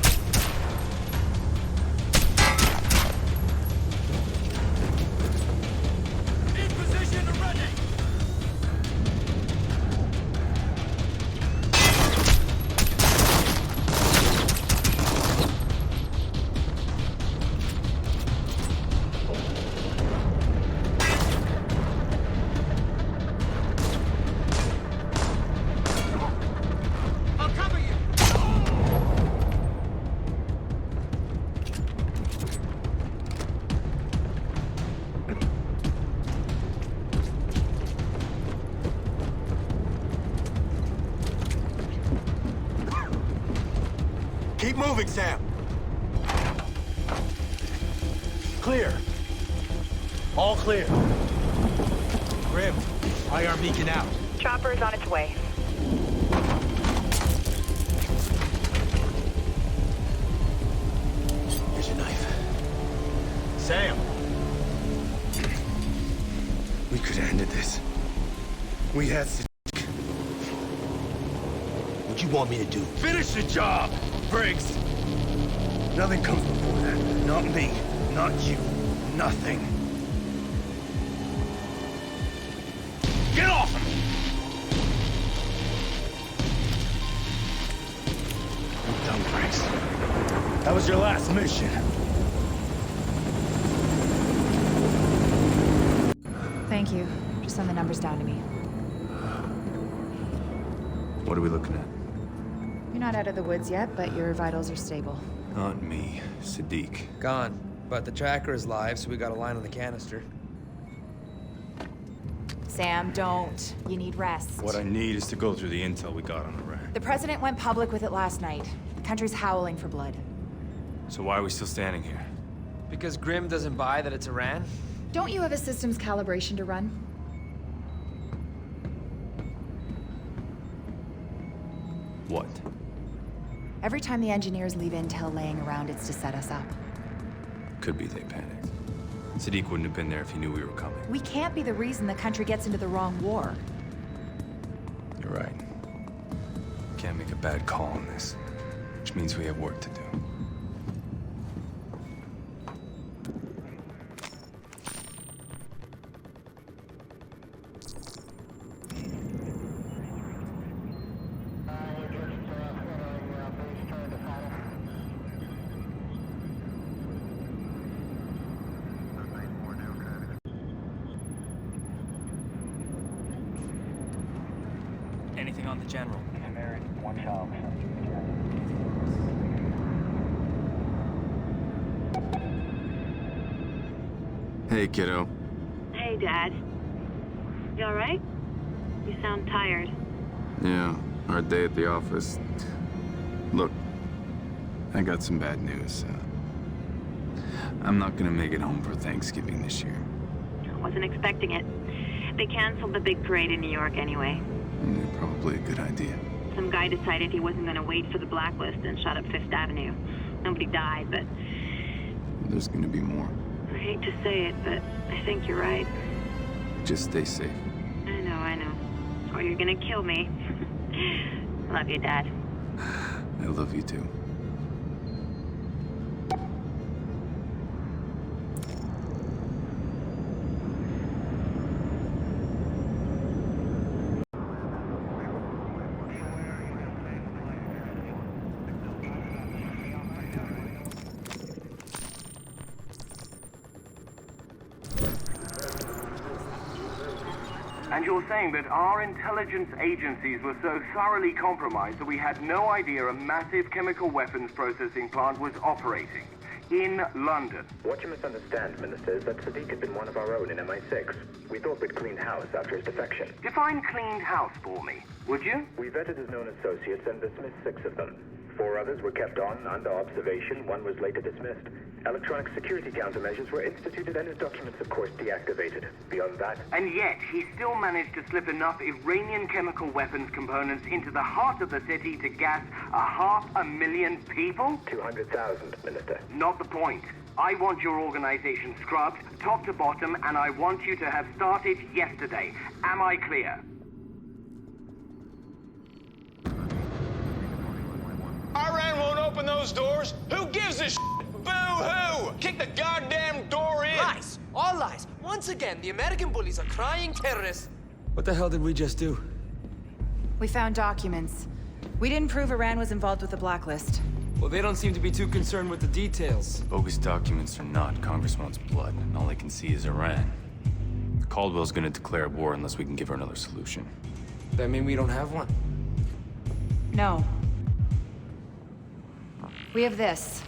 In position and ready! Keep moving, Sam. Clear. All clear. Grim, IR beacon out. Chopper is on its way. Here's your knife. Sam! We could have ended this. We had Sadiq. What you want me to do? Finish the job, Briggs! Nothing comes before that. Not me, not you, nothing. Get off of me! I'm done, Briggs. That was your last mission. Thank you. Just send the numbers down to me. What are we looking at? You're not out of the woods yet, but your vitals are stable. Not me, Sadiq. Gone. But the tracker is live, so we got a line on the canister. Sam, don't. You need rest. What I need is to go through the intel we got on Iran. The president went public with it last night. The country's howling for blood. So why are we still standing here? Because Grim doesn't buy that it's Iran? Don't you have a systems calibration to run? What? Every time the engineers leave intel laying around, it's to set us up. Could be they panicked. Sadiq wouldn't have been there if he knew we were coming. We can't be the reason the country gets into the wrong war. You're right. Can't make a bad call on this, which means we have work to do. Anything on the general? One child. Hey, kiddo. Hey, Dad. You alright? You sound tired. Yeah, our day at the office. Look, I got some bad news. I'm not gonna make it home for Thanksgiving this year. I wasn't expecting it. They canceled the big parade in New York anyway. Probably a good idea. Some guy decided he wasn't going to wait for the Blacklist and shot up Fifth Avenue. Nobody died, but There's gonna be more. I hate to say it, but I think you're right. Just stay safe. I know. Or you're gonna kill me. Love you, Dad. I love you too. And you're saying that our intelligence agencies were so thoroughly compromised that we had no idea a massive chemical weapons processing plant was operating in London. What you misunderstand, Minister, is that Sadiq had been one of our own in MI6. We thought we'd cleaned house after his defection. Define cleaned house for me, would you? We vetted his known associates and dismissed 6 of them. 4 others were kept on under observation. 1 was later dismissed. Electronic security countermeasures were instituted and his documents, of course, deactivated. Beyond that... And yet, he still managed to slip enough Iranian chemical weapons components into the heart of the city to gas 500,000 people? 200,000, Minister. Not the point. I want your organization scrubbed, top to bottom, and I want you to have started yesterday. Am I clear? Iran won't open those doors. Who gives a shit? Boo-hoo! Kick the goddamn door in! Lies! All lies! Once again, the American bullies are crying terrorists. What the hell did we just do? We found documents. We didn't prove Iran was involved with the Blacklist. Well, they don't seem to be too concerned with the details. Bogus documents or not, Congress wants blood, and all they can see is Iran. Caldwell's gonna declare war unless we can give her another solution. That mean we don't have one? No. We have this.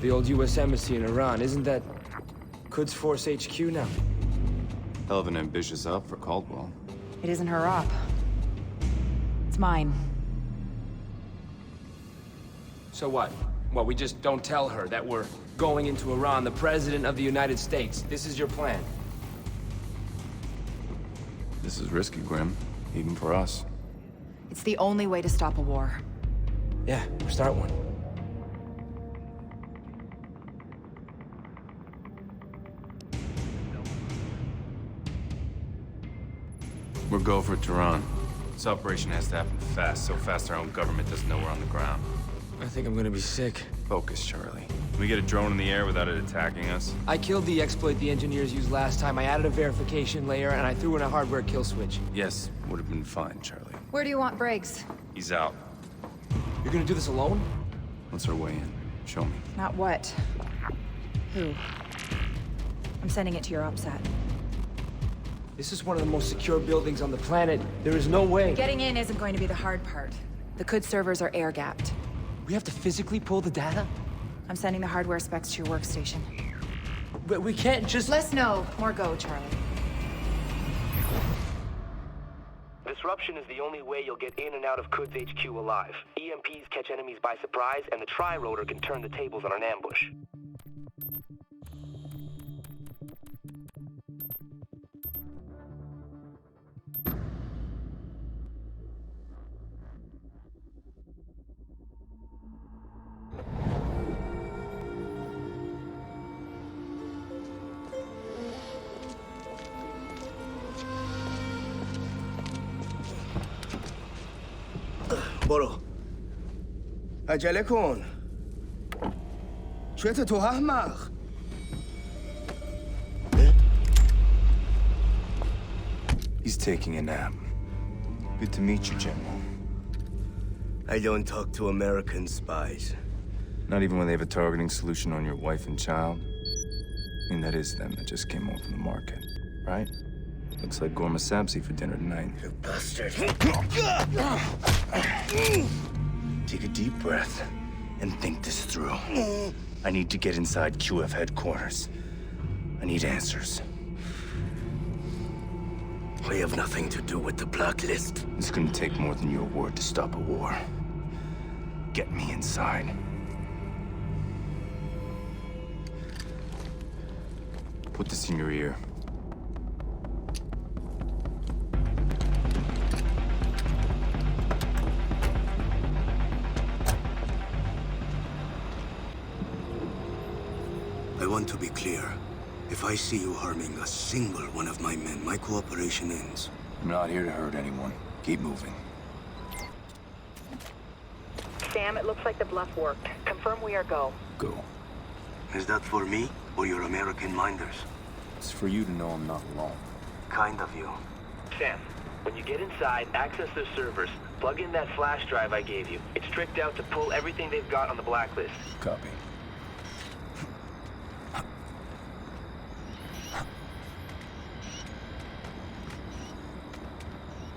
The old U.S. Embassy in Iran, isn't that Quds Force HQ now? Hell of an ambitious op for Caldwell. It isn't her op. It's mine. So what? What, we just don't tell her that we're going into Iran, the President of the United States? This is your plan? This is risky, Grim. Even for us. It's the only way to stop a war. Yeah, start one. We're go for Tehran. This operation has to happen fast, so fast our own government doesn't know we're on the ground. I think I'm gonna be sick. Focus, Charlie. Can we get a drone in the air without it attacking us? I killed the exploit the engineers used last time. I added a verification layer, and I threw in a hardware kill switch. Yes, would have been fine, Charlie. Where do you want Briggs? He's out. You're gonna do this alone? What's our way in? Show me. Not what. Who? I'm sending it to your OPSAT. This is one of the most secure buildings on the planet. There is no way. Getting in isn't going to be the hard part. The Quds servers are air-gapped. We have to physically pull the data? I'm sending the hardware specs to your workstation. But we can't just... Less no, more go, Charlie. Disruption is the only way you'll get in and out of Quds HQ alive. EMPs catch enemies by surprise, and the Tri-Rotor can turn the tables on an ambush. برو عجله کن چته تو احمق He's taking a nap. Good to meet you, General. I don't talk to American spies. Not even when they have a targeting solution on your wife and child? I mean, that is them that just came home from the market, right? Looks like Gorma Sabzi for dinner tonight. You bastard. Take a deep breath and think this through. I need to get inside QF headquarters. I need answers. We have nothing to do with the Blacklist. It's gonna take more than your word to stop a war. Get me inside. Put this in your ear. I want to be clear. If I see you harming a single one of my men, my cooperation ends. I'm not here to hurt anyone. Keep moving. Sam, it looks like the bluff worked. Confirm we are go. Go. Is that for me or your American minders? It's for you to know I'm not alone. Kind of you. Sam, when you get inside, access their servers. Plug in that flash drive I gave you. It's tricked out to pull everything they've got on the Blacklist. Copy.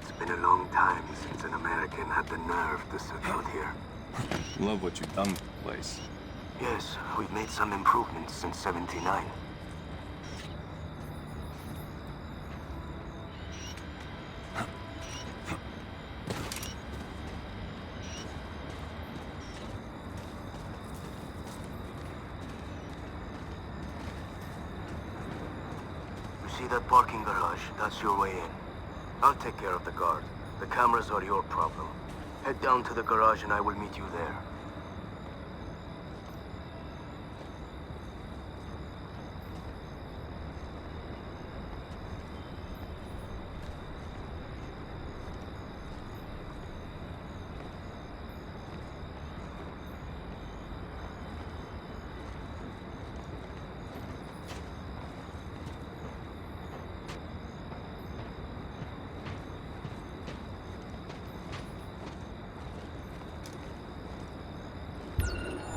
It's been a long time since an American had the nerve to set out here. Love what you've done with the place. Yes, we've made some improvements since '79. You see that parking garage? That's your way in. I'll take care of the guard. The cameras are your problem. Head down to the garage and I will meet you there.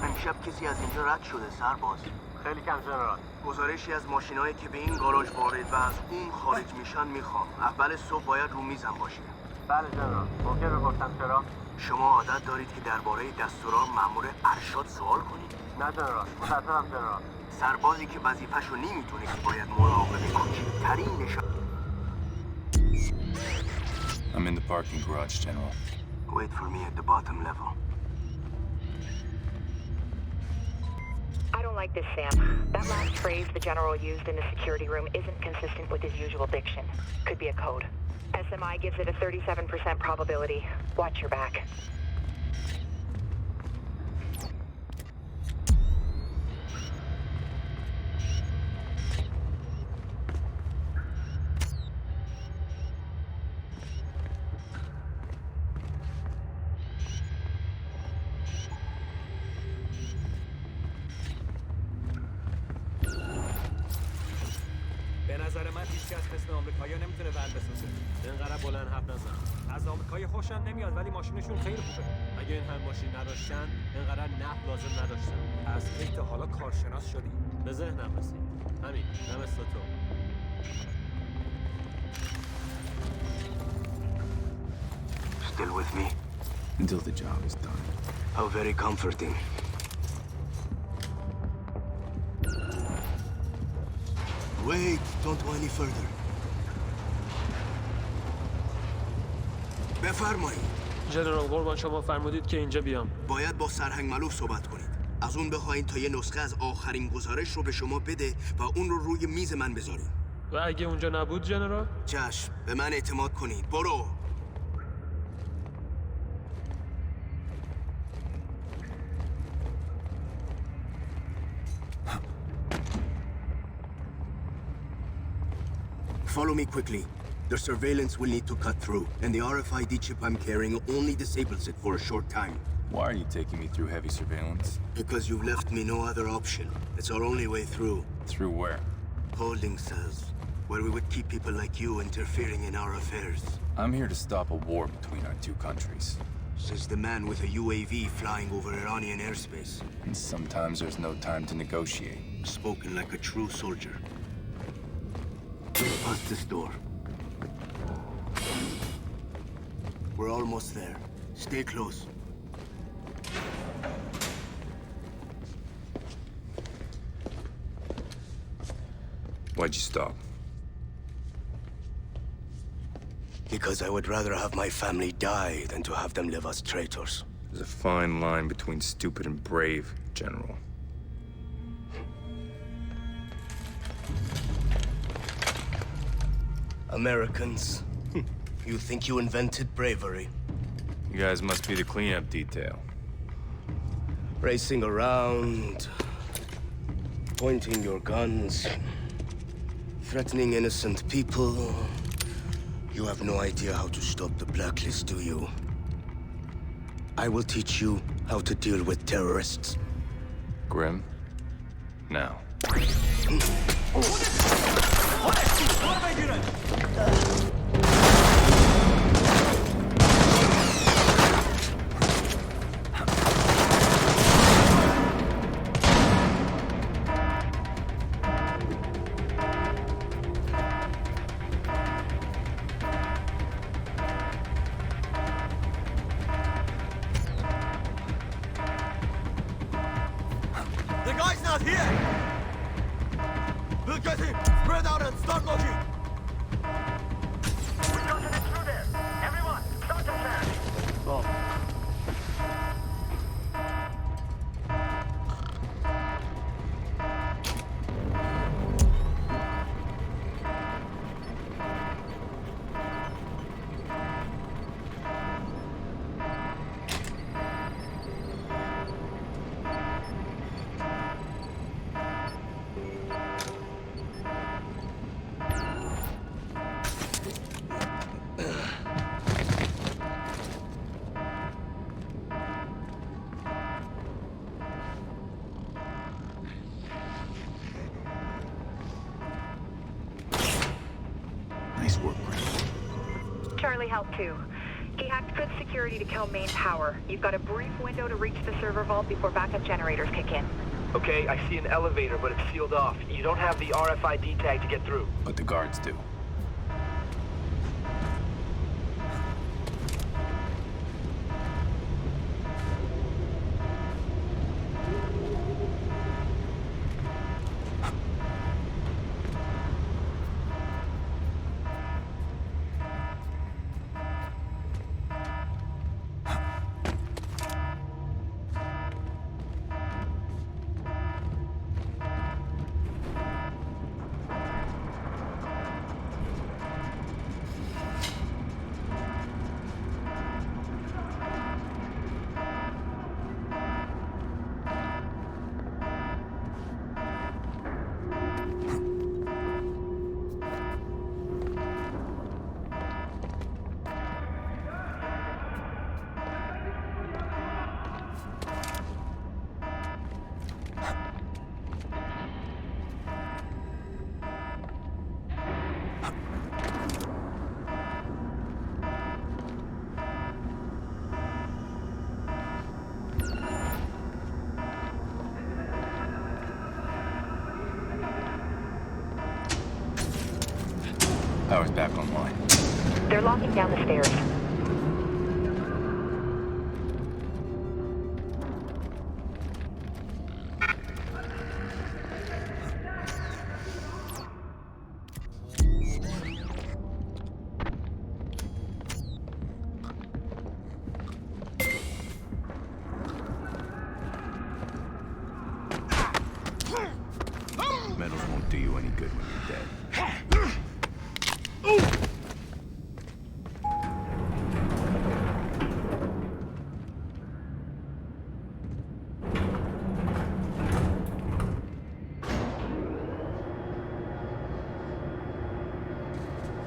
امشب کسی از اینجا رد شده سرباز. خیلی کم جنرال. گزارشی از ماشینایی که به این گاراژ وارد و از اون خارج میشن میخوام. اول صبح باید رو میزم باشه. بله جنرال. ممکن بپرسم چرا؟ شما عادت دارید که درباره دستورات مأمور ارشاد سوال کنید؟ نه جنرال. متاسفم جنرال. سربازی که وظیفه‌شو نمیتونه که باید مراقب کوچکترین نشان. I'm in the parking garage, General. Wait for me at the bottom level. I don't like this, Sam. That last phrase the General used in the security room isn't consistent with his usual diction. Could be a code. SMI gives it a 37% probability. Watch your back. به نظر من هیچکس مثل آمریکایی‌ها نمیتونه ون بسازه. اینقدر بلند حرف نزن. از آمریکایی خوشم نمیاد ولی ماشینشون خیلی خوبه. اگه این هم ماشین نداشتن، اینقدر نحو لازم نداشتن. از کی تا حالا کارشناس شدی؟ به ذهنم رسید. همین، نه مثل تو. Still with me? Until the job is done. How very comforting. Wait, don't go any further. بفرمایید. جنرال قربان شما فرمودید که اینجا بیام. باید با سرهنگ ملوف صحبت کنید. از اون بخواین تا یه نسخه از آخرین گزارش رو به شما بده و اون رو روی میز من بذارید. و اگه اونجا نبود جنرال؟ چشم، به من اعتماد کنید. برو. Follow me quickly. The surveillance will need to cut through, and the RFID chip I'm carrying only disables it for a short time. Why are you taking me through heavy surveillance? Because you've left me no other option. It's our only way through. Through where? Holding cells, where we would keep people like you interfering in our affairs. I'm here to stop a war between our two countries. Says the man with a UAV flying over Iranian airspace. And sometimes there's no time to negotiate. Spoken like a true soldier. Past this door. We're almost there. Stay close. Why'd you stop? Because I would rather have my family die than to have them live as traitors. There's a fine line between stupid and brave, General. Americans, you think you invented bravery? You guys must be the cleanup detail. Racing around, pointing your guns, threatening innocent people. You have no idea how to stop the Blacklist, do you? I will teach you how to deal with terrorists. Grim? Now. The guy's not here! We'll get him! Spread out and start looking! We got an intruder! Everyone, start to plan! Oh. Nice work, Grim. Charlie helped too. He hacked good security to kill main power. You've got a brief window to reach the server vault before backup generators kick in. Okay, I see an elevator, but it's sealed off. You don't have the RFID tag to get through. But the guards do. Power's back online. They're locking down the stairs. Medals won't do you any good when you're dead.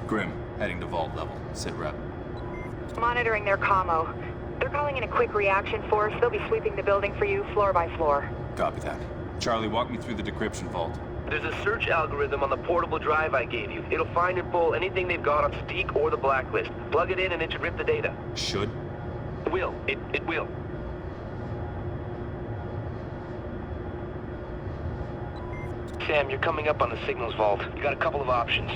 Grim, Heading to vault level. Sit rep. Monitoring their commo. They're calling in a quick reaction force. They'll be sweeping the building for you, floor by floor. Copy that. Charlie, walk me through the decryption vault. There's a search algorithm on the portable drive I gave you. It'll find and pull anything they've got on Steak or the Blacklist. Plug it in and it should rip the data. Should? Will. It will. Sam, you're coming up on the signals vault. You got a couple of options.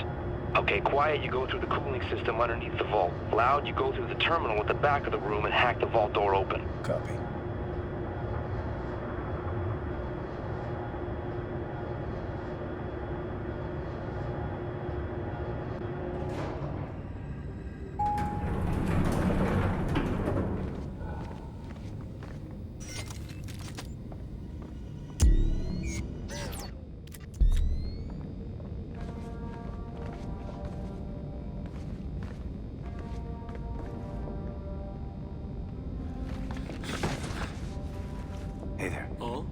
Okay, quiet, you go through the cooling system underneath the vault. Loud, you go through the terminal at the back of the room and hack the vault door open. Copy. Hey there. Oh?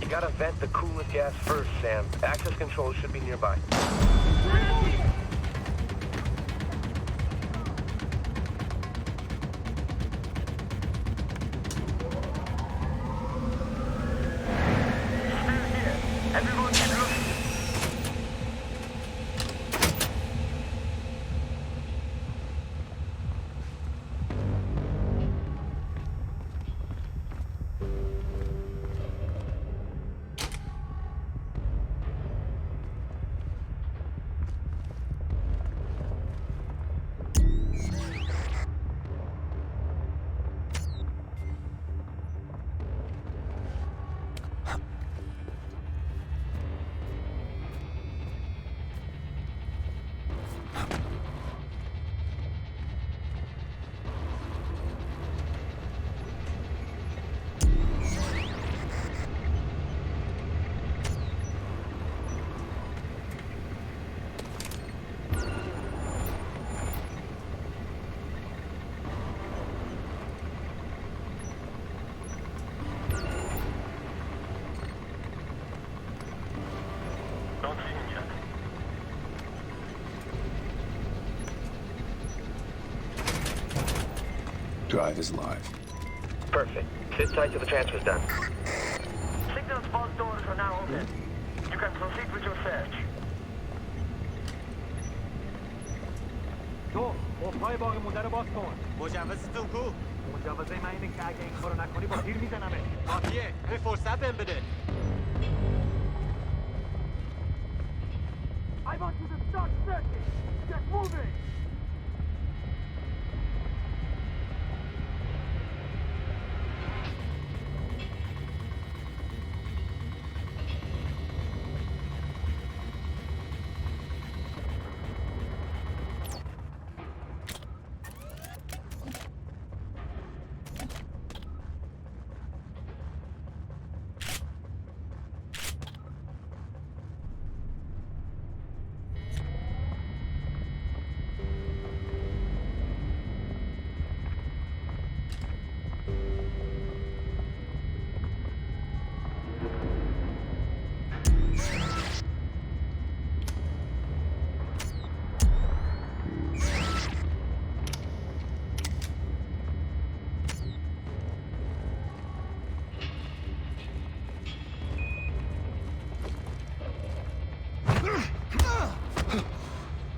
Gotta vent the coolant gas first, Sam. Access control should be nearby. drive is live. Perfect. Sit tight till the transfer's done. Signal's vault doors are now open. You can proceed with your search. تو قفل‌های باقی مونده رو باز کن. مجوزتون کو؟ مجوزه من اینه که اگه این کارو نکنی با تیر میزنمه. باقیه به فرصت بهم بده. I want you to start searching. Get moving.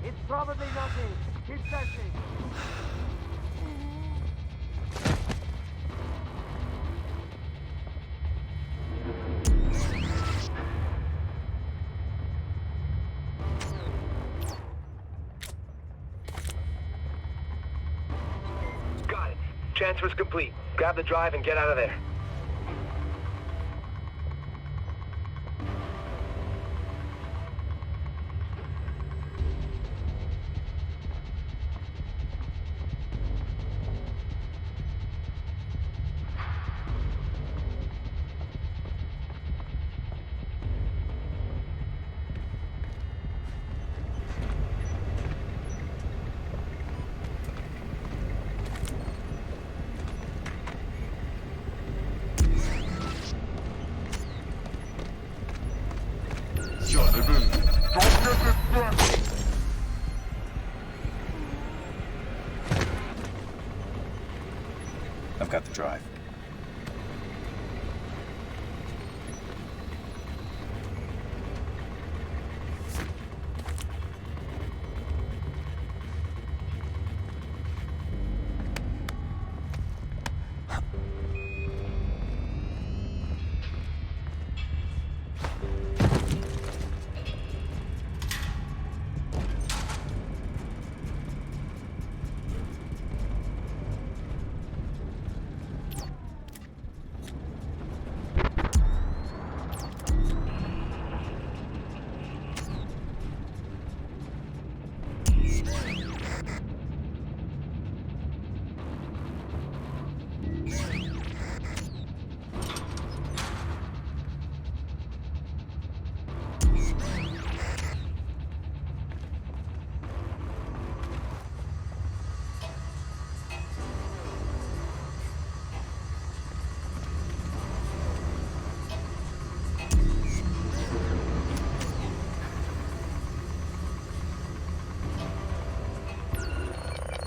It's probably nothing. Keep searching. Got it. Transfer's complete. Grab the drive and get out of there. I've got the drive.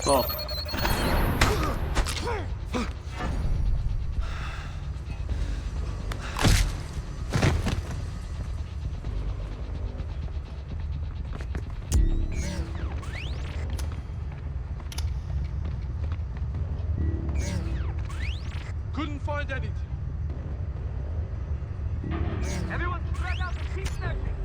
Oh. Couldn't find anything. Everyone spread out and keep searching.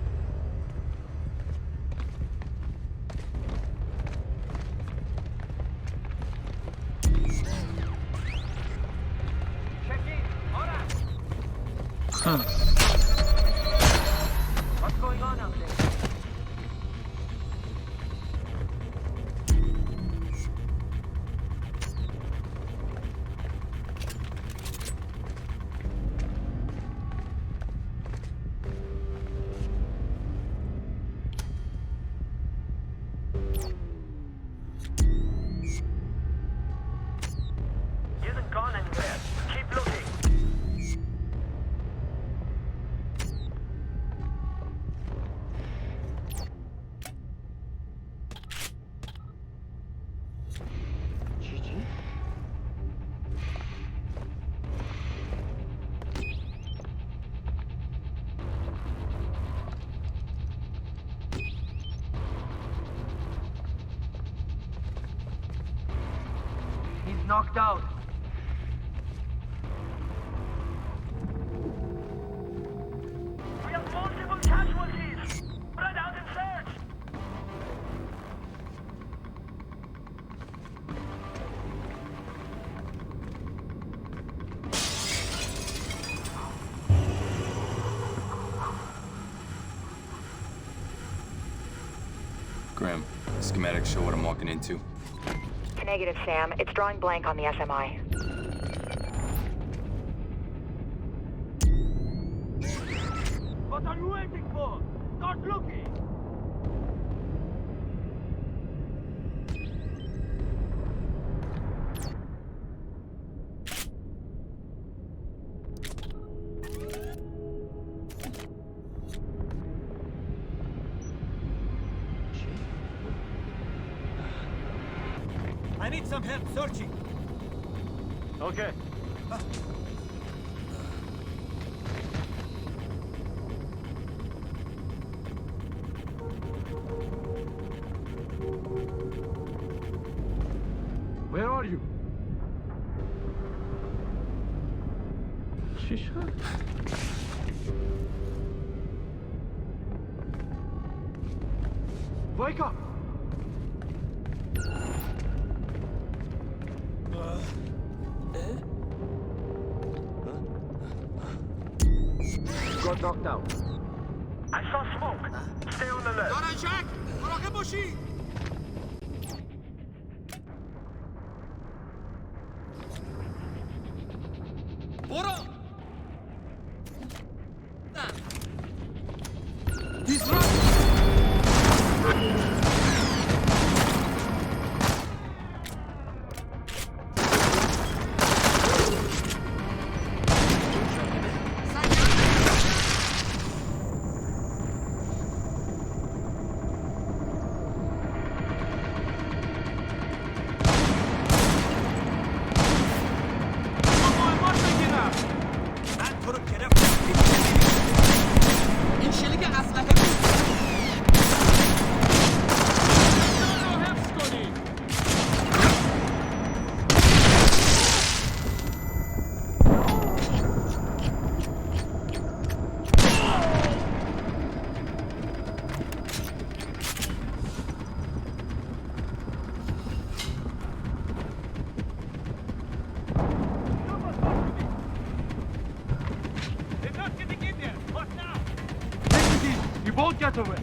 Check in. All right. What's going on out there? Isn't gone anywhere. Keep looking. knocked out. We have multiple casualties. Spread out and search. Graham, schematics show what I'm walking into. Negative, Sam. It's drawing blank on the SMI. What are you waiting for? Start looking! I need some help searching. Okay. Where are you? Shisha? Wake up! Got knocked out. I saw smoke. Stay on the left. Jack! Morokebushi! Bora! He's running! Won't get away.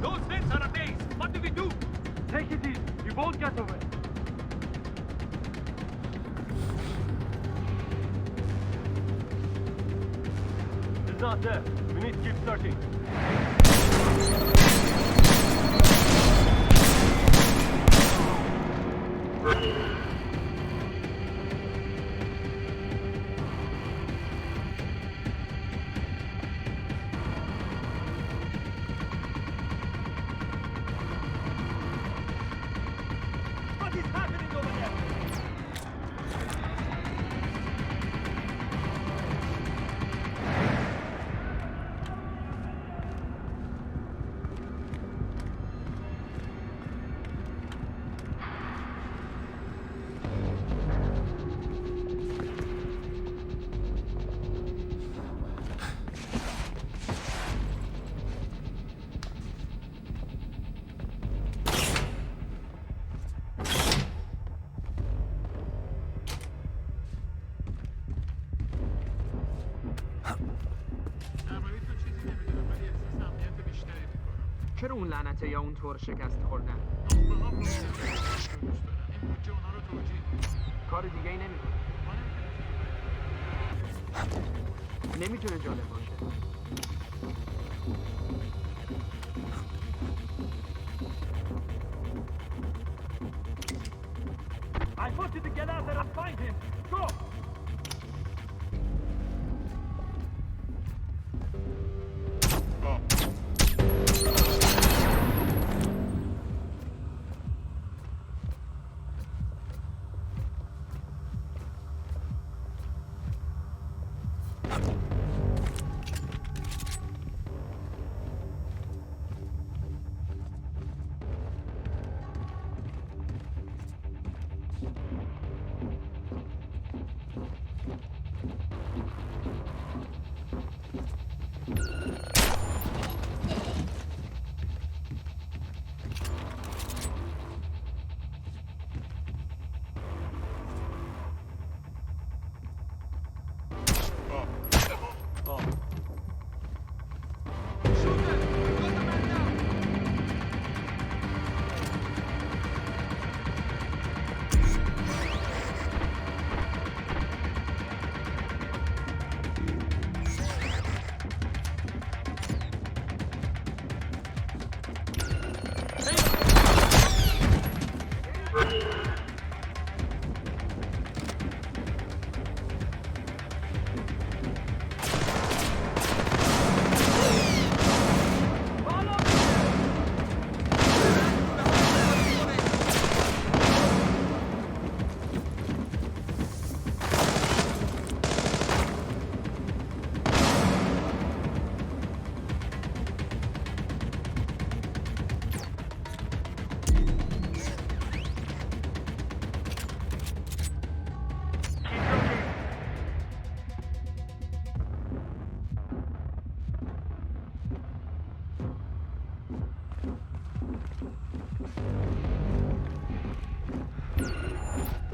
Those vents are a maze. What do we do? Take it easy. You won't get away. It's not there. We need to keep searching. What is happening over there? چرا اون لعنته یا اون طور شکست خوردن؟ کار دیگه ای نمیکنه. نمیتونه جالب باشه. I want you to get out there and find him. Go!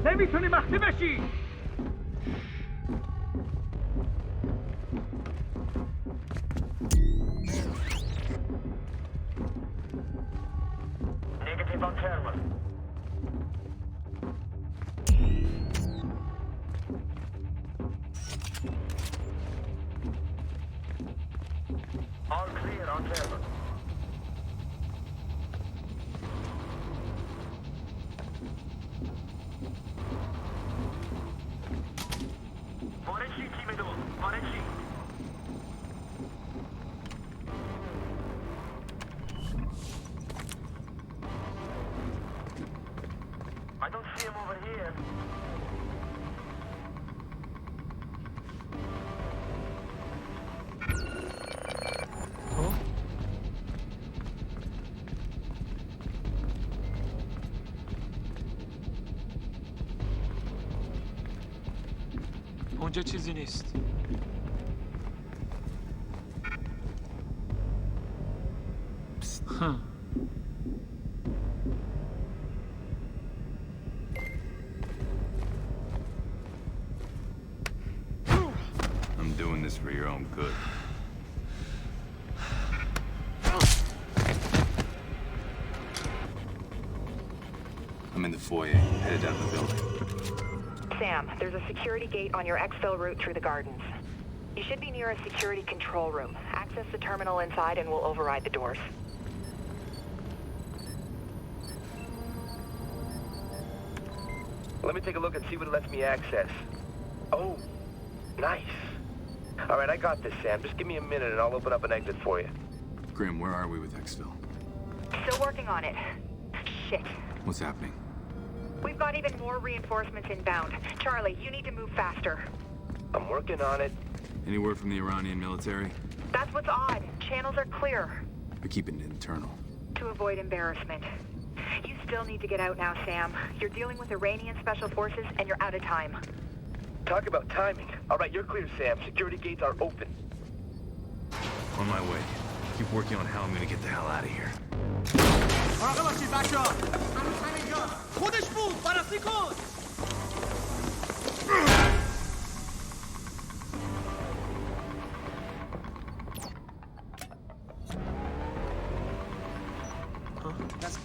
نمیتونی مخفی بشی. Negative on thermal. All clear on thermal. خارجی تیم دو خارجی I don't see him over here. اونجا چیزی نیست. I'm doing this for your own good. I'm in the foyer, headed down the building. Sam, there's a security gate on your exfil route through the gardens. You should be near a security control room. Access the terminal inside and we'll override the doors. Let me take a look and see what it lets me access. Oh, nice. All right, I got this, Sam. Just give me a minute and I'll open up an exit for you. Grim, where are we with Exfil? Still working on it. Shit. What's happening? We've got even more reinforcements inbound. Charlie, you need to move faster. I'm working on it. Any word from the Iranian military? That's what's odd. Channels are clear. They're keeping it internal. To avoid embarrassment. You still need to get out now, Sam. You're dealing with Iranian special forces and you're out of time. Talk about timing. All right, you're clear, Sam. Security gates are open. On my way. Keep working on how I'm gonna get the hell out of here. مراقب باشید بچه‌ها. هنوز همینجاست. خودش بود. بررسی کن.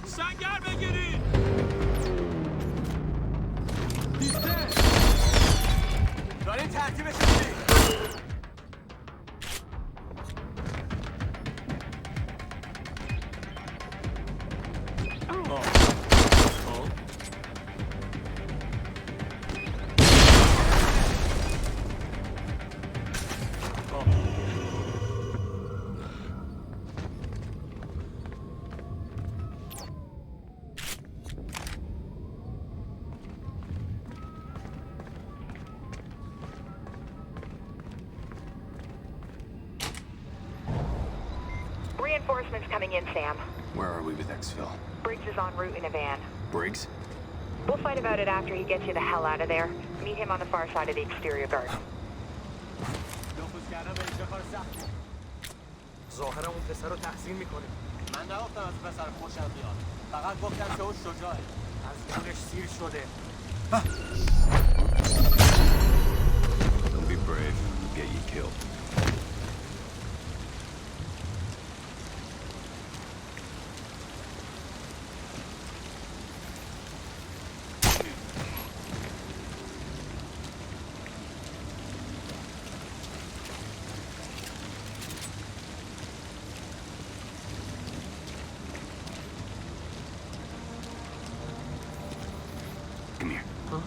سنگر بگیرید. دیسته. دارین ترتیبش میدید. Reinforcements coming in, Sam. Where are we with exfil? Briggs is en route in a van. Briggs? We'll fight about it after he gets you the hell out of there. Meet him on the far side of the exterior guard. ظاهرا اون پسر رو تحسین میکنه. من نگفتم از پسر خوشم بیاد. فقط گفتم که اون شجاعه. از جونش سیر شده. Don't be brave. We'll get you killed. Come here. Huh?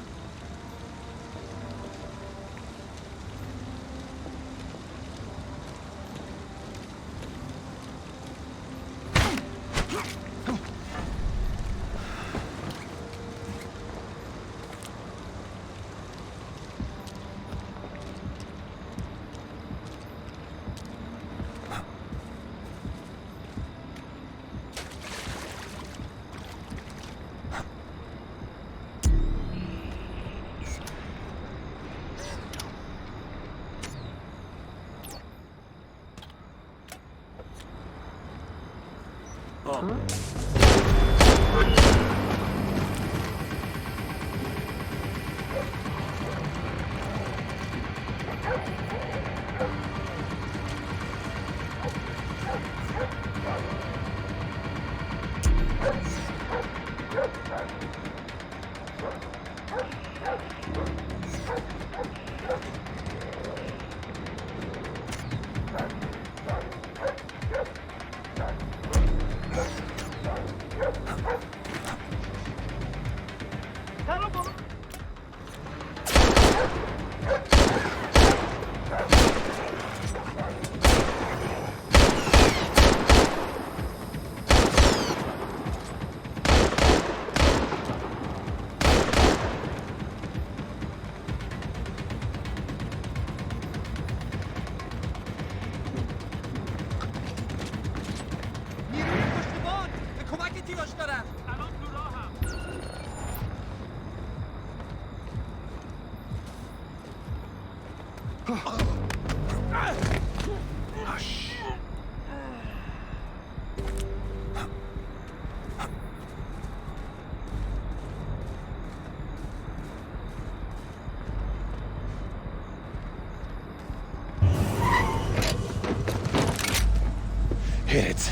Hit it.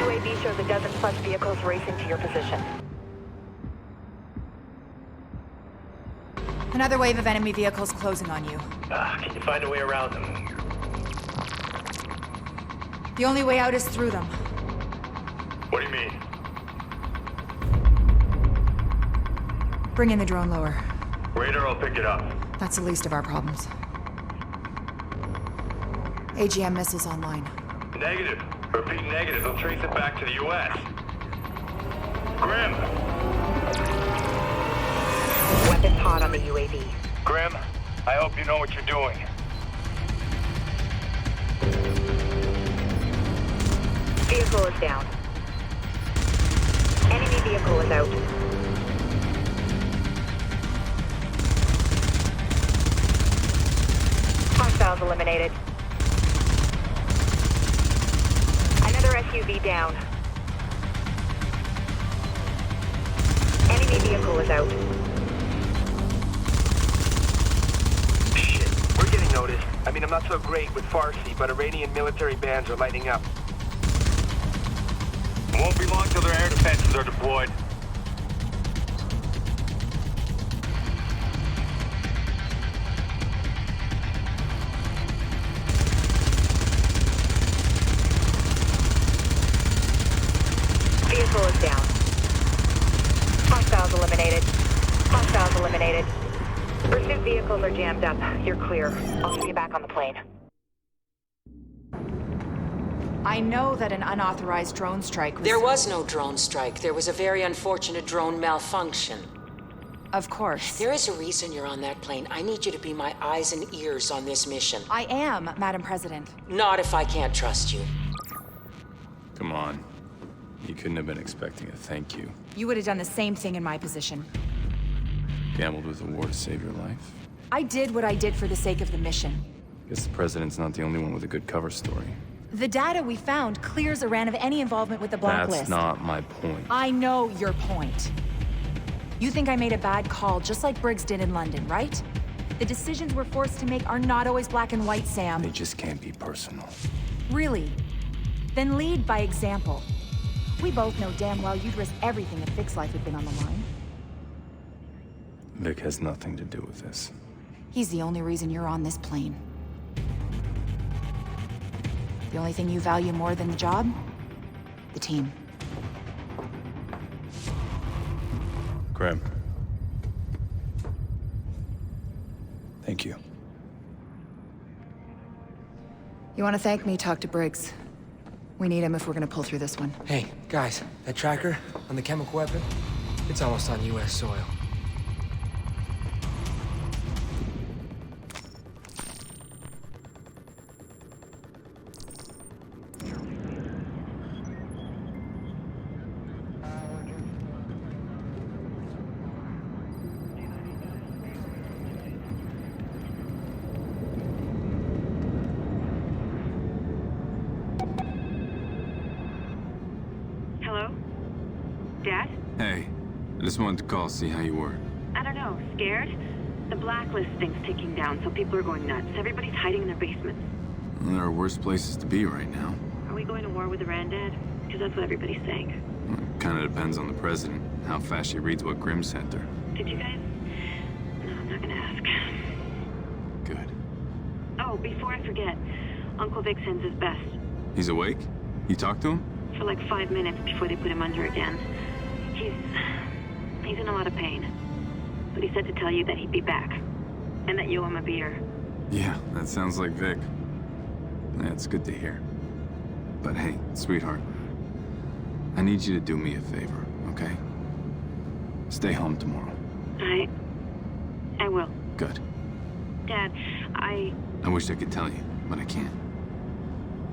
UAV shows a dozen plus vehicles racing to your position. Another wave of enemy vehicles closing on you. Can you find a way around them? The only way out is through them. What do you mean? Bring in the drone lower. Radar will pick it up. That's the least of our problems. AGM missiles online. Negative. Repeat negative. They'll trace it back to the U.S. Grim! Weapons hot on the UAV. Grim, I hope you know what you're doing. Vehicle is down. Enemy vehicle is out. Hostiles eliminated. Another SUV down. Enemy vehicle is out. Shit, we're getting noticed. I mean, I'm not so great with Farsi, but Iranian military bands are lighting up. It won't be long till their air defenses are deployed. Vehicle is down. Hostiles eliminated. Hostiles eliminated. Pursuit vehicles are jammed up. You're clear. I'll see you back on the plane. I know that an unauthorized drone strike was... There was no drone strike. There was a very unfortunate drone malfunction. Of course. There is a reason you're on that plane. I need you to be my eyes and ears on this mission. I am, Madam President. Not if I can't trust you. come on. You couldn't have been expecting a thank you. You would have done the same thing in my position. Gambled with a war to save your life? I did what I did for the sake of the mission. Guess the president's not the only one with a good cover story. The data we found clears Iran of any involvement with the Blacklist. That's not my point. I know your point. You think I made a bad call, just like Briggs did in London, right? The decisions we're forced to make are not always black and white, Sam. They just can't be personal. Really? Then lead by example. We both know damn well you'd risk everything if Vic's life had been on the line. Vic has nothing to do with this. He's the only reason you're on this plane. The only thing you value more than the job? The team. Grim. Thank you. You want to thank me, talk to Briggs. We need him if we're gonna pull through this one. Hey, guys, that tracker on the chemical weapon, it's almost on US soil. Hello? Dad? Hey, I just wanted to call, see how you were. I don't know, scared? The Blacklist thing's ticking down, so people are going nuts. Everybody's hiding in their basements. Well, there are worse places to be right now. Are we going to war with Iran, Dad? Because that's what everybody's saying. Well, it kind of depends on the president, how fast she reads what Grimm sent her. Did you guys? No, I'm not gonna ask. Good. Oh, before I forget, Uncle Vic sends his best. He's awake? You talked to him? For like 5 minutes before they put him under again. He's in a lot of pain. But he said to tell you that he'd be back. And that you owe him a beer. Yeah, that sounds like Vic. That's good to hear. But hey, sweetheart, I need you to do me a favor, okay? Stay home tomorrow. I will. Good. Dad, I wish I could tell you, but I can't.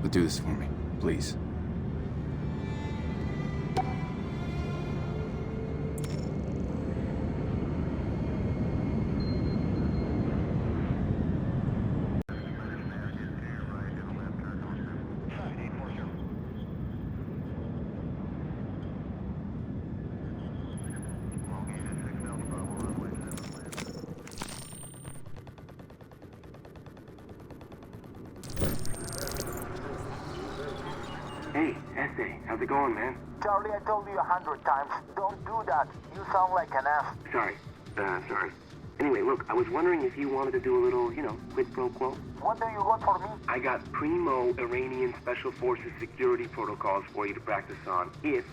But do this for me, please. Hey, Essay, how's it going, man? Charlie, I told you 100 times, don't do that. You sound like an ass. Sorry. Anyway, look, I was wondering if you wanted to do a little, quid pro quo. What do you want for me? I got primo Iranian Special Forces security protocols for you to practice on, if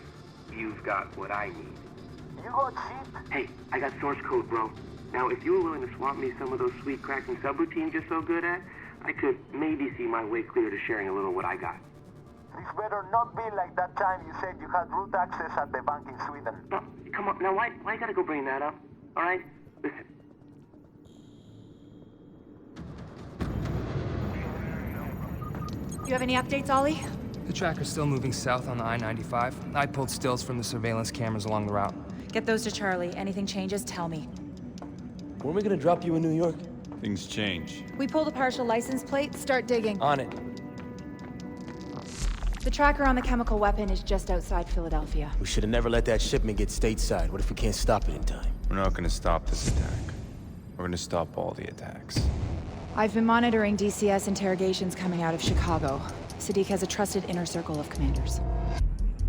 you've got what I need. You got shit? Hey, I got source code, bro. Now, if you were willing to swap me some of those sweet cracking subroutines you're so good at, I could maybe see my way clear to sharing a little what I got. This better not be like that time you said you had root access at the bank in Sweden. Oh, come on, now why you gotta go bring that up? All right? Listen. You have any updates, Ollie? The tracker's still moving south on the I-95. I pulled stills from the surveillance cameras along the route. Get those to Charlie. Anything changes, tell me. When are we gonna drop you in New York? Things change. We pulled a partial license plate, start digging. On it. The tracker on the chemical weapon is just outside Philadelphia. We should have never let that shipment get stateside. What if we can't stop it in time? We're not gonna stop this attack. We're gonna stop all the attacks. I've been monitoring DCS interrogations coming out of Chicago. Sadiq has a trusted inner circle of commanders.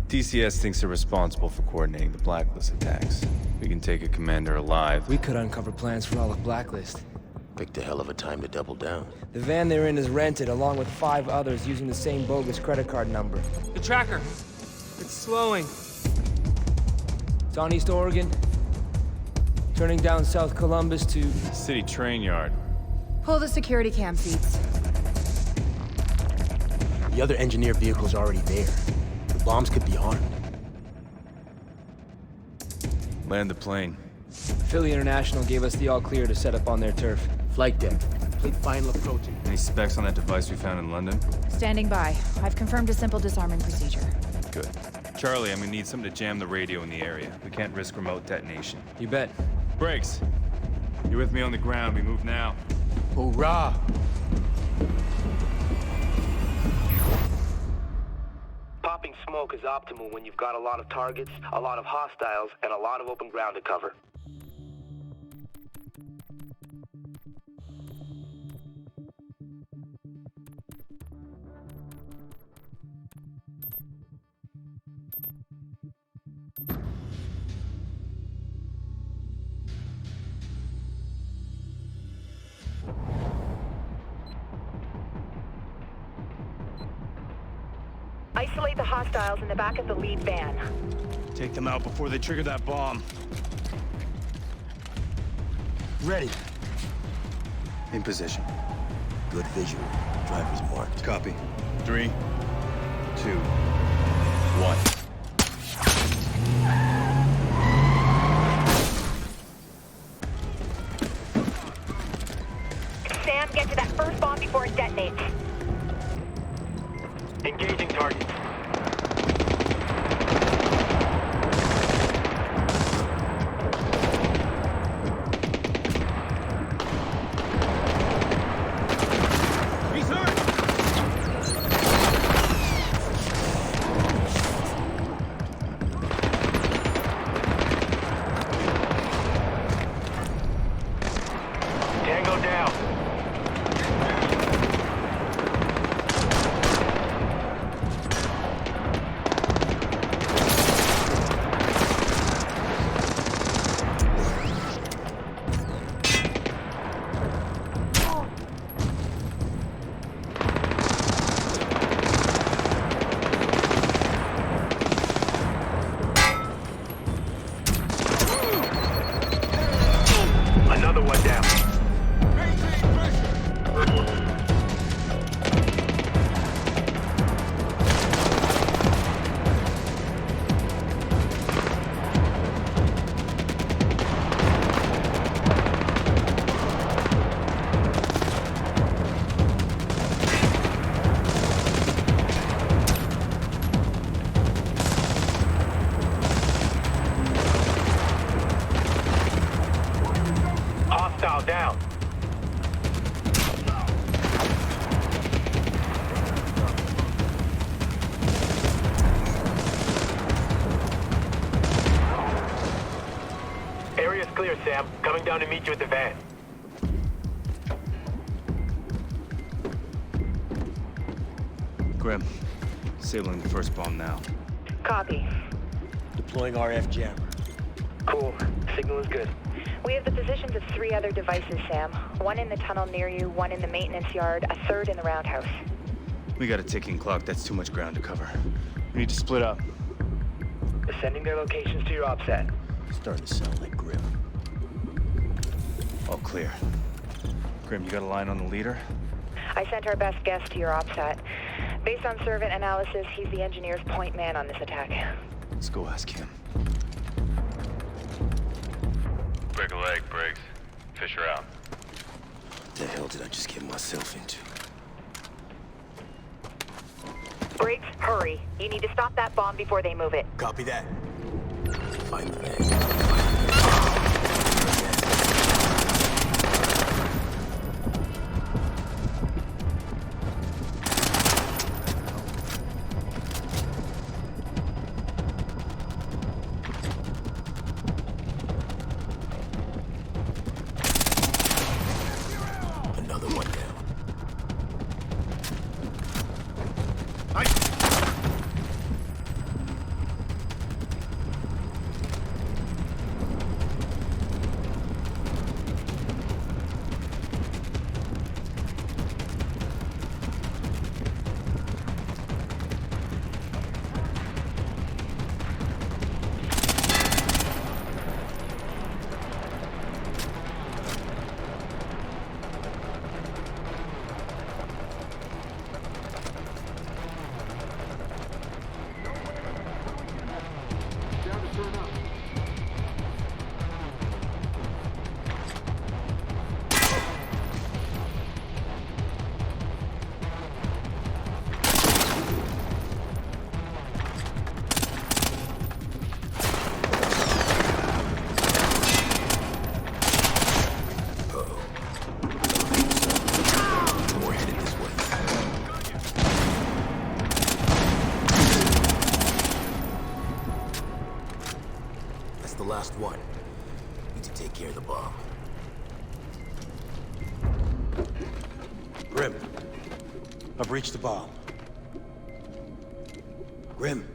DCS thinks they're responsible for coordinating the Blacklist attacks. We can take a commander alive. We could uncover plans for all of Blacklist. Picked a hell of a time to double down. The van they're in is rented, along with 5 others using the same bogus credit card number. The tracker! It's slowing. It's on East Oregon. Turning down South Columbus to... City train yard. Pull the security cam feeds. The other engineer vehicle's already there. The bombs could be armed. Land the plane. Philly International gave us the all-clear to set up on their turf. Flight deck. Complete final approaching. Any specs on that device we found in London? Standing by. I've confirmed a simple disarming procedure. Good. Charlie, I'm gonna need something to jam the radio in the area. We can't risk remote detonation. You bet. Briggs, you're with me on the ground. We move now. Hoorah! Popping smoke is optimal when you've got a lot of targets, a lot of hostiles, and a lot of open ground to cover. Isolate the hostiles in the back of the lead van. Take them out before they trigger that bomb. Ready. In position. Good visual. Driver's marked. Copy. 3, 2, 1. Sam, get to that first bomb before it detonates. Engaging targets. He's hurt! Tango down. Another one down. Hostile down. Area's clear, Sam. Coming down to meet you at the van. Grim, disabling the first bomb now. Copy. Deploying RF jammer. Cool. Signal is good. We have the positions of 3 other devices, Sam. One in the tunnel near you, one in the maintenance yard, a third in the roundhouse. We got a ticking clock. That's too much ground to cover. We need to split up. Sending their locations to your OPSAT. Starting to sound like Grim. All clear. Grim, you got a line on the leader? I sent our best guess to your OPSAT. Based on servant analysis, he's the engineer's point man on this attack. Let's go ask him. Break a leg, Briggs. Fisher out. What the hell did I just get myself into? Briggs, hurry. You need to stop that bomb before they move it. Copy that. Find the van. Another one down. Grim, I've reached the bomb. Grim.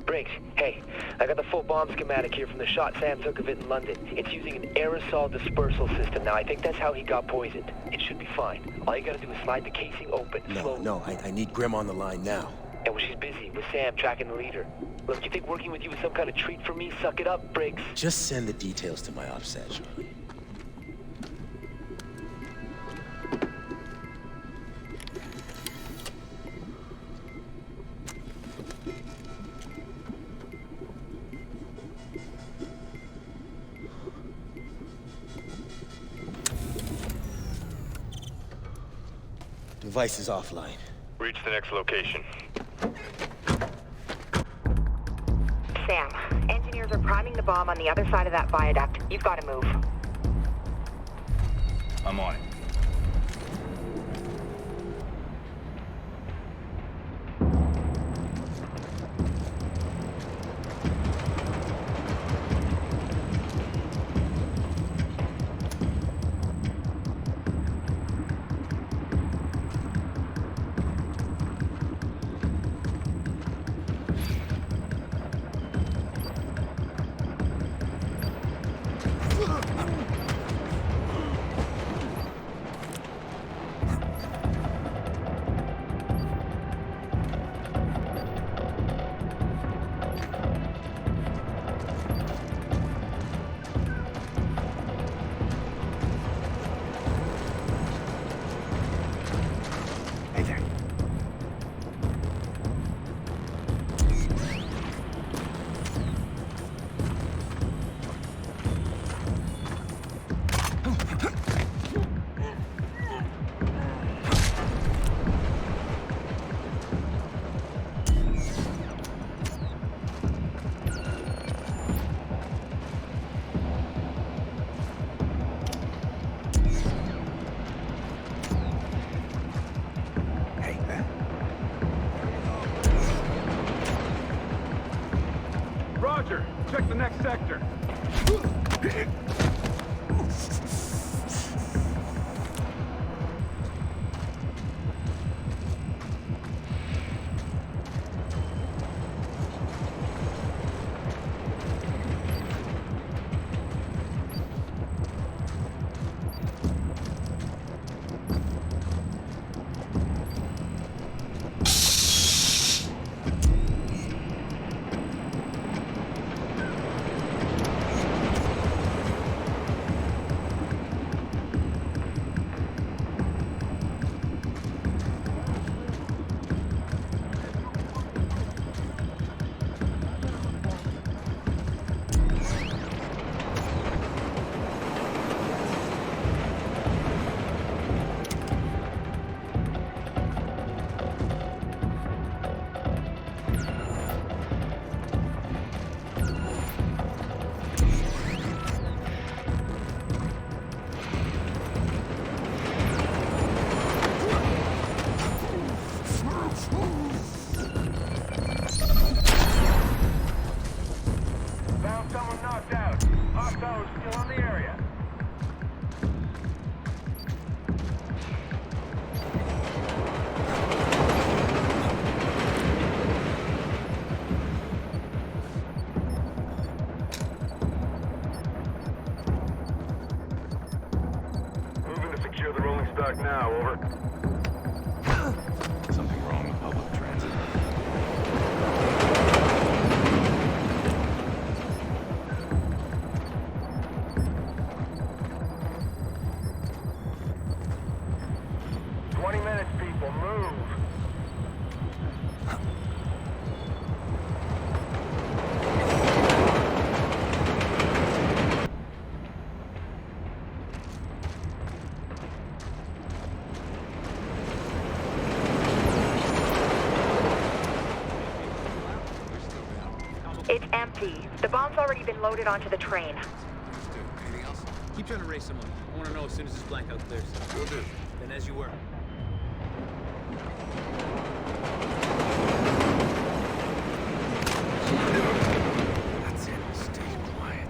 Briggs, hey, I got the full bomb schematic here from the shot Sam took of it in London. It's using an aerosol dispersal system. Now, I think that's how he got poisoned. It should be fine. All you gotta do is slide the casing open. No, I need Grim on the line now. Yeah, well, she's busy with Sam tracking the leader. Look, you think working with you is some kind of treat for me? Suck it up, Briggs. Just send the details to my offset, Charlie. Device is offline. Reach the next location. Sam, engineers are priming the bomb on the other side of that viaduct. You've got to move. I'm on it. Check the next sector. Now, over. Something wrong with public transit. Minutes, people, move. It's empty. The bomb's already been loaded onto the train. Anything else? Keep trying to raise someone. I want to know as soon as this blackout clears. Will do. Then as you were. That's it. Stay quiet.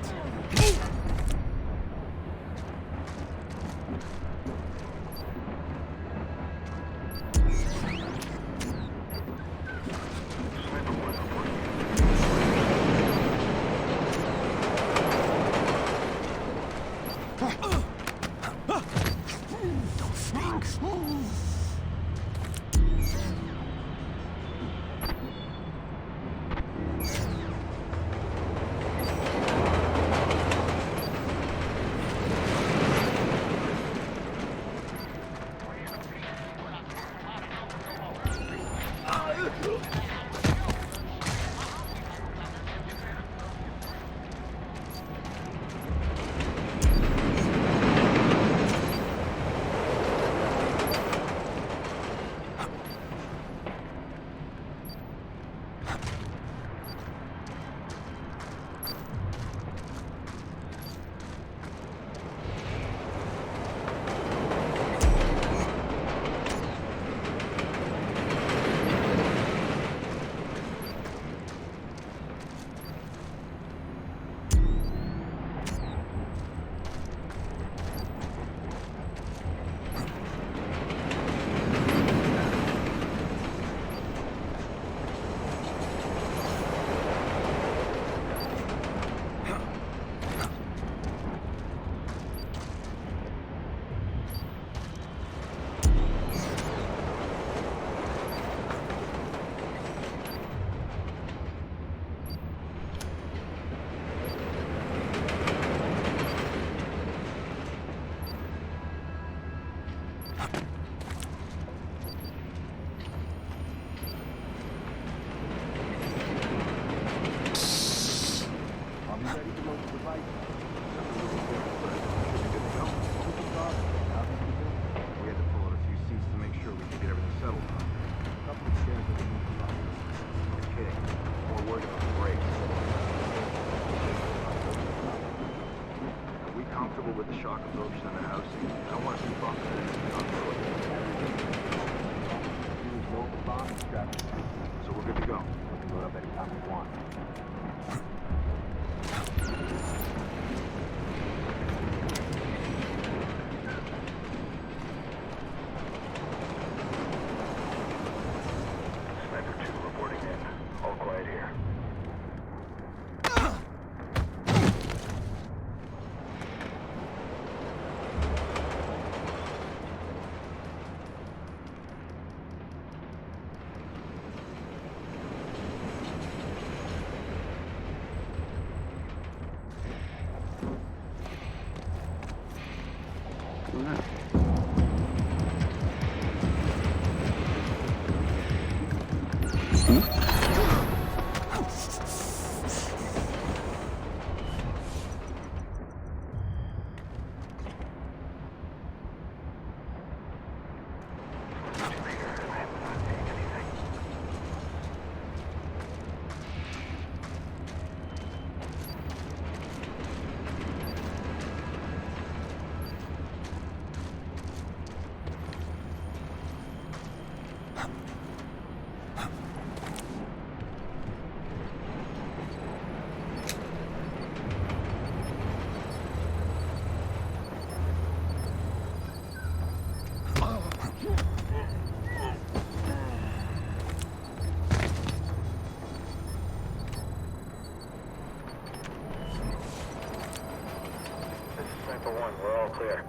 We're all clear.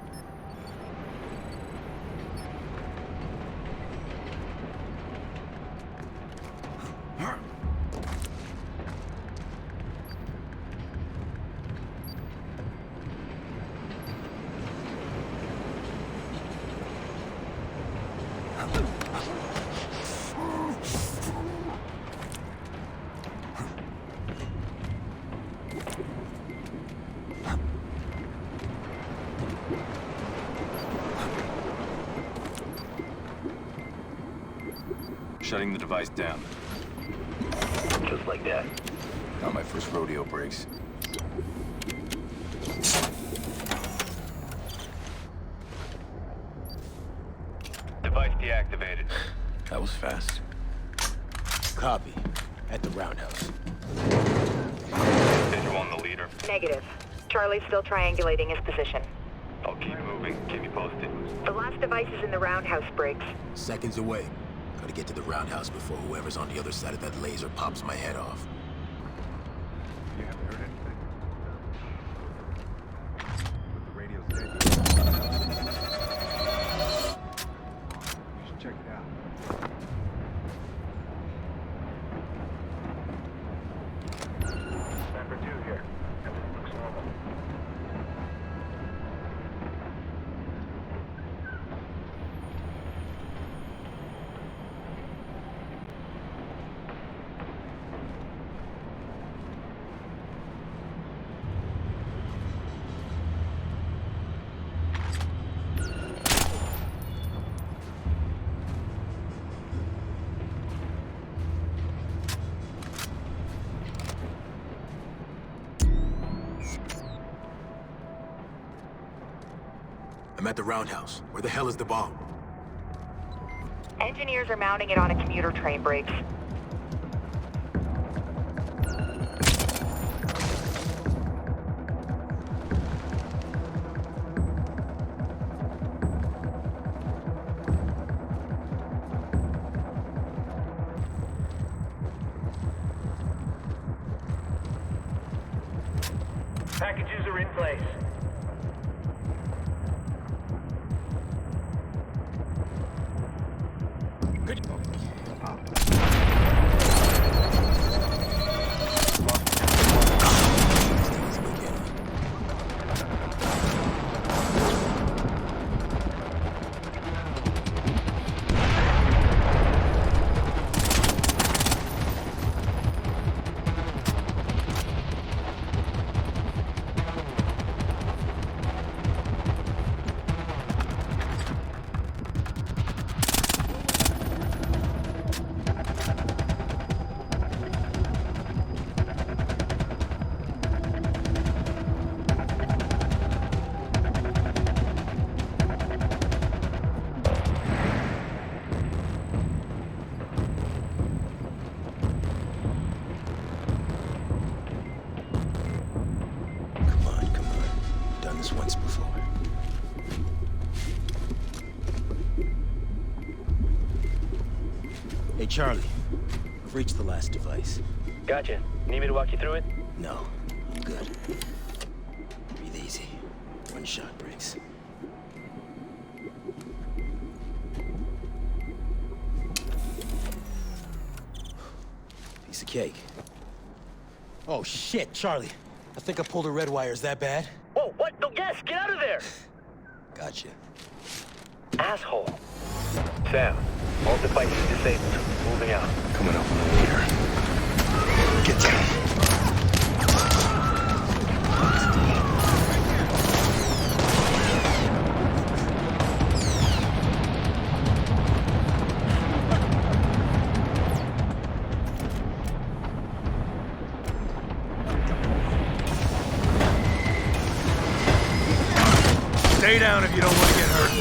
Shutting the device down. Just like that. Not my first rodeo breaks. Device deactivated. That was fast. Copy. At the roundhouse. Visual on the leader. Negative. Charlie's still triangulating his position. I'll keep moving. Keep me posted. The last device is in the roundhouse, Briggs. Seconds away. Gotta get to the roundhouse before whoever's on the other side of that laser pops my head off. You haven't heard anything? But the radio's dead. You should check it out. Sniper 2 here. Everything looks normal. I'm at the roundhouse. Where the hell is the bomb? Engineers are mounting it on a commuter train brakes. Packages are in place. Once before. Hey, Charlie. I've reached the last device. Gotcha. Need me to walk you through it? No, I'm good. Breathe easy. One shot breaks. Piece of cake. Oh, shit, Charlie. I think I pulled a red wire. Is that bad? Whoa, what? No, yes! Get out of there! Gotcha. Asshole. Sam, all devices disabled. Moving out. Coming up on the leader. Get down. Stay down if you don't want to get hurt.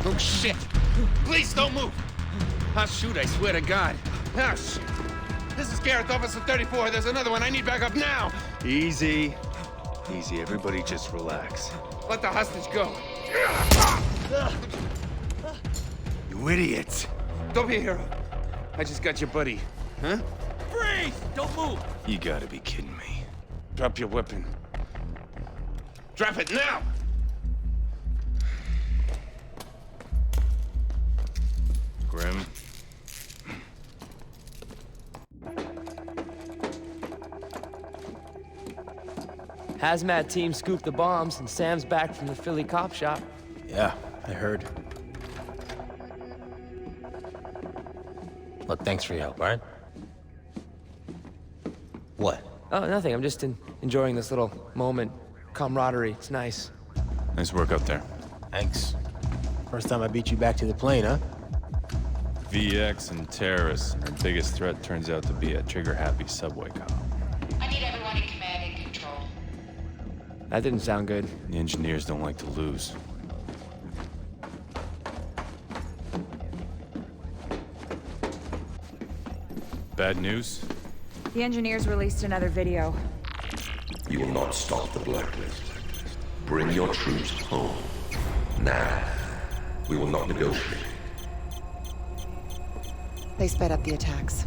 Oh, shit! Please don't move! I'll shoot, I swear to God. Ah, shit. This is Gareth, Officer 34. There's another one. I need backup now! Easy. Easy, everybody just relax. Let the hostage go. You idiot! Don't be a hero. I just got your buddy. Huh? Freeze! Don't move! You gotta be kidding me. Drop your weapon. Drop it now! Grim. Hazmat team scooped the bombs, and Sam's back from the Philly cop shop. Yeah, I heard. Look, thanks for your help, all right? What? Oh, nothing. I'm just enjoying this little moment. Camaraderie. It's nice. Nice work out there. Thanks. First time I beat you back to the plane, huh? VX and terrorists. Our biggest threat turns out to be a trigger-happy subway cop. I need everyone in command and control. That didn't sound good. The engineers don't like to lose. Bad news? The engineers released another video. You will not stop the Blacklist. Bring your troops home. Now. We will not negotiate. They sped up the attacks.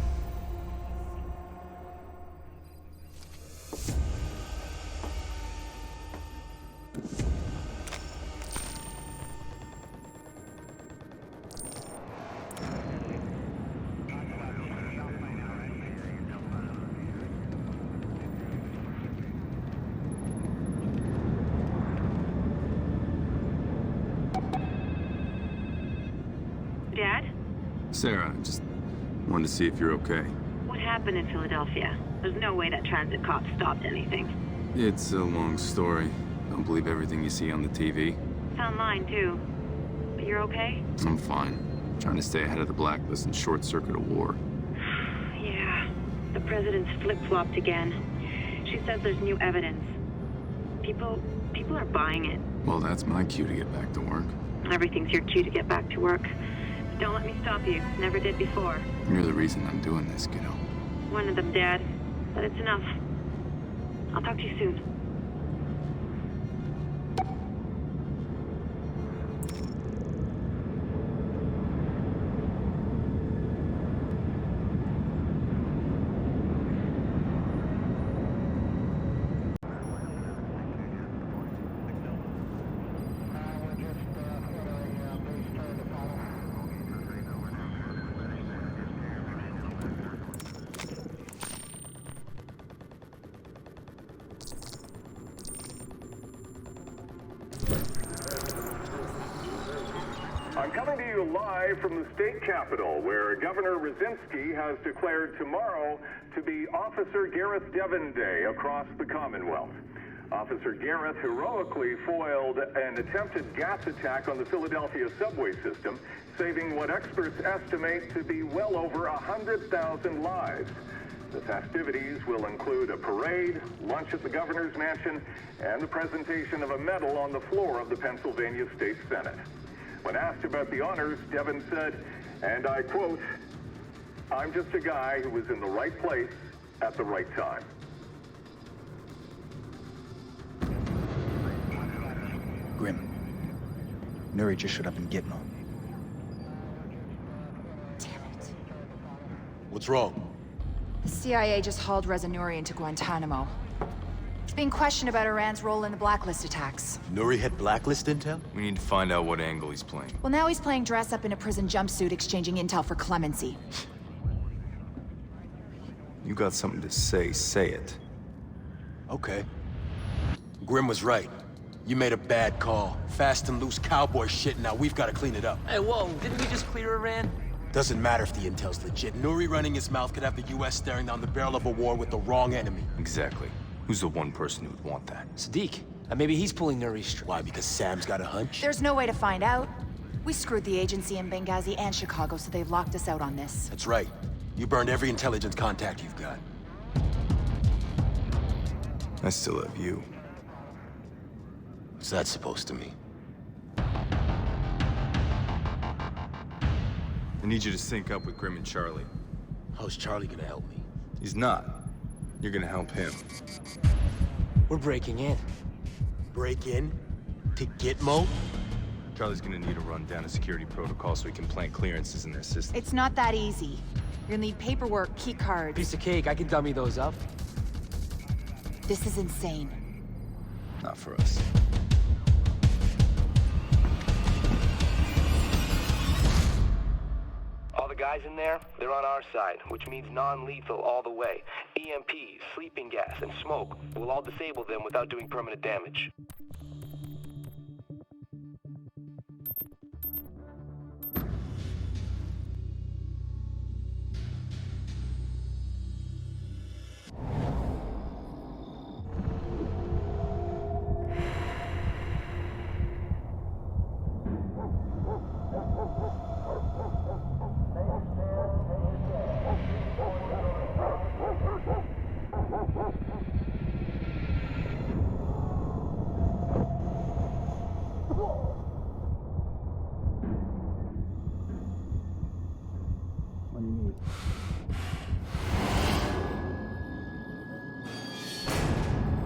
Dad? Sarah, just wanted to see if you're okay. What happened in Philadelphia? There's no way that transit cop stopped anything. It's a long story. Don't believe everything you see on the TV. It's online, too. But you're okay? I'm fine. Trying to stay ahead of the Blacklist and short-circuit a war. Yeah. The president's flip-flopped again. She says there's new evidence. People are buying it. Well, that's my cue to get back to work. Everything's your cue to get back to work. But don't let me stop you. Never did before. You're the reason I'm doing this, kiddo. One of them, Dad. But it's enough. I'll talk to you soon. I'm coming to you live from the state capitol, where Governor Rosinsky has declared tomorrow to be Officer Gareth Devon Day across the Commonwealth. Officer Gareth heroically foiled an attempted gas attack on the Philadelphia subway system, saving what experts estimate to be well over 100,000 lives. The festivities will include a parade, lunch at the governor's mansion, and the presentation of a medal on the floor of the Pennsylvania State Senate. When asked about the honors, Devon said, and I quote, "I'm just a guy who was in the right place at the right time." Grim. Nuri just showed up in Gitmo. What's wrong? The CIA just hauled Reza Nouri into Guantanamo. He's being questioned about Iran's role in the Blacklist attacks. Nouri had Blacklist intel? We need to find out what angle he's playing. Well, now he's playing dress up in a prison jumpsuit, exchanging intel for clemency. You got something to say it. Okay. Grim was right. You made a bad call. Fast and loose cowboy shit, now we've got to clean it up. Hey, whoa, didn't we just clear Iran? Doesn't matter if the intel's legit. Nouri running his mouth could have the US staring down the barrel of a war with the wrong enemy. Exactly. Who's the one person who'd want that? Sadiq. Maybe he's pulling Nuri's string. Why, because Sam's got a hunch? There's no way to find out. We screwed the agency in Benghazi and Chicago, so they've locked us out on this. That's right. You burned every intelligence contact you've got. I still have you. What's that supposed to mean? I need you to sync up with Grim and Charlie. How's Charlie gonna help me? He's not. You're gonna help him. We're breaking in. Break in? To Gitmo? Charlie's gonna need to run down a security protocol so he can plant clearances in their system. It's not that easy. You're gonna need paperwork, key cards. Piece of cake, I can dummy those up. This is insane. Not for us. All the guys in there, they're on our side, which means non-lethal all the way. EMPs, sleeping gas, and smoke will all disable them without doing permanent damage.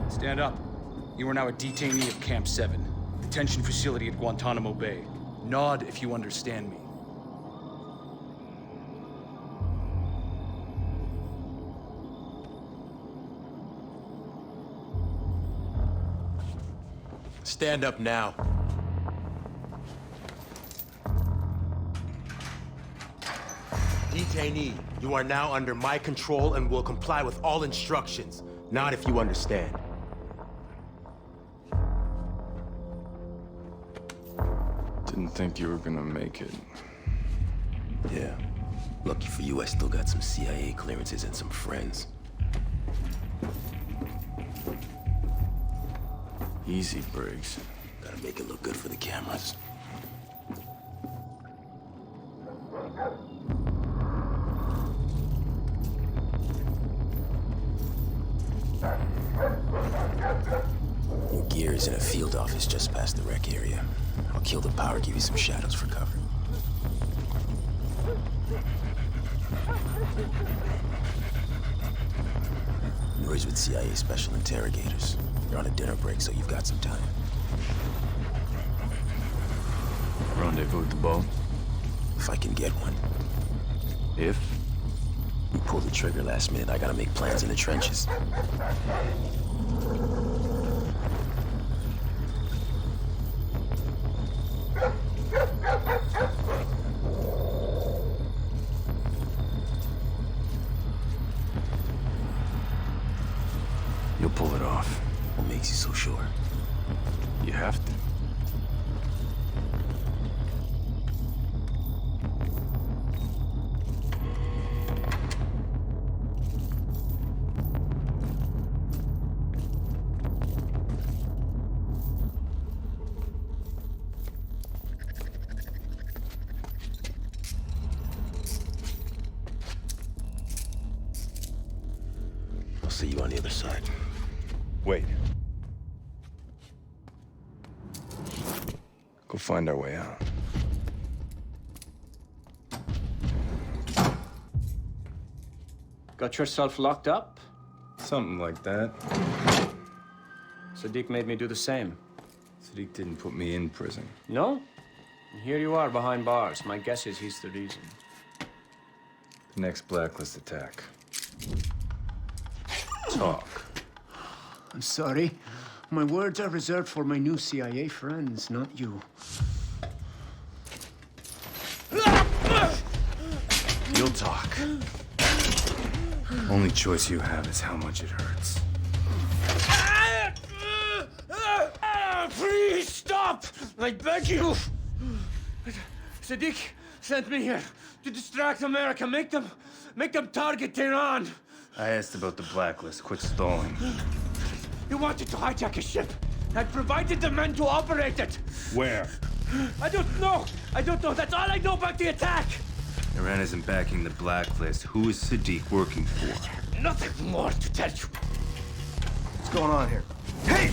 Stand up. You are now a detainee of Camp 7, detention facility at Guantanamo Bay. Nod if you understand me. Stand up now. Detainee, you are now under my control and will comply with all instructions. Not if you understand. Didn't think you were gonna make it. Yeah. Lucky for you, I still got some CIA clearances and some friends. Easy, Briggs. Gotta make it look good for the cameras. Your gear is in a field office just past the rec area. I'll kill the power, give you some shadows for cover. Nouri's with CIA special interrogators. They're on a dinner break, so you've got some time. Rendezvous with the boat? If I can get one. If? You pull the trigger last minute, I gotta make plans in the trenches. You'll pull it off. What makes you so sure? You have to. I'll see you on the other side. Wait. Go find our way out. Got yourself locked up? Something like that. Sadiq made me do the same. Sadiq didn't put me in prison. No? And here you are behind bars. My guess is he's the reason. The next Blacklist attack. Talk. I'm sorry. My words are reserved for my new CIA friends, not you. You'll talk. Only choice you have is how much it hurts. Please stop! I beg you! Sadiq sent me here to distract America. Make them target Tehran. I asked about the Blacklist. Quit stalling. He wanted to hijack a ship and provided the men to operate it. Where? I don't know. That's all I know about the attack. Iran isn't backing the Blacklist. Who is Sadiq working for? Nothing more to tell you. What's going on here? Hey!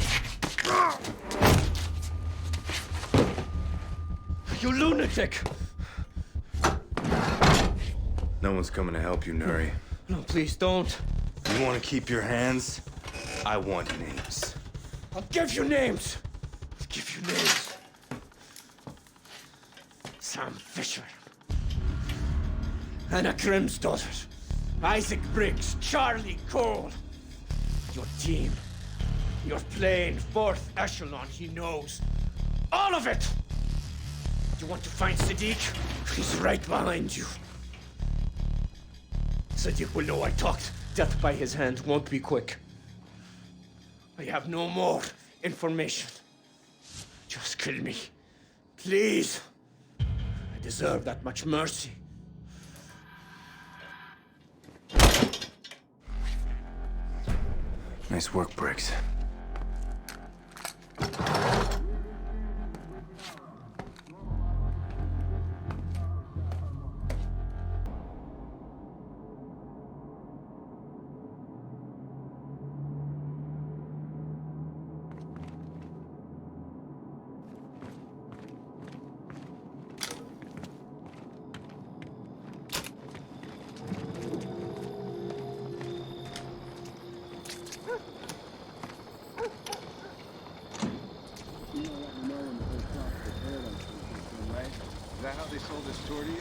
You lunatic! No one's coming to help you, Nuri. No, please don't. You want to keep your hands? I want names. I'll give you names. I'll give you names. Sam Fisher. Anna Grimm's daughter. Isaac Briggs. Charlie Cole. Your team. Your plane. 4th echelon. He knows. All of it! You want to find Sadiq? He's right behind you. Sadiq will know I talked. Death by his hand won't be quick. I have no more information. Just kill me. Please. I deserve that much mercy. Nice work, Briggs. Is that how they sold this tour to you?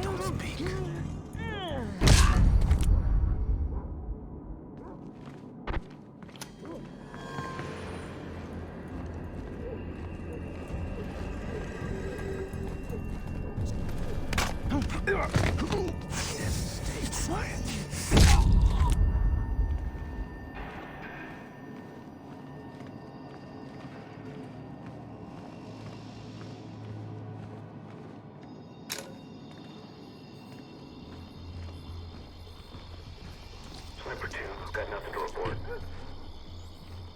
Don't speak. Stay quiet. Sniper 2, got nothing to report.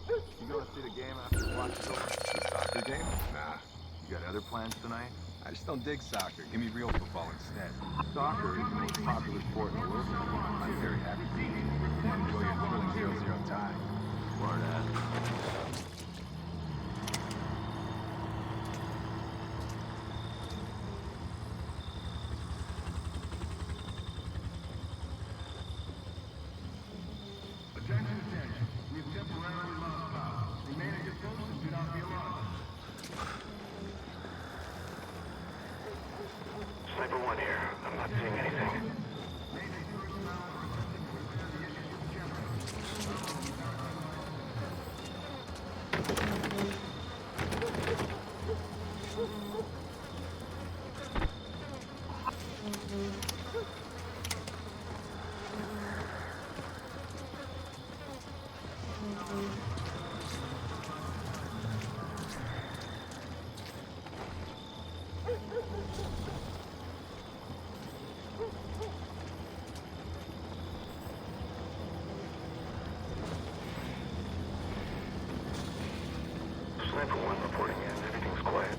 You going to see the game after you watch it over? The soccer game? Nah. You got other plans tonight? I just don't dig soccer. Give me real football instead. Soccer is the most popular sport in the world. I'm very happy for you. Enjoy your thrilling 0-0 tie. Smart ass. Sniper 1 here. I'm not seeing anything. Sniper 1 reporting in. Everything's quiet.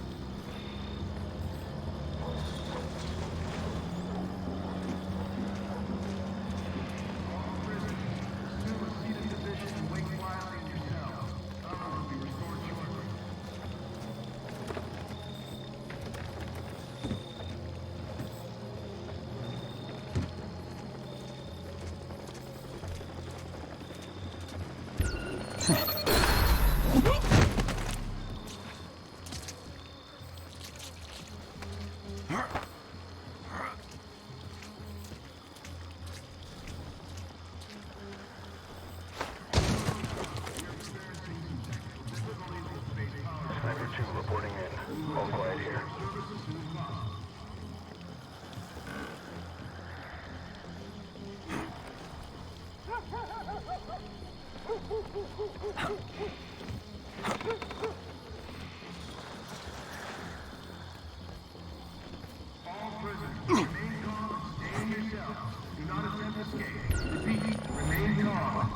escape. Repeat, remain calm.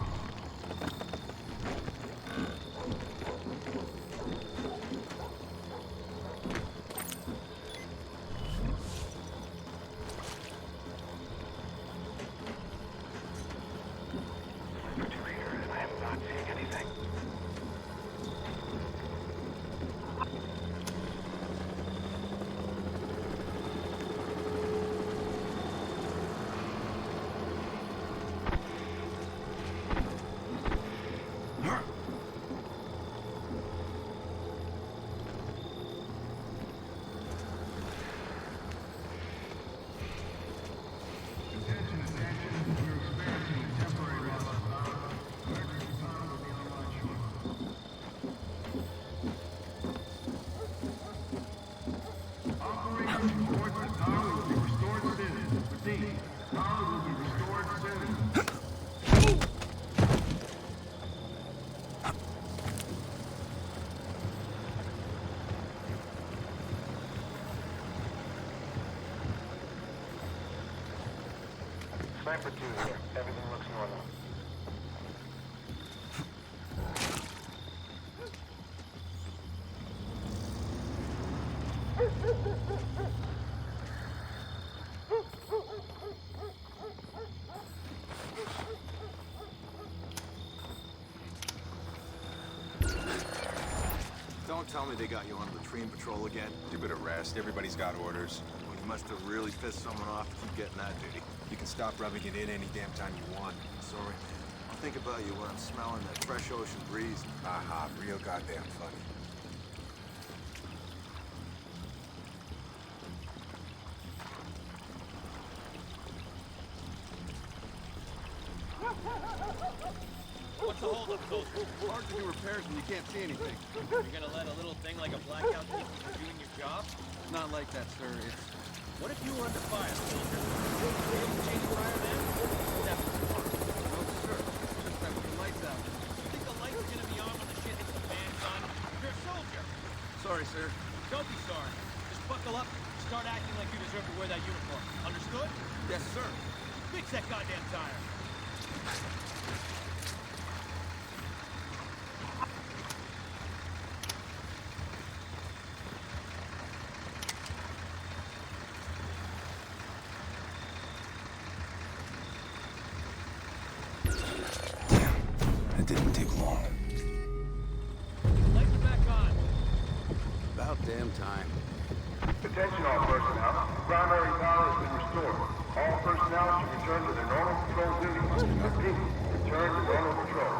Sniper 2 here. Everything looks normal. Don't tell me they got you on latrine patrol again. Stupid arrest. Everybody's got orders. Well, you must have really pissed someone off to keep getting that duty. You can stop rubbing it in any damn time you want. Sorry, man. I'll think about you when I'm smelling that fresh ocean breeze. Aha, real goddamn funny. What's the holdup, soldier? Hard to do repairs when you can't see anything. You're gonna let a little thing like a blackout keep you from doing your job? Not like that, sir. It's... What if you were under fire, soldier? Would you be able to change fire then? Definitely not. No, sir. Just that with the lights out. You think the lights are gonna be on when the shit hits the fan, son? You're a soldier! Sorry, sir. Don't be sorry. Just buckle up and start acting like you deserve to wear that uniform. Understood? Yes, sir. Fix that goddamn tire. It didn't take long. Lights are back on. About damn time. Attention all personnel. Primary power has been restored. All personnel should return to their normal patrol duties. Repeat, return to normal patrol.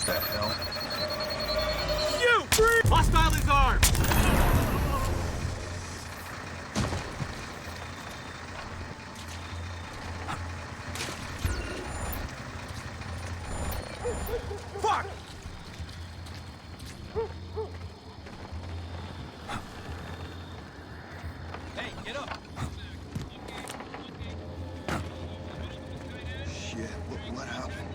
The hell? You! Hostile is armed! Fuck! Hey, get up! Shit, what happened?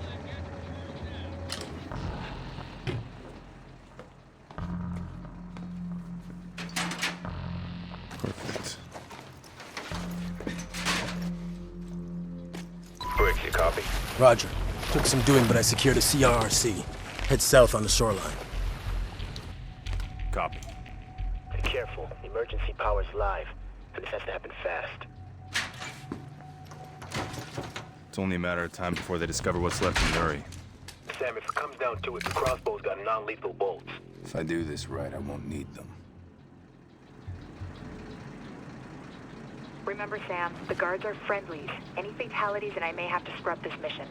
Perfect. You copy? Roger. Took some doing, but I secured a CRRC. Head south on the shoreline. Copy. Be careful. Emergency power's live. So this has to happen fast. It's only a matter of time before they discover what's left in Nuri. Sam, if it comes down to it, the crossbow's got non-lethal bolts. If I do this right, I won't need them. Remember, Sam, the guards are friendlies. Any fatalities and I may have to scrub this mission.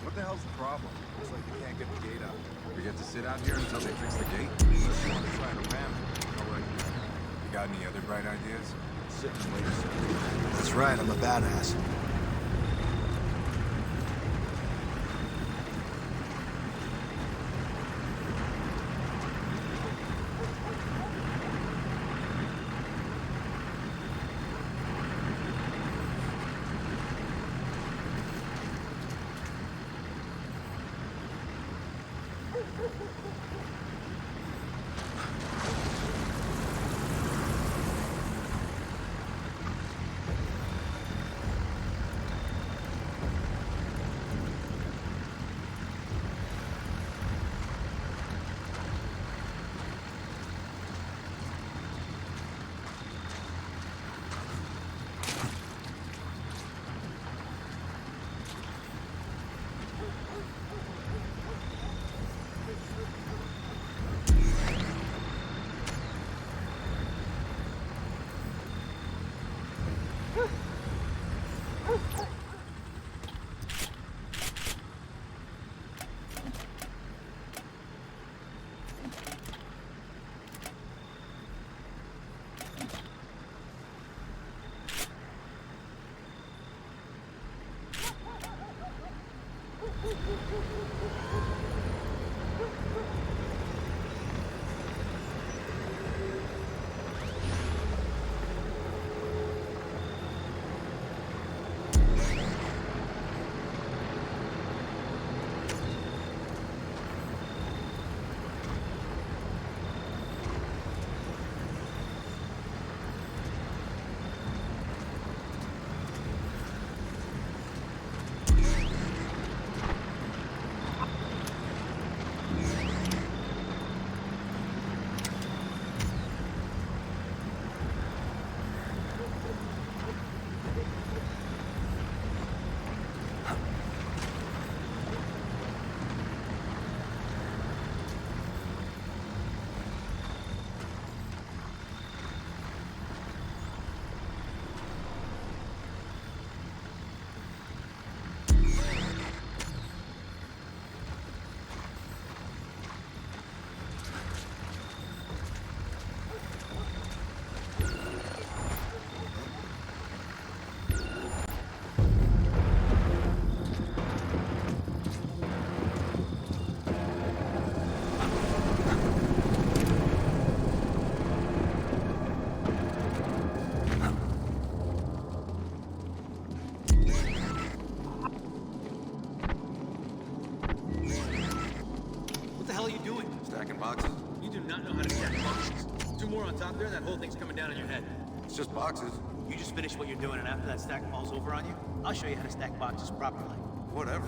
What the hell's the problem? Looks like you can't get the gate out. We get to sit out here until they fix the gate? Unless you want to try to ram it. No way. You got any other bright ideas? Sit and wait a second. That's right, I'm a badass. top there, that whole thing's coming down on your head. It's just boxes. You just finish what you're doing, and after that stack falls over on you, I'll show you how to stack boxes properly. Whatever.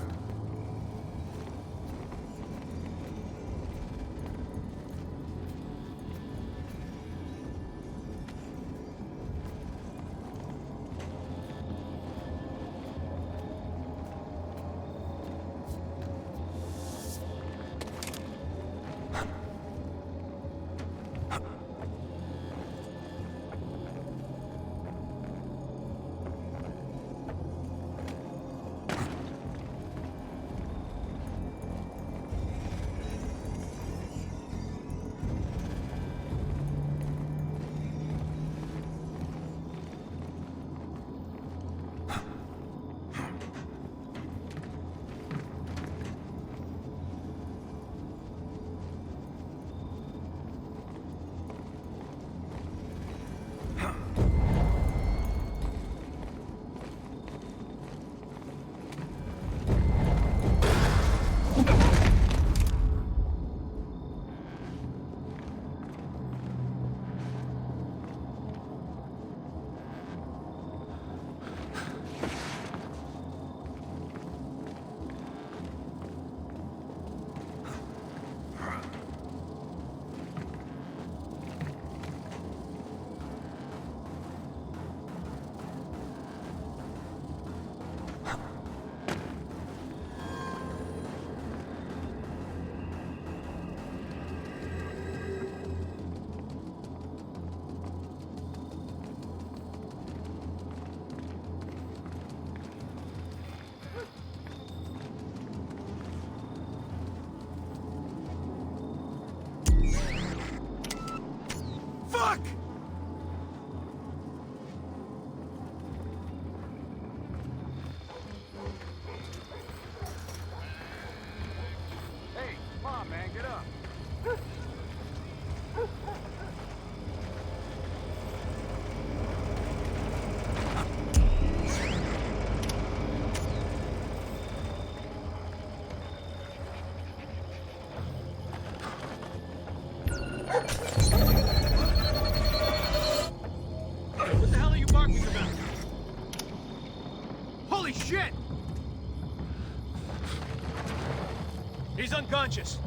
Fuck! Hey, come on, man, get up. What the hell are you barking about? Holy shit! He's unconscious.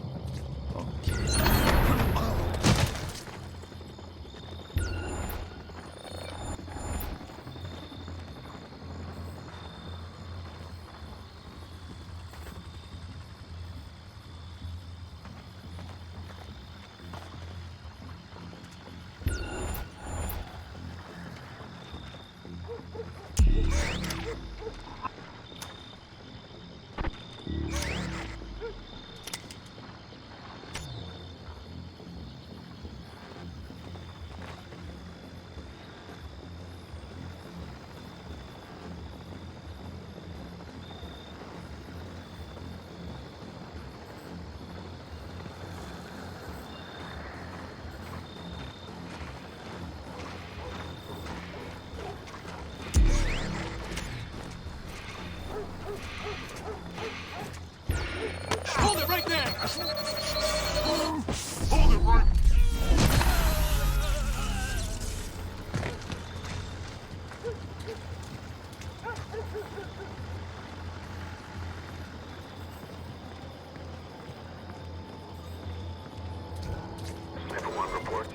Hold it right there! Hold it right...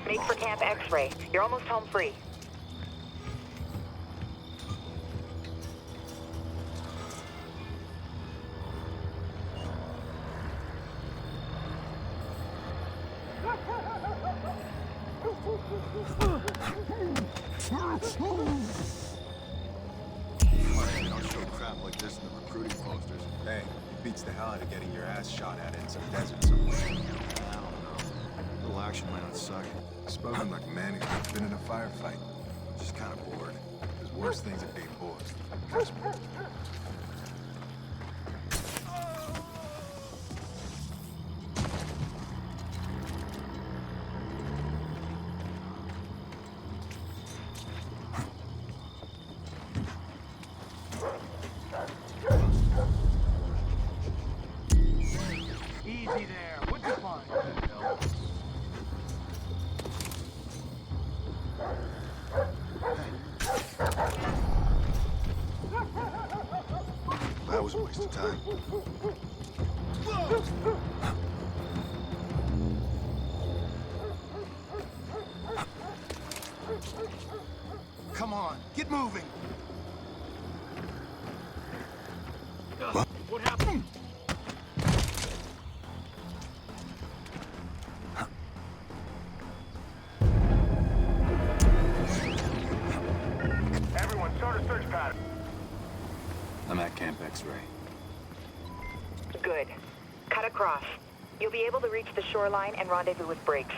Make for Camp X-Ray. You're almost home free. Funny they don't show crap like this in the recruiting posters. Hey, beats the hell out of getting your ass shot at in some desert somewhere. I don't know. A little action might not suck. Spoken like a man who's been in a firefight. Just kind of bored. There's worse things than being bored. Trust me. Easy there. What'd you find? That was a waste of time. Come on, get moving. What happened? Everyone, start a search pattern. I'm at Camp X-Ray. Good. Cut across. You'll be able to reach the shoreline and rendezvous with Briggs.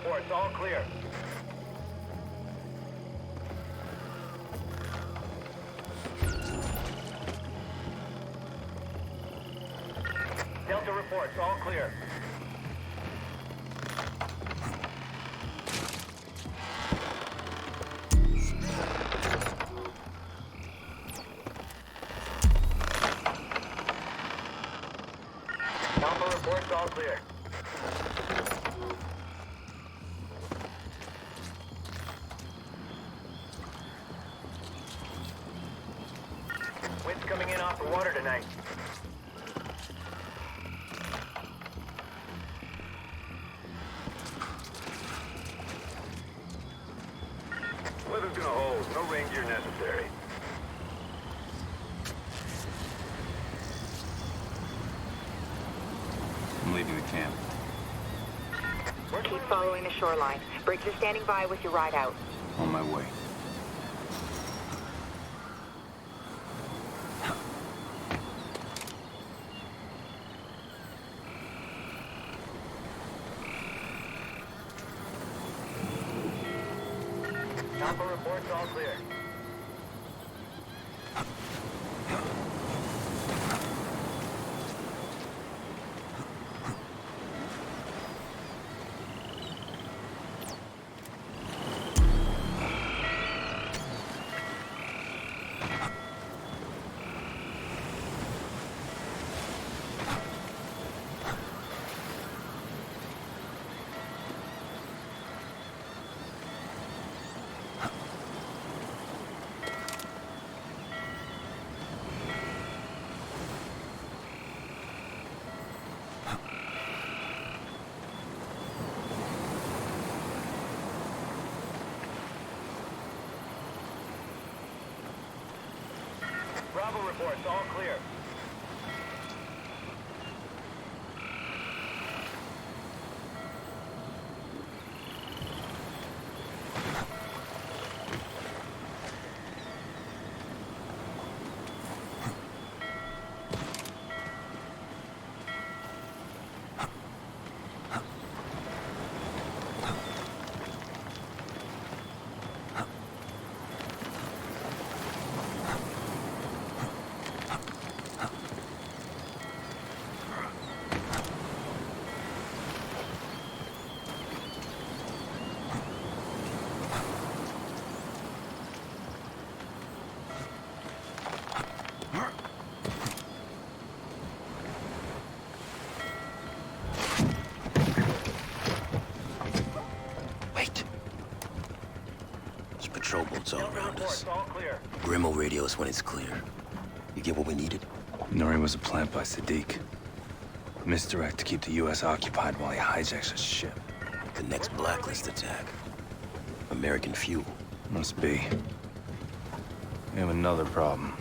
reports, all clear. Delta reports, all clear. Alpha reports, all clear. Wind's coming in off the water tonight. Weather's gonna hold. No rain gear necessary. I'm leaving the camp. Keep following the shoreline. Briggs is standing by with your ride out. On my way. Alpha reports, all clear. Bravo reports, all clear. Patrol boats all around us. All clear. Grim will radio us when it's clear. You get what we needed? Nori was a plant by Sadiq. Misdirect to keep the U.S. occupied while he hijacks a ship. The next Blacklist attack. American fuel. Must be. We have another problem.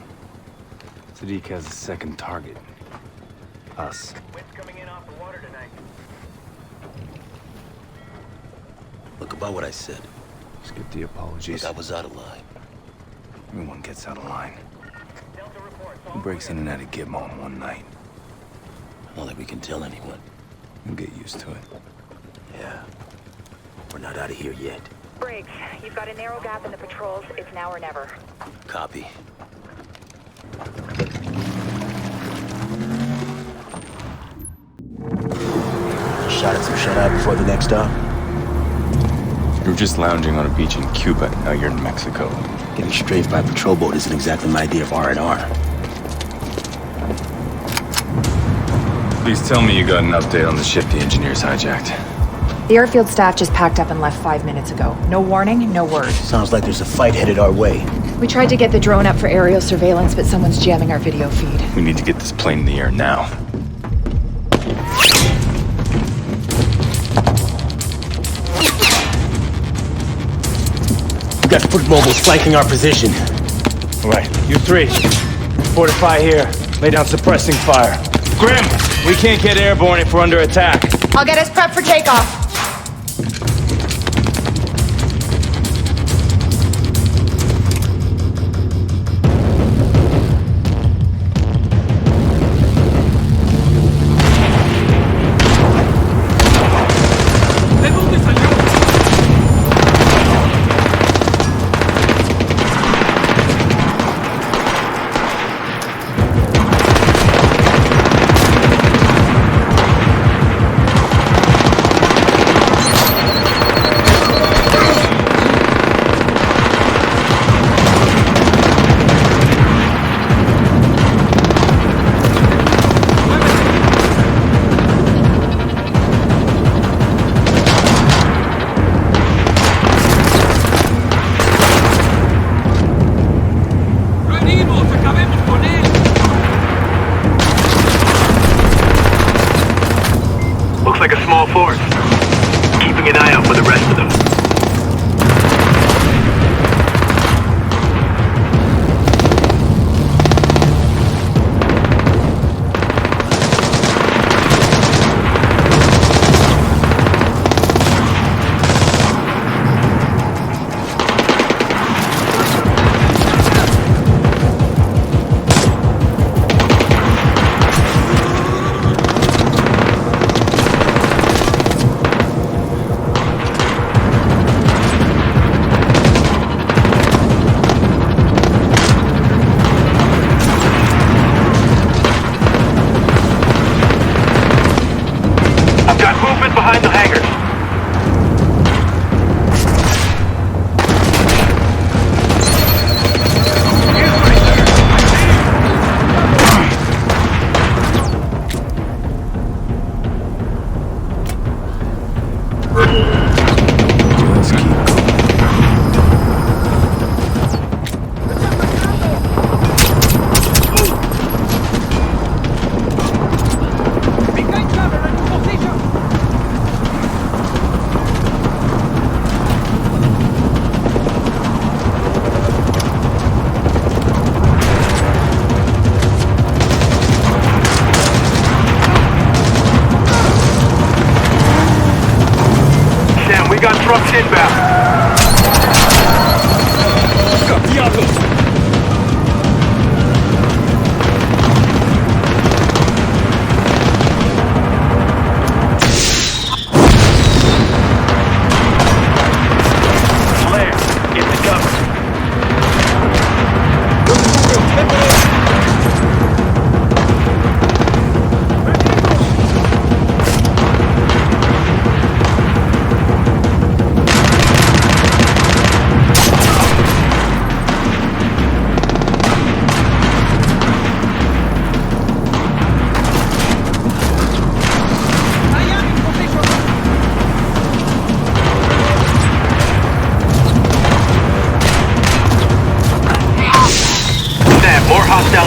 Sadiq has a second target. Us. Wind's coming in off the water tonight. Look, about what I said. Skip the apologies. Look, I was out of line. Everyone gets out of line. Who breaks in and out of Gitmo in one night? Not that we can tell anyone. We'll get used to it. Yeah. We're not out of here yet. Briggs, you've got a narrow gap in the patrols. It's now or never. Copy. Shot at some shut-eye before the next stop? You were just lounging on a beach in Cuba. Now you're in Mexico. Getting strafed by a patrol boat isn't exactly my idea of R&R. Please tell me you got an update on the ship the engineers hijacked. The airfield staff just packed up and left 5 minutes ago. No warning, no word. Sounds like there's a fight headed our way. We tried to get the drone up for aerial surveillance, but someone's jamming our video feed. We need to get this plane in the air now. We got foot mobiles flanking our position. All right, you three. Fortify here. Lay down suppressing fire. Grim, we can't get airborne if we're under attack. I'll get us prepped for takeoff. ¿De dónde salió? inbound. Got Diablos!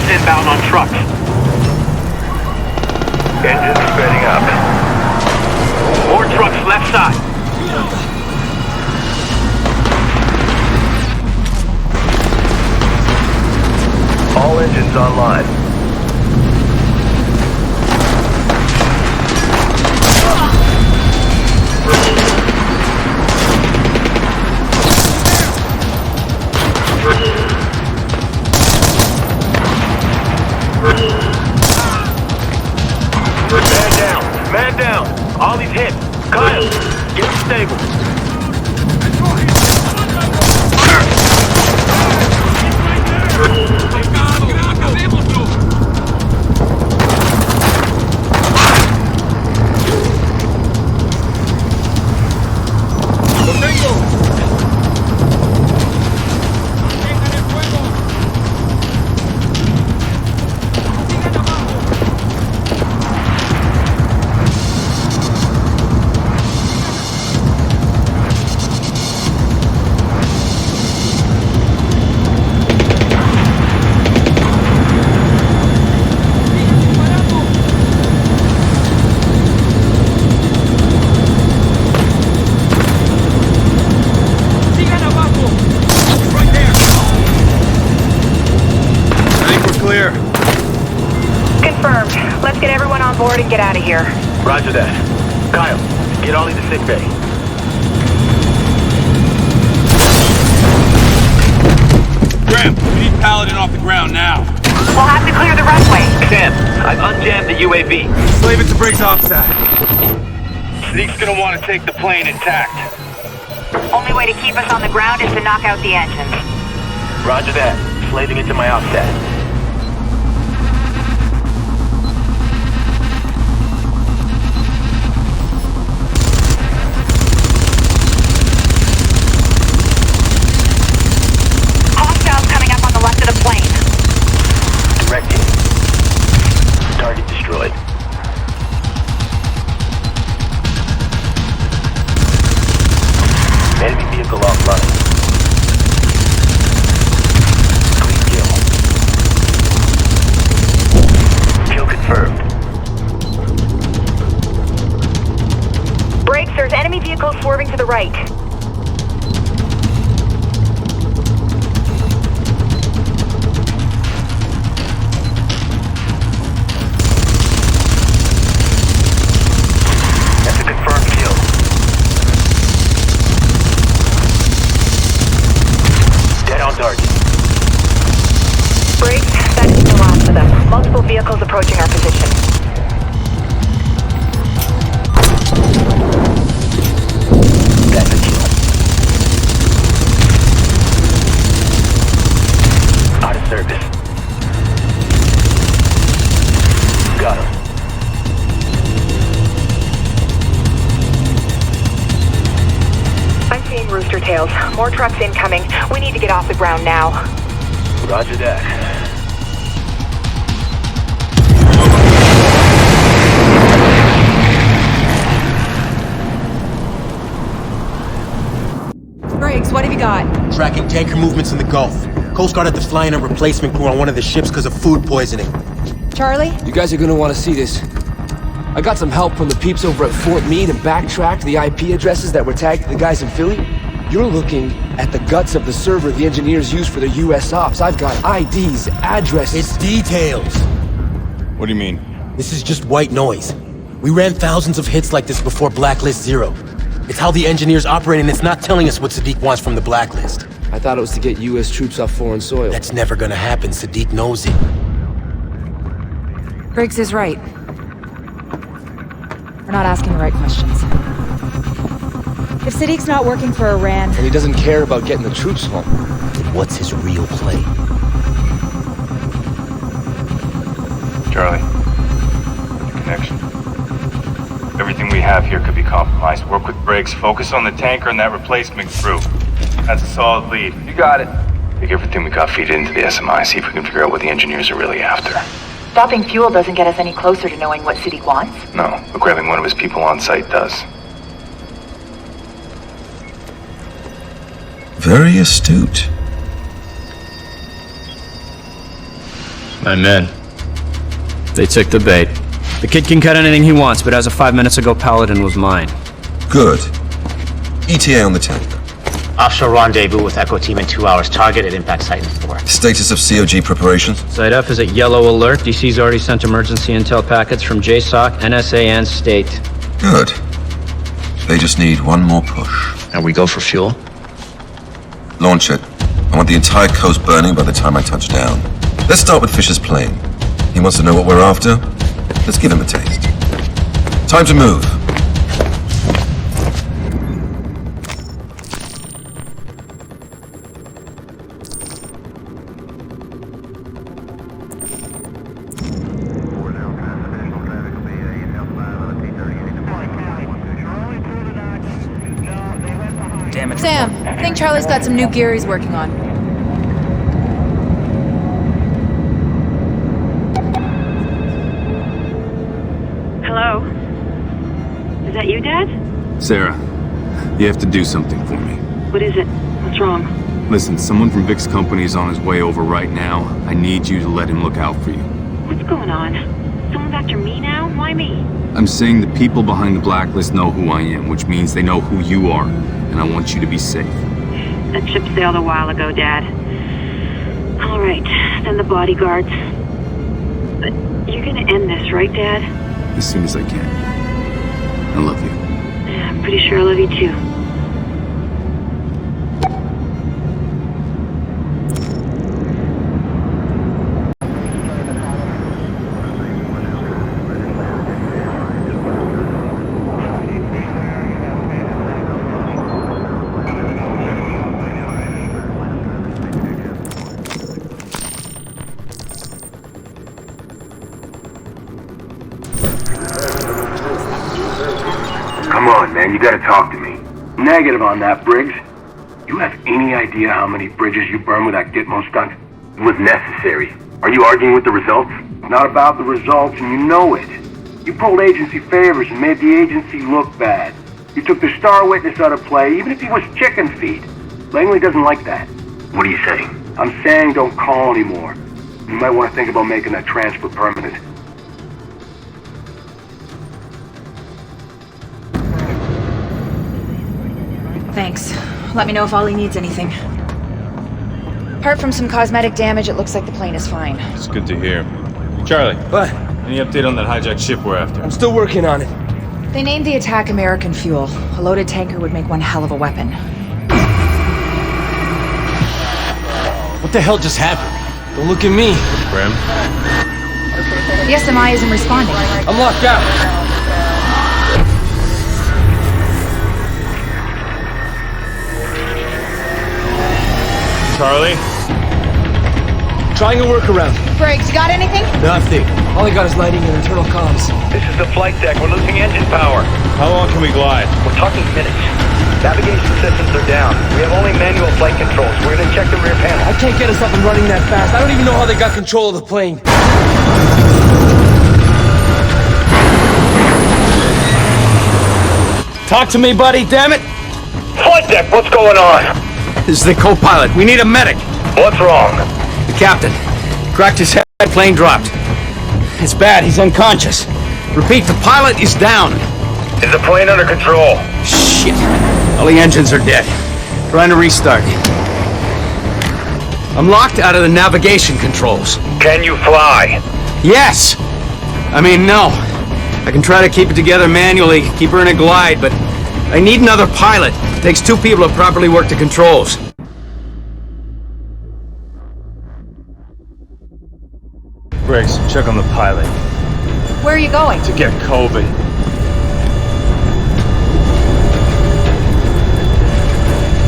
Inbound on trucks. Engines spinning up. More trucks left side. All engines online. Man down. Ollie's hit. Kyle, get him stable. Board and get out of here. Roger that. Kyle, get Ollie to sick bay. Graham, we need Paladin off the ground now. We'll have to clear the runway. Sam, I've unjammed the UAV. Slave it to Briggs offside. Zeke's gonna want to take the plane intact. Only way to keep us on the ground is to knock out the engines. Roger that. Slaving it to my offset. Target destroyed. Enemy vehicle offline. Clean kill. Kill confirmed. Brakes, there's enemy vehicles swerving to the right. Multiple vehicles approaching our position. That's a kill. Out of service. Got him. I'm seeing rooster tails. More trucks incoming. We need to get off the ground now. Roger that. Briggs, what have you got? Tracking tanker movements in the Gulf. Coast Guard had to fly in a replacement crew on one of the ships because of food poisoning. Charlie? You guys are gonna want to see this. I got some help from the peeps over at Fort Meade and backtracked the IP addresses that were tagged to the guys in Philly. You're looking at the guts of the server the engineers use for their US ops. I've got IDs, addresses... It's details. What do you mean? This is just white noise. We ran thousands of hits like this before Blacklist 0. It's how the engineers operate, and it's not telling us what Sadiq wants from the Blacklist. I thought it was to get U.S. troops off foreign soil. That's never gonna happen. Sadiq knows it. Briggs is right. We're not asking the right questions. If Sadiq's not working for Iran... And he doesn't care about getting the troops home. Then what's his real play? Charlie, connection. Everything we have here could be compromised. Work with Briggs, focus on the tanker and that replacement crew. That's a solid lead. You got it. Take everything we got, feed it into the SMI, see if we can figure out what the engineers are really after. Stopping fuel doesn't get us any closer to knowing what Sadiq wants. No, but grabbing one of his people on site does. Very astute. My men. They took the bait. The kid can cut anything he wants, but as of 5 minutes ago, Paladin was mine. Good. ETA on the tank. Offshore rendezvous with Echo Team in 2 hours. Target at impact site in 4. Status of COG preparations? Site F is at yellow alert. DC's already sent emergency intel packets from JSOC, NSA, and State. Good. They just need one more push. And we go for fuel? Launch it. I want the entire coast burning by the time I touch down. Let's start with Fisher's plane. He wants to know what we're after. Let's give him a taste. Time to move. Damn it. Sam, I think Charlie's got some new gear he's working on. Hello? Is that you, Dad? Sarah, you have to do something for me. What is it? What's wrong? Listen, someone from Vic's company is on his way over right now. I need you to let him look out for you. What's going on? Someone's after me now? Why me? I'm saying the people behind the Blacklist know who I am, which means they know who you are, and I want you to be safe. That ship sailed a while ago, Dad. All right, send the bodyguards. But you're gonna end this, right, Dad? As soon as I can. I love you. Yeah, I'm pretty sure I love you too. Come on, man, you gotta talk to me. Negative on that, Briggs. You have any idea how many bridges you burned with that Gitmo stunt? It was necessary. Are you arguing with the results? It's not about the results, and you know it. You pulled agency favors and made the agency look bad. You took the star witness out of play, even if he was chicken feed. Langley doesn't like that. What are you saying? I'm saying don't call anymore. You might want to think about making that transfer permanent. Thanks. Let me know if Ollie needs anything. Apart from some cosmetic damage, it looks like the plane is fine. It's good to hear. Charlie. What? Any update on that hijacked ship we're after? I'm still working on it. They named the attack American fuel. A loaded tanker would make one hell of a weapon. What the hell just happened? Don't look at me. Graham? The SMI isn't responding. I'm locked out. Charlie? Trying a workaround. Briggs, you got anything? Nothing. All I got is lighting and internal comms. This is the flight deck. We're losing engine power. How long can we glide? We're talking minutes. Navigation systems are down. We have only manual flight controls. We're gonna check the rear panel. I can't get us up and running that fast. I don't even know how they got control of the plane. Talk to me, buddy, damn it! Flight deck, what's going on? This is the co-pilot. We need a medic. What's wrong? The captain. Cracked his head, plane dropped. It's bad, he's unconscious. Repeat, the pilot is down. Is the plane under control? Shit. All the engines are dead. Trying to restart. I'm locked out of the navigation controls. Can you fly? Yes! I mean, no. I can try to keep it together manually, keep her in a glide, but I need another pilot. Takes 2 people to properly work the controls. Briggs, check on the pilot. Where are you going? To get Coben.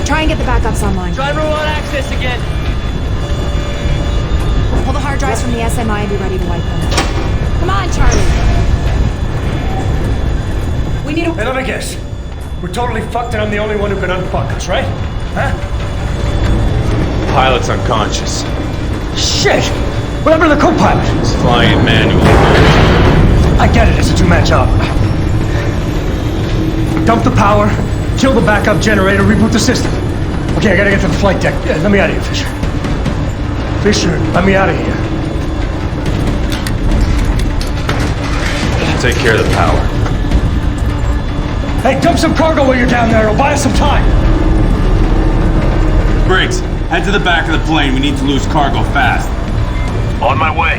Try and get the backups online. Driver won't access again. Pull the hard drives from the SMI and be ready to wipe them. Come on, Charlie. We need a... Hey, let me guess. We're totally fucked and I'm the only one who can unfuck us, right? Huh? Pilot's unconscious. Shit! What happened to the co-pilot? He's flying it manually. I get it, it's a 2-man job. Dump the power, kill the backup generator, reboot the system. Okay, I gotta get to the flight deck. Yeah, let me out of here, Fisher. Fisher, let me out of here. Take care of the power. Hey, dump some cargo while you're down there. It'll buy us some time. Briggs, head to the back of the plane. We need to lose cargo fast. On my way.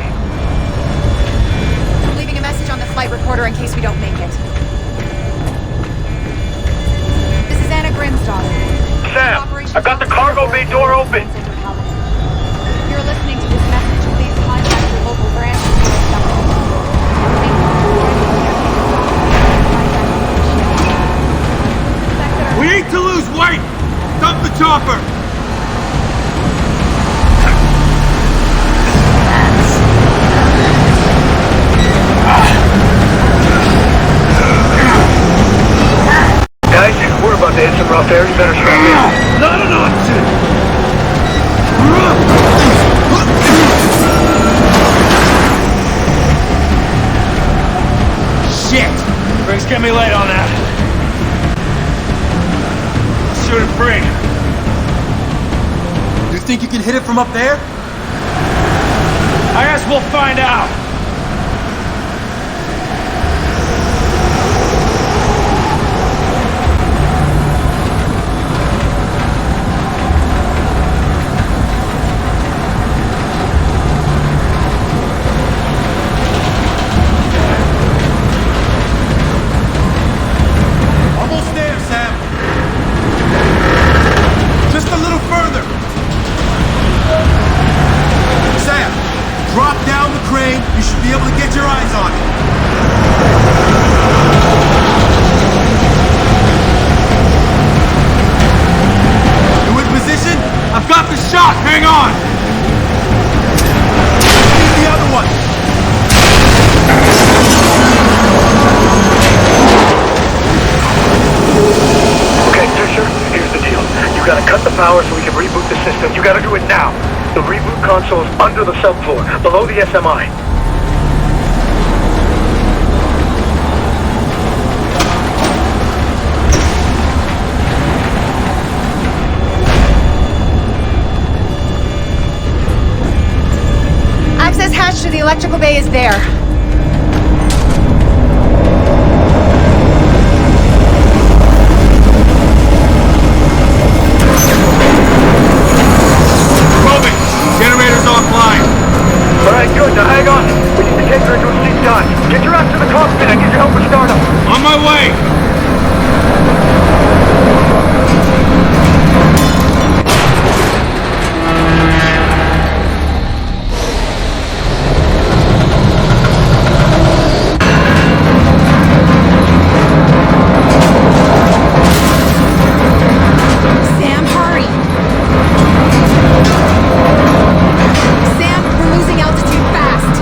I'm leaving a message on the flight recorder in case we don't make it. This is Anna Grimm's daughter. Sam, I've got the cargo bay door open. If you're listening to this message, please contact your local branch. We ain't to lose weight! Dump the chopper! Guys, we're about to hit some rough air. You better strap in. Not an option! Shit! Briggs, get me late on that. Shoot it free. You think you can hit it from up there? I guess we'll find out. Almost there, Sam. Just a little further. Sam, drop down the crane. You should be able to get your eyes on it. You in position? I've got the shot! Hang on! Need the other one. Okay, Fisher, here's the deal. You gotta cut the power so we can reboot the system. You gotta do it now. The reboot console is under the subfloor, below the SMI. Access hatch to the electrical bay is there. Generator's offline. Alright, good. Now hang on. We need to take her into a deep dive. Get your ass to the cockpit. I need your help with startup. On my way! Sam, hurry! Sam, we're losing altitude fast!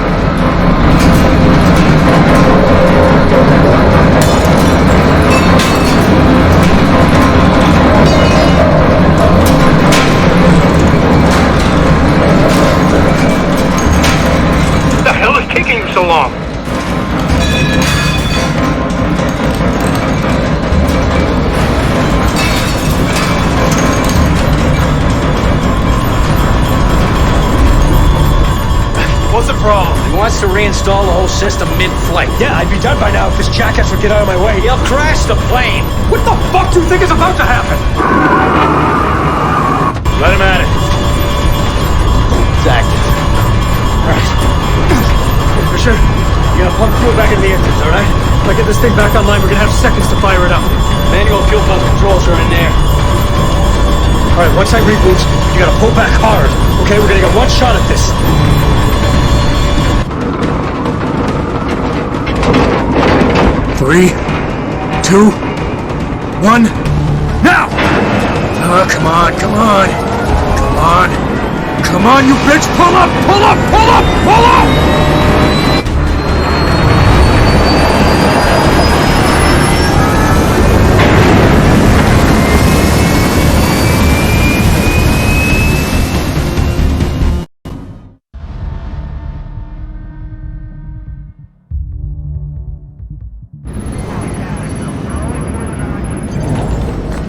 What the hell is taking you so long? What's the problem? He wants to reinstall the whole system mid-flight. Yeah, I'd be done by now if this jackass would get out of my way. He'll crash the plane. What the fuck do you think is about to happen? Let him at it. Exactly. All right. For sure. You gotta pump fuel back into the engines, all right? If I get this thing back online, we're gonna have seconds to fire it up. Manual fuel pump controls are in there. Alright, once I reboot, you gotta pull back hard. Okay, we're gonna get one shot at this. 3, 2, 1, now! Oh, come on, come on. Come on. Come on, you bitch! Pull up! Pull up! Pull up! Pull up!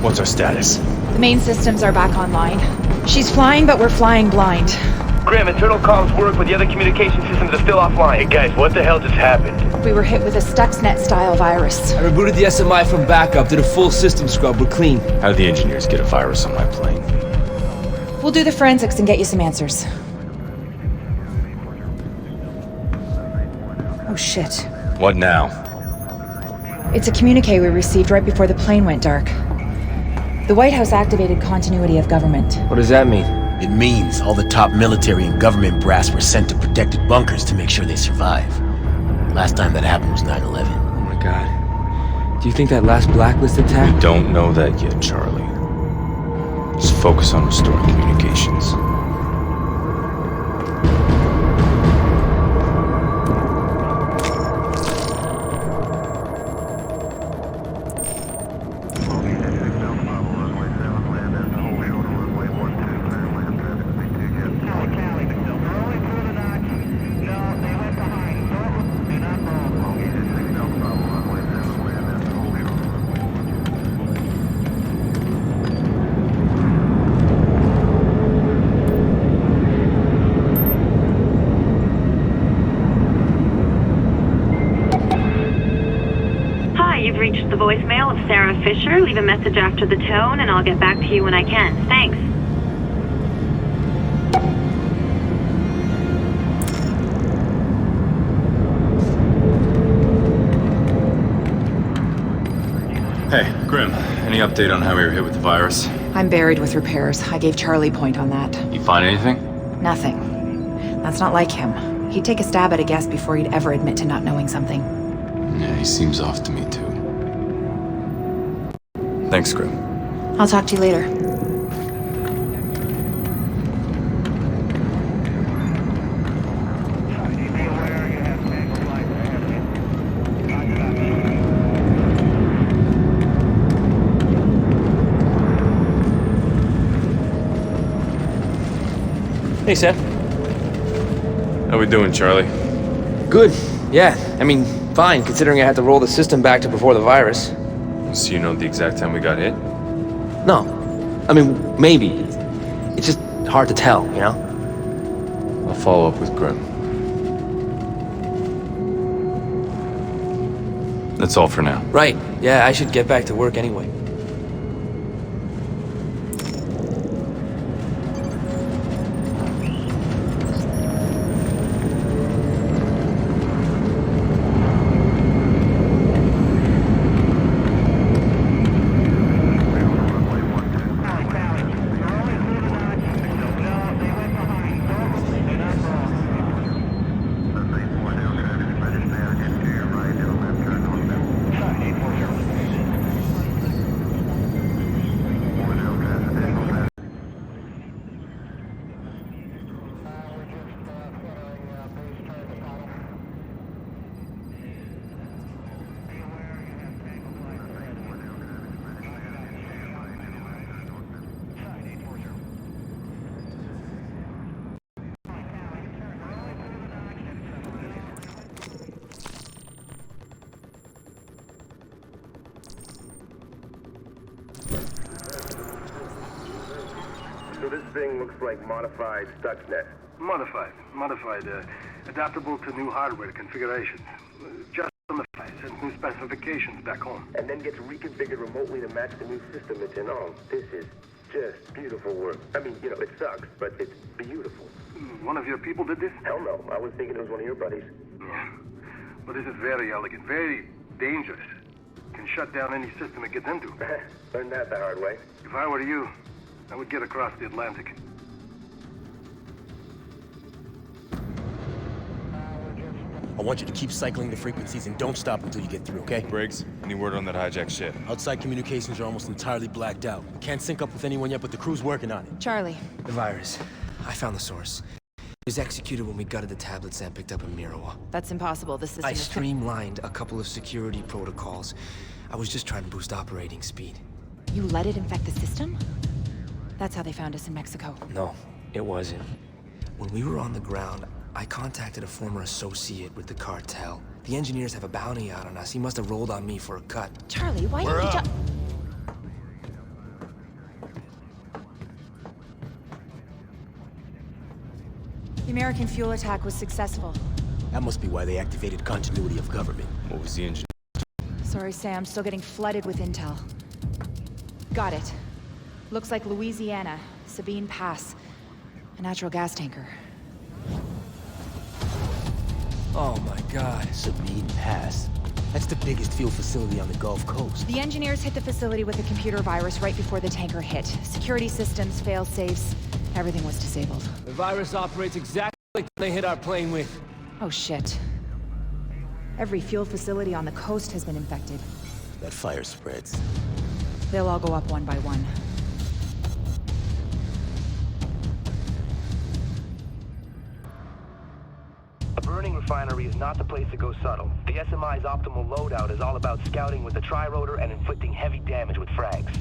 What's our status? The main systems are back online. She's flying, but we're flying blind. Grim, internal comms work, but the other communication systems are still offline. Hey guys, what the hell just happened? We were hit with a Stuxnet-style virus. I rebooted the SMI from backup, did a full system scrub, we're clean. How did the engineers get a virus on my plane? We'll do the forensics and get you some answers. Oh shit. What now? It's a communique we received right before the plane went dark. The White House activated continuity of government. What does that mean? It means all the top military and government brass were sent to protected bunkers to make sure they survive. Last time that happened was 9/11. Oh my god. Do you think that last Blacklist attack? We don't know that yet, Charlie. Just focus on restoring communications. Reached the voicemail of Sarah Fisher. Leave a message after the tone, and I'll get back to you when I can. Thanks. Hey, Grim, any update on how we were hit with the virus? I'm buried with repairs. I gave Charlie point on that. You find anything? Nothing. That's not like him. He'd take a stab at a guess before he'd ever admit to not knowing something. Yeah, he seems off to me too. Thanks, Grim. I'll talk to you later. Hey, Sam. How we doing, Charlie? Good. Yeah, I mean, fine, considering I had to roll the system back to before the virus. So you know the exact time we got hit? No. I mean, maybe. It's just hard to tell, you know? I'll follow up with Grim. That's all for now. Right. Yeah, I should get back to work anyway. So this thing looks like modified Stuxnet. Modified, adaptable to new hardware configurations. Just on the fly, sends new specifications back home. And then gets reconfigured remotely to match the new system it's in. Oh, this is just beautiful work. I mean, you know, it sucks, but it's beautiful. One of your people did this? Hell no, I was thinking it was one of your buddies. Yeah. But this is very elegant, very dangerous. can shut down any system it gets into. Learned that the hard way. If I were you, I would get across the Atlantic. I want you to keep cycling the frequencies and don't stop until you get through, okay? Briggs, any word on that hijacked ship? Outside communications are almost entirely blacked out. We can't sync up with anyone yet, but the crew's working on it. Charlie. The virus. I found the source. It was executed when we gutted the tablets Sam picked up in Mirawa. That's impossible. The system I is... streamlined a couple of security protocols. I was just trying to boost operating speed. You let it infect the system? That's how they found us in Mexico. No, it wasn't. When we were on the ground, I contacted a former associate with the cartel. The engineers have a bounty out on us. He must have rolled on me for a cut. Charlie, why didn't you just... The American fuel attack was successful. That must be why they activated continuity of government. What was the engine? Sorry, Sam. Still getting flooded with intel. Got it. Looks like Louisiana, Sabine Pass. A natural gas tanker. Oh my God. Sabine Pass. That's the biggest fuel facility on the Gulf Coast. The engineers hit the facility with a computer virus right before the tanker hit. Security systems, fail-safes, everything was disabled. The virus operates exactly like they hit our plane with. Oh shit. Every fuel facility on the coast has been infected. That fire spreads. They'll all go up one by one. A burning refinery is not the place to go subtle. The SMI's optimal loadout is all about scouting with the tri-rotor and inflicting heavy damage with frags.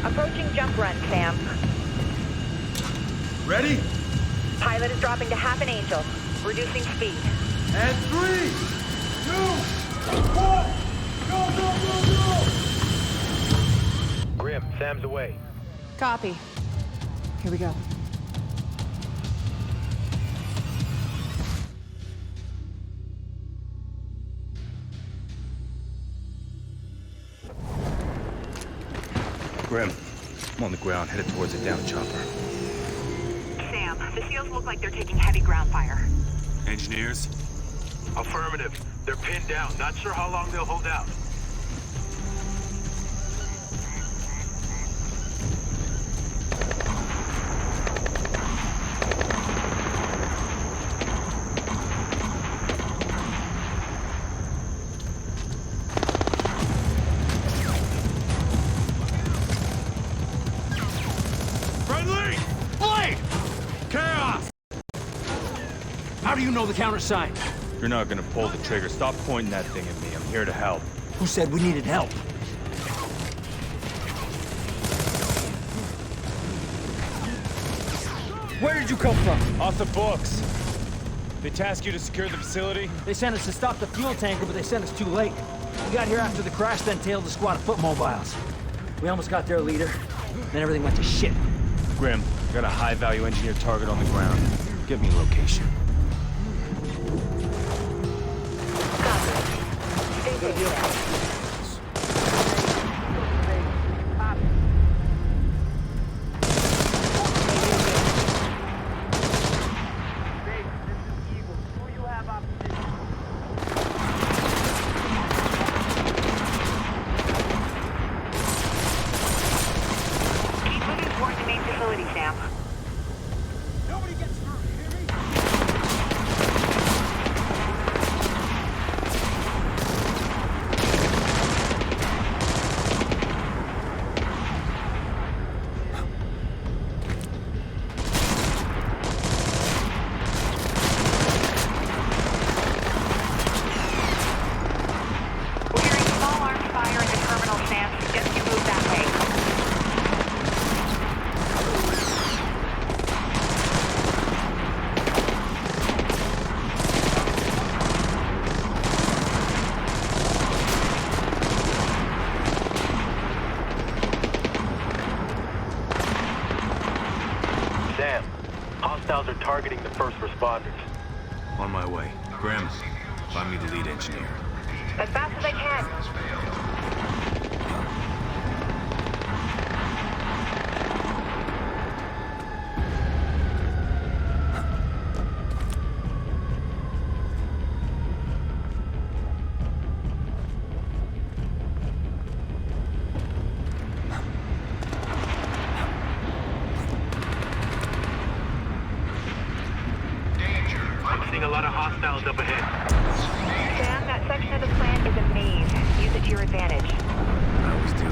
Approaching jump run, Sam. Ready? Pilot is dropping to half an angel. Reducing speed. And 3, 2, 1, go! Grim, Sam's away. Copy. Here we go. Grim, I'm on the ground, headed towards a down chopper. Sam, the SEALs look like they're taking heavy ground fire. Engineers? Affirmative. They're pinned down. Not sure how long they'll hold out. How do you know the countersign? You're not gonna pull the trigger. Stop pointing that thing at me. I'm here to help. Who said we needed help? Where did you come from? Off the books. They tasked you to secure the facility? They sent us to stop the fuel tanker, but they sent us too late. We got here after the crash, then tailed a squad of foot mobiles. We almost got their leader, then everything went to shit. Grim, got a high-value engineer target on the ground. Give me a location. first responders. On my way. Grim, find me the lead engineer. As fast as I can. I'm seeing a lot of hostiles up ahead. Sam, that section of the plant is a maze. Use it to your advantage. I always do.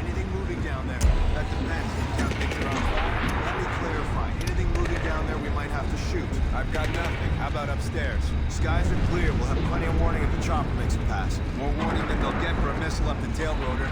Anything moving down there? That depends. Can't picture on fire. Let me clarify. Anything moving down there we might have to shoot. I've got nothing. How about upstairs? Skies are clear. We'll have plenty of warning if the chopper makes it past. More warning than they'll get for a missile up the tail rotor.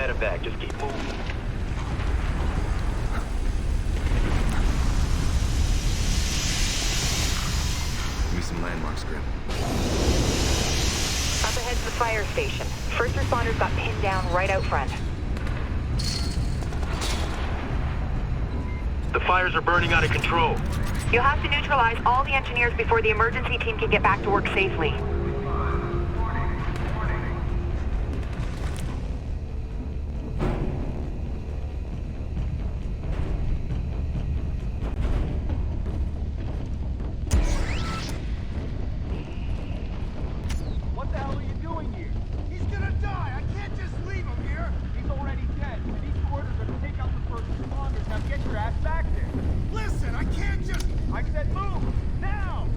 medevac. Just keep moving. Give me some landmarks, Grim. Up ahead's the fire station. First responders got pinned down right out front. The fires are burning out of control. You'll have to neutralize all the engineers before the emergency team can get back to work safely. What the hell are you doing here? He's gonna die! I can't just leave him here! He's already dead. These orders are to take out the first responders. Now get your ass back there! Listen, I can't just... I said move! Now!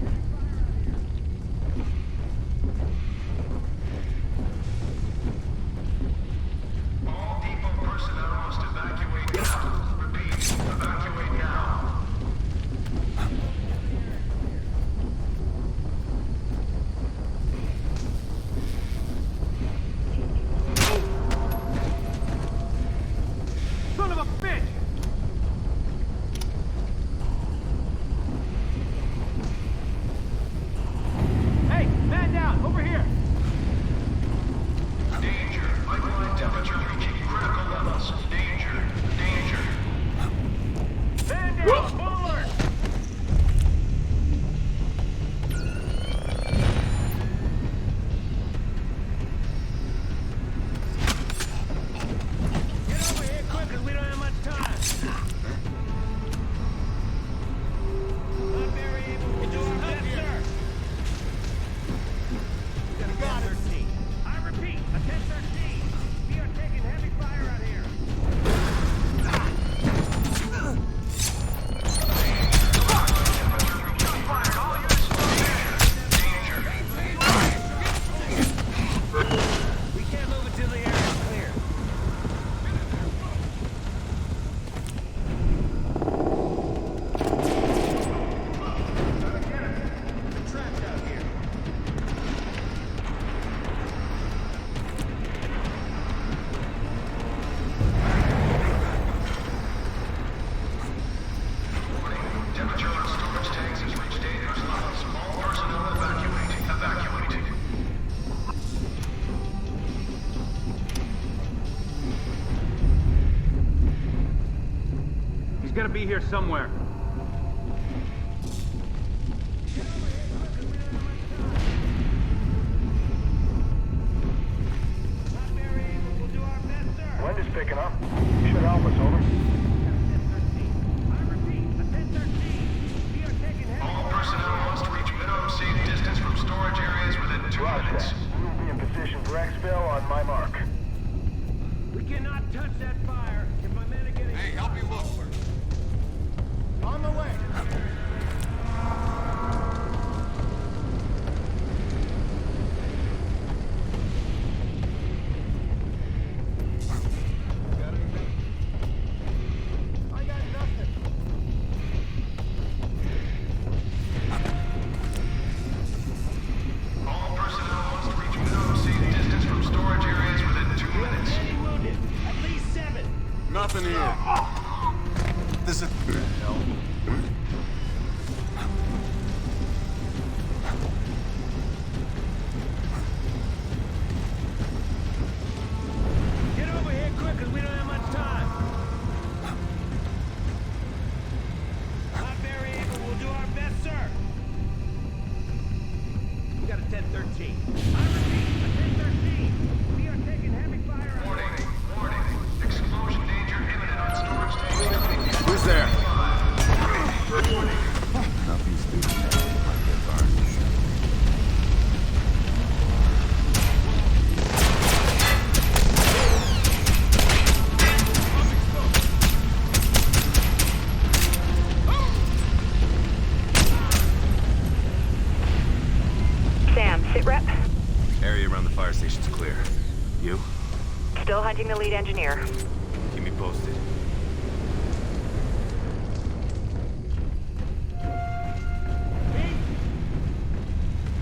gotta be here somewhere. Wind is picking up. Should help us, over. All personnel must reach minimum safe distance from storage areas within 2 minutes. We will be in position for exfil on my mark. We cannot touch that fire if my men are getting... Hey, help me look first. On the way. All personnel must reach minimum safe distance from storage areas within 2 minutes. Many wounded. At least 7. Nothing here. This is... Hell. Get over here quick, because we don't have much time. Not very able. We'll do our best, sir. We got a 10-13. I repeat, a 10-13. We are taking heavy fire. Warning. Explosion danger imminent on storage tank. Who's there? Nothing stupid. Sam, sit rep. Area around the fire station's clear. You? Still hunting the lead engineer. Keep me posted.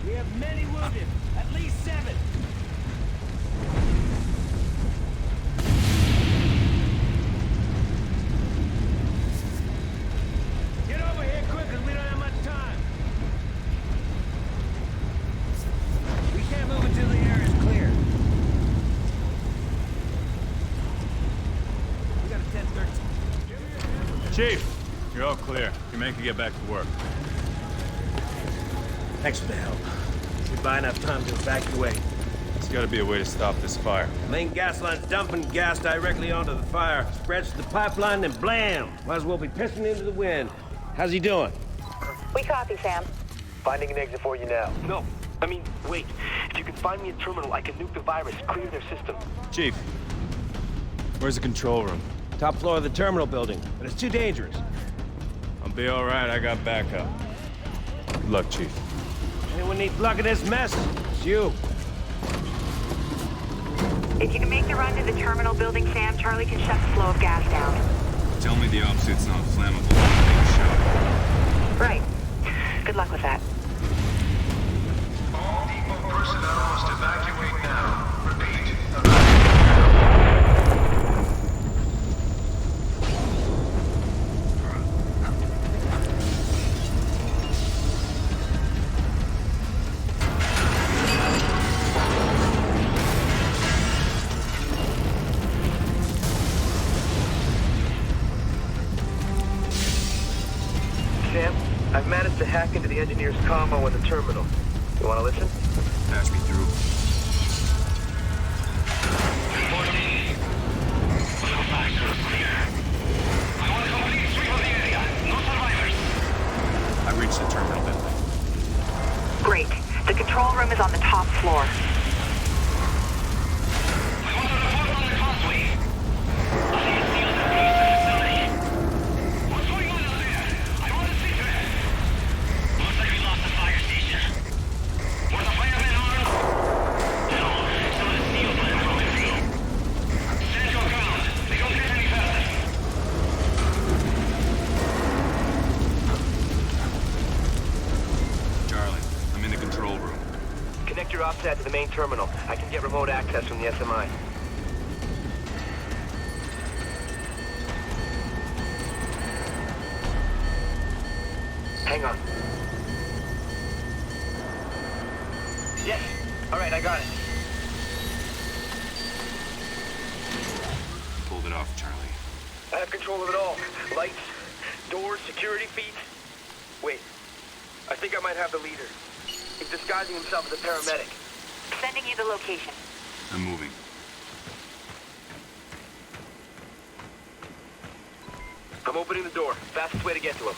We have many wounded. At least 7. Get over here quick, because we don't have much time. We can't move until the area's clear. We got a 10-13. Chief, you're all clear. Your men can get back to work. Thanks for the help. We buy enough time to evacuate. There's gotta be a way to stop this fire. Main gas line's dumping gas directly onto the fire. Spreads to the pipeline, then blam! Might as well be pissing into the wind. How's he doing? We copy, Sam. Finding an exit for you now. No, I mean, wait. If you can find me a terminal, I can nuke the virus, clear their system. Chief, where's the control room? Top floor of the terminal building, but it's too dangerous. I'll be all right. I got backup. Good luck, Chief. Anyone needs luck in this mess? It's you. If you can make the run to the terminal building, Sam, Charlie can shut the flow of gas down. Tell me the opposite's not flammable. Take a shot. Right. Good luck with that. All depot personnel must evacuate now. Repeat. Sam, I've managed to hack into the engineer's commo in the terminal. You want to listen? Patch me through. I reached the terminal building. Great. The control room is on the top floor. Connect your OPSAT to the main terminal. I can get remote access from the SMI. Hang on. Yes. All right, I got it. Pulled it off, Charlie. I have control of it all. Lights, Doors, security feeds? Wait. I think I might have the leader. He's disguising himself as a paramedic. Sending you the location. I'm moving. I'm opening the door. Fastest way to get to him.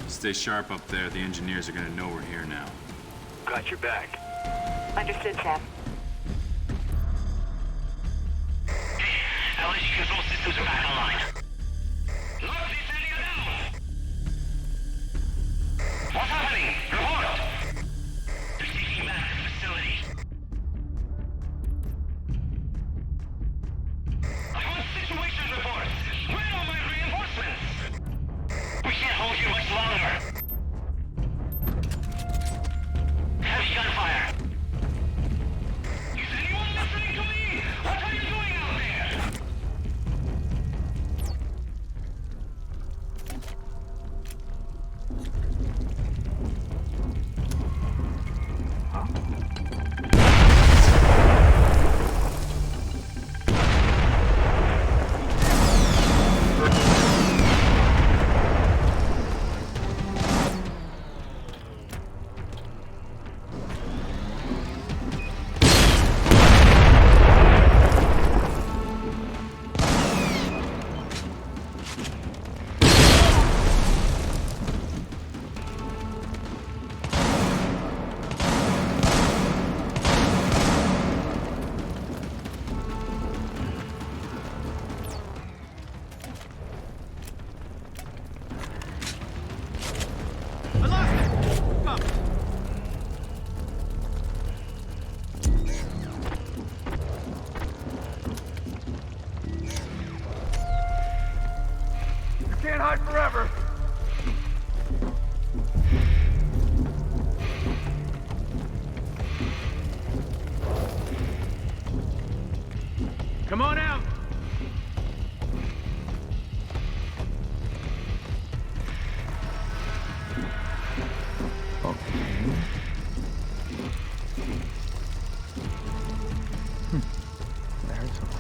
Stay sharp up there. The engineers are gonna know we're here now. Got your back. Understood, Sam. LSG control systems are back online. Lock this area down! What's happening? Report! They're taking back the facility. I want situation reports. Where are my reinforcements? We can't hold you much longer. Heavy gunfire. Is anyone listening to me? What are you doing out there? Can't hide forever. Come on out! I heard something.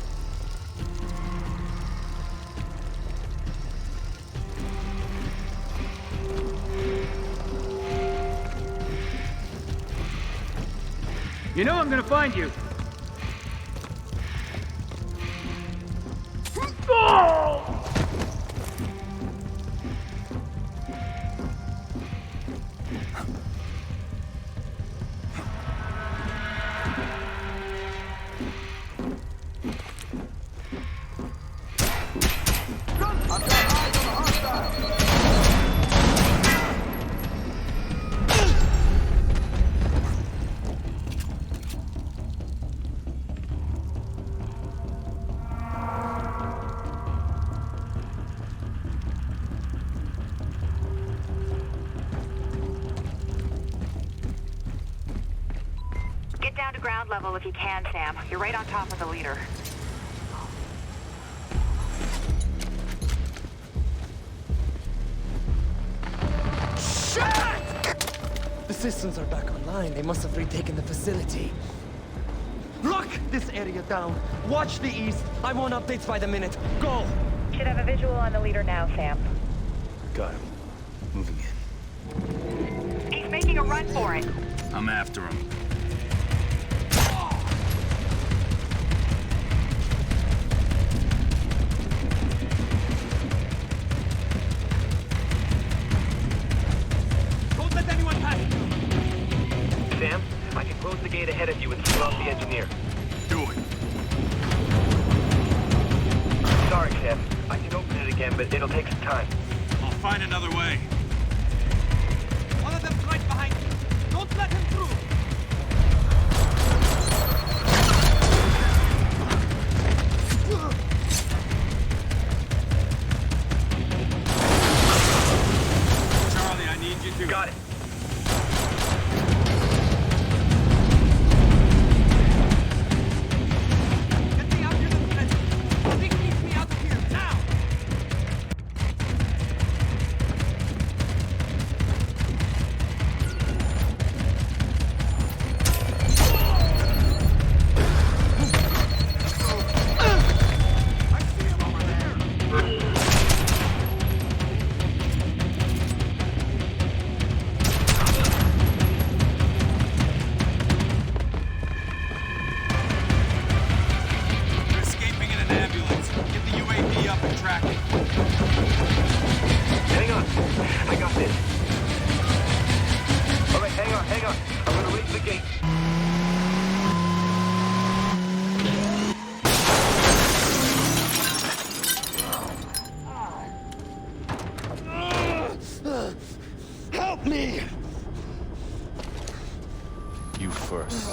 You know I'm gonna find you. Get down to ground level if you can, Sam. You're right on top of the leader. The systems are back online. They must have retaken the facility. Lock this area down. Watch the east. I want updates by the minute. Go! Should have a visual on the leader now, Sam. Got him. Moving in. He's making a run for it. I'm after him. Don't let anyone pass! Sam, I can close the gate ahead of you and seal off the engineer. Do it. Sorry, Sam. I can open it again, but it'll take some time. I'll find another way. One of them's right behind you. Don't let him through! Charlie, I need you to... Got it. Get me out here this minute! Nick needs me out of here, now! the gate. Help me! You first.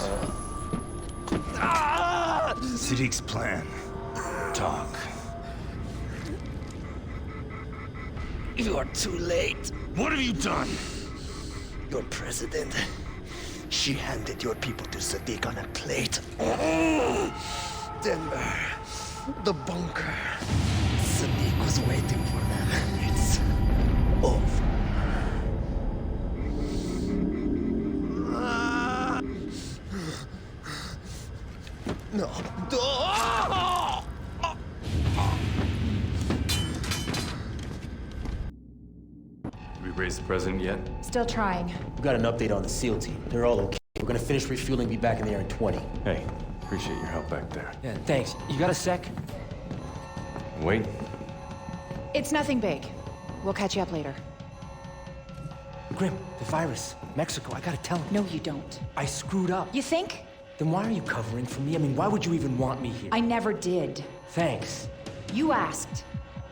Siddiq's plan. Talk. You are too late. What have you done? Your president. She handed your people to Siddiq on a plate. Denver. The bunker. Siddiq was waiting for them. It's over. No. We raised the president yet? Still trying. We got an update on the SEAL team. They're all okay. We're gonna finish refueling, be back in the air in 20. Hey, appreciate your help back there. Yeah, thanks. You got a sec? Wait. It's nothing big. We'll catch you up later. Grim, the virus. Mexico, I gotta tell him. No, you don't. I screwed up. You think? Then why are you covering for me? I mean, why would you even want me here? I never did. Thanks. You asked.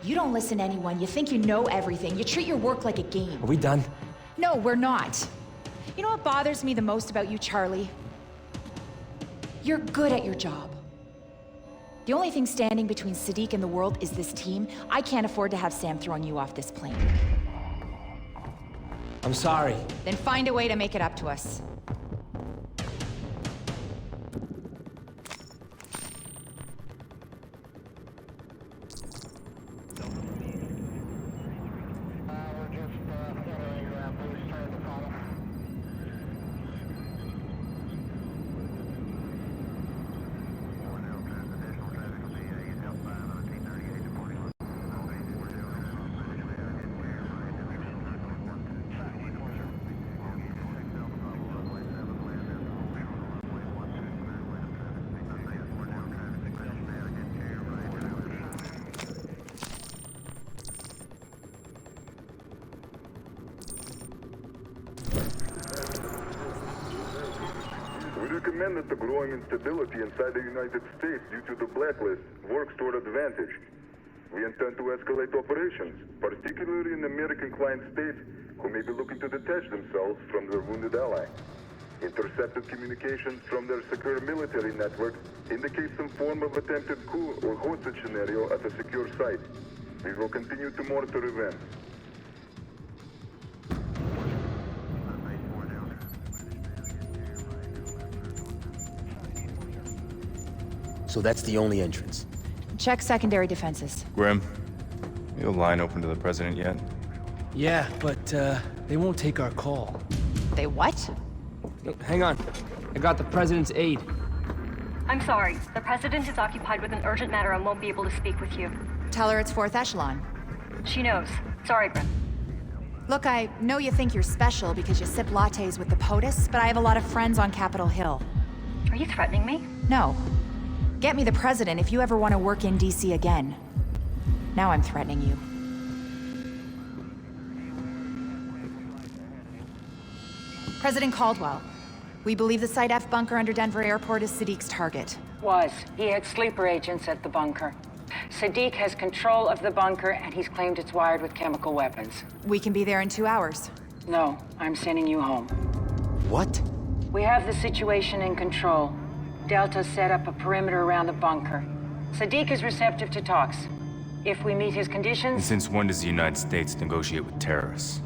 You don't listen to anyone. You think you know everything. You treat your work like a game. Are we done? No, we're not. You know what bothers me the most about you, Charlie? You're good at your job. The only thing standing between Siddiq and the world is this team. I can't afford to have Sam throwing you off this plane. I'm sorry. Then find a way to make it up to us. We recommend that the growing instability inside the United States due to the Blacklist works toward advantage. We intend to escalate operations, particularly in American client states who may be looking to detach themselves from their wounded ally. Intercepted communications from their secure military network indicate some form of attempted coup or hostage scenario at a secure site. We will continue to monitor events. So that's the only entrance. Check secondary defenses. Grim, you a line open to the president yet? Yeah, but they won't take our call. They what? Hang on. I got the president's aide. I'm sorry. The president is occupied with an urgent matter and won't be able to speak with you. Tell her it's 4th echelon. She knows. Sorry, Grim. Look, I know you think you're special because you sip lattes with the POTUS, but I have a lot of friends on Capitol Hill. Are you threatening me? No. Get me the president if you ever want to work in DC again. Now I'm threatening you. President Caldwell, we believe the Site F bunker under Denver Airport is Siddiq's target. Was. He had sleeper agents at the bunker. Siddiq has control of the bunker, and he's claimed it's wired with chemical weapons. We can be there in 2 hours. No, I'm sending you home. What? We have the situation in control. Delta set up a perimeter around the bunker. Siddiq is receptive to talks. If we meet his And conditions, since when does the United States negotiate with terrorists?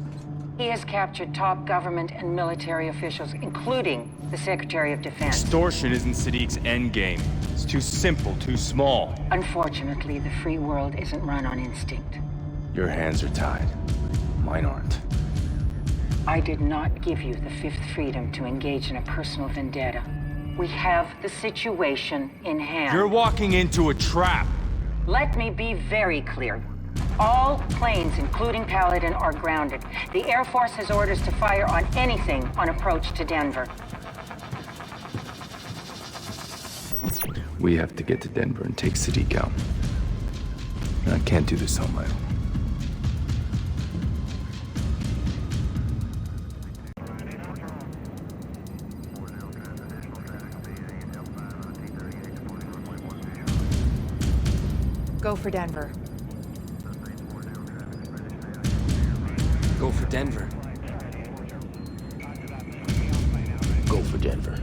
he has captured top government and military officials, including the Secretary of Defense. Extortion isn't Siddiq's endgame. It's too simple, too small. Unfortunately, the free world isn't run on instinct. Your hands are tied. Mine aren't. I did not give you the fifth freedom to engage in a personal vendetta. We have the situation in hand. You're walking into a trap. Let me be very clear. All planes, including Paladin, are grounded. The Air Force has orders to fire on anything on approach to Denver. We have to get to Denver and take Siddiq out. And I can't do this on my own. Go for Denver. Go for Denver. Go for Denver.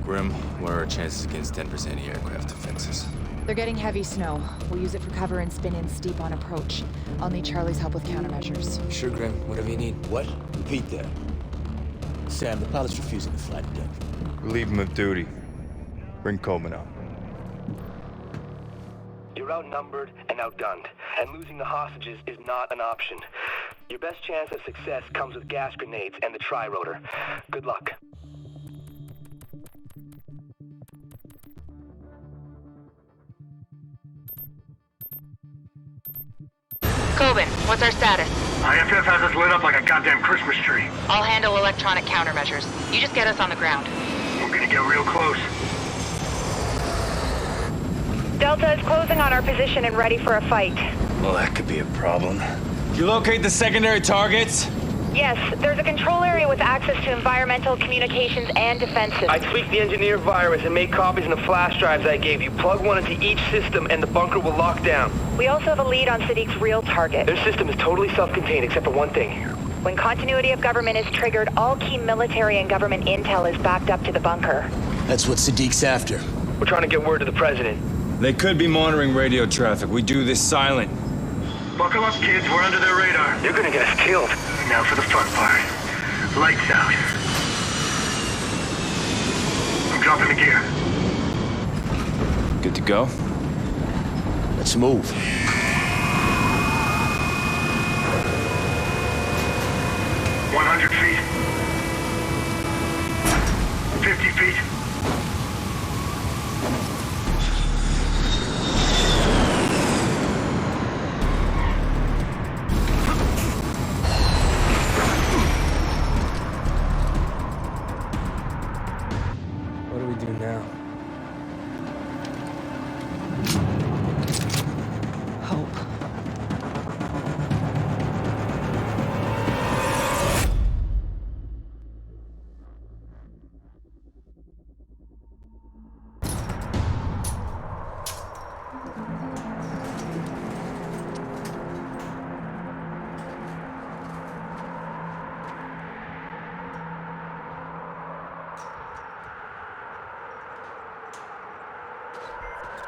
Grim, what are our chances against 10% anti-aircraft defenses? They're getting heavy snow. We'll use it for cover and spin in steep on approach. I'll need Charlie's help with countermeasures. Sure, Grim. Whatever you need. What? Repeat that. Sam, the pilot's refusing to fly to Denver. Relieve him of duty. Bring Coleman up. You're outnumbered and outgunned, and losing the hostages is not an option. Your best chance of success comes with gas grenades and the tri-rotor. Good luck. Coben, what's our status? IFF has us lit up like a goddamn Christmas tree. I'll handle electronic countermeasures. You just get us on the ground. We're gonna get real close. Delta is closing on our position and ready for a fight. Well, that could be a problem. You locate the secondary targets? Yes, there's a control area with access to environmental, communications, and defenses. I tweaked the engineer virus and made copies in the flash drives I gave you. Plug one into each system and the bunker will lock down. We also have a lead on Sadiq's real target. Their system is totally self-contained except for one thing. When continuity of government is triggered, all key military and government intel is backed up to the bunker. That's what Sadiq's after. We're trying to get word to the president. They could be monitoring radio traffic. We do this silent. Buckle up, kids. We're under their radar. You're gonna get us killed. Now for the fun part. Lights out. I'm dropping the gear. Good to go? Let's move. $100 feet. 50 feet. What do we do now? Hope.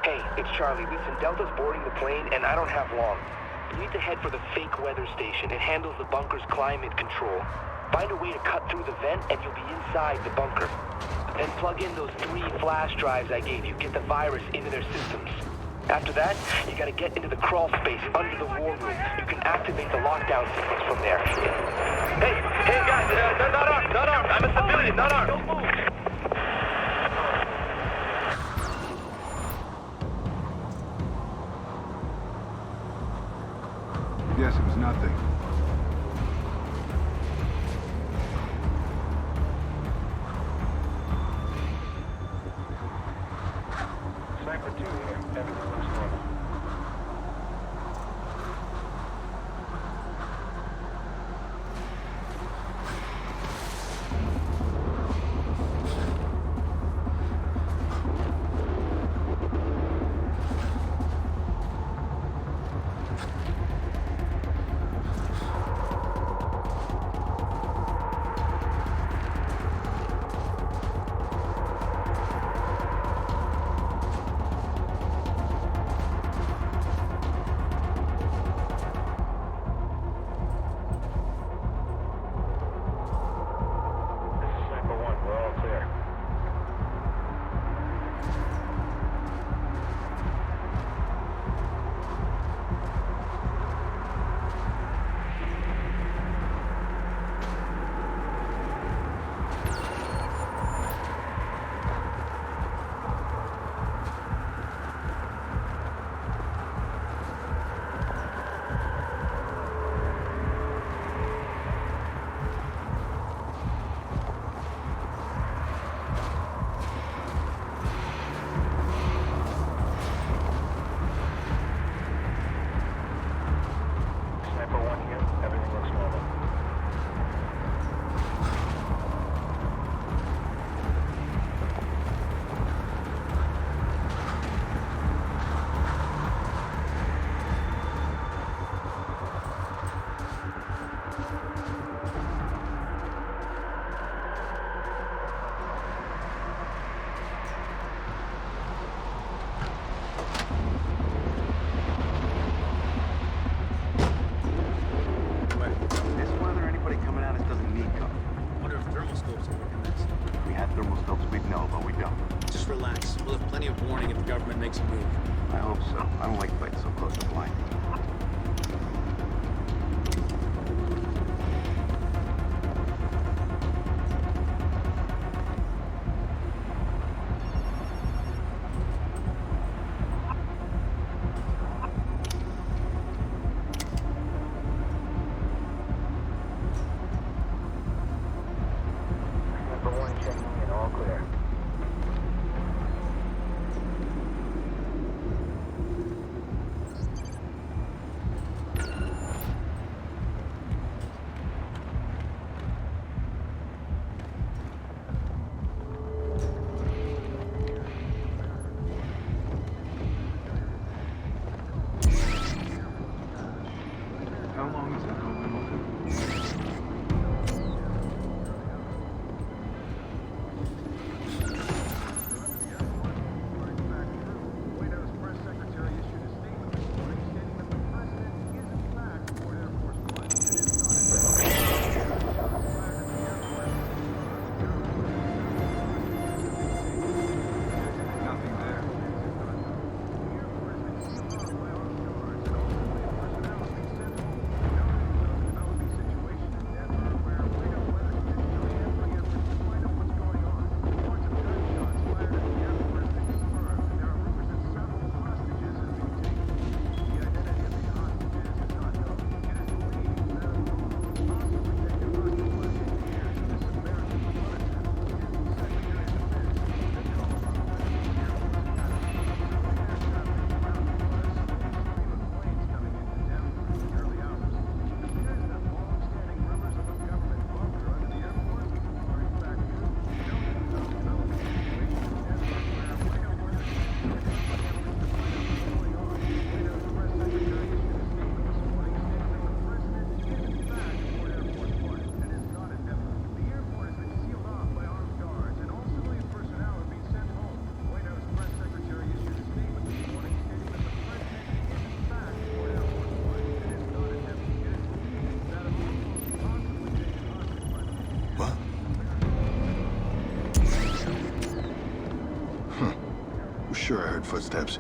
Hey, it's Charlie. Listen, Delta's boarding the plane, and I don't have long. You need to head for the fake weather station. It handles the bunker's climate control. Find a way to cut through the vent, and you'll be inside the bunker. Then plug in those 3 flash drives I gave you. Get the virus into their systems. After that, you gotta get into the crawl space under the war room. You can activate the lockdown sequence from there. Hey guys, not armed. I'm a civilian, not armed. Don't move. Yes, it was nothing. Sniper 2 here. Everything looks normal. know, but we don't. Just relax. We'll have plenty of warning if the government makes a move. I hope so. I don't like fighting so close to blinding. How long is that open? Sure, I heard footsteps.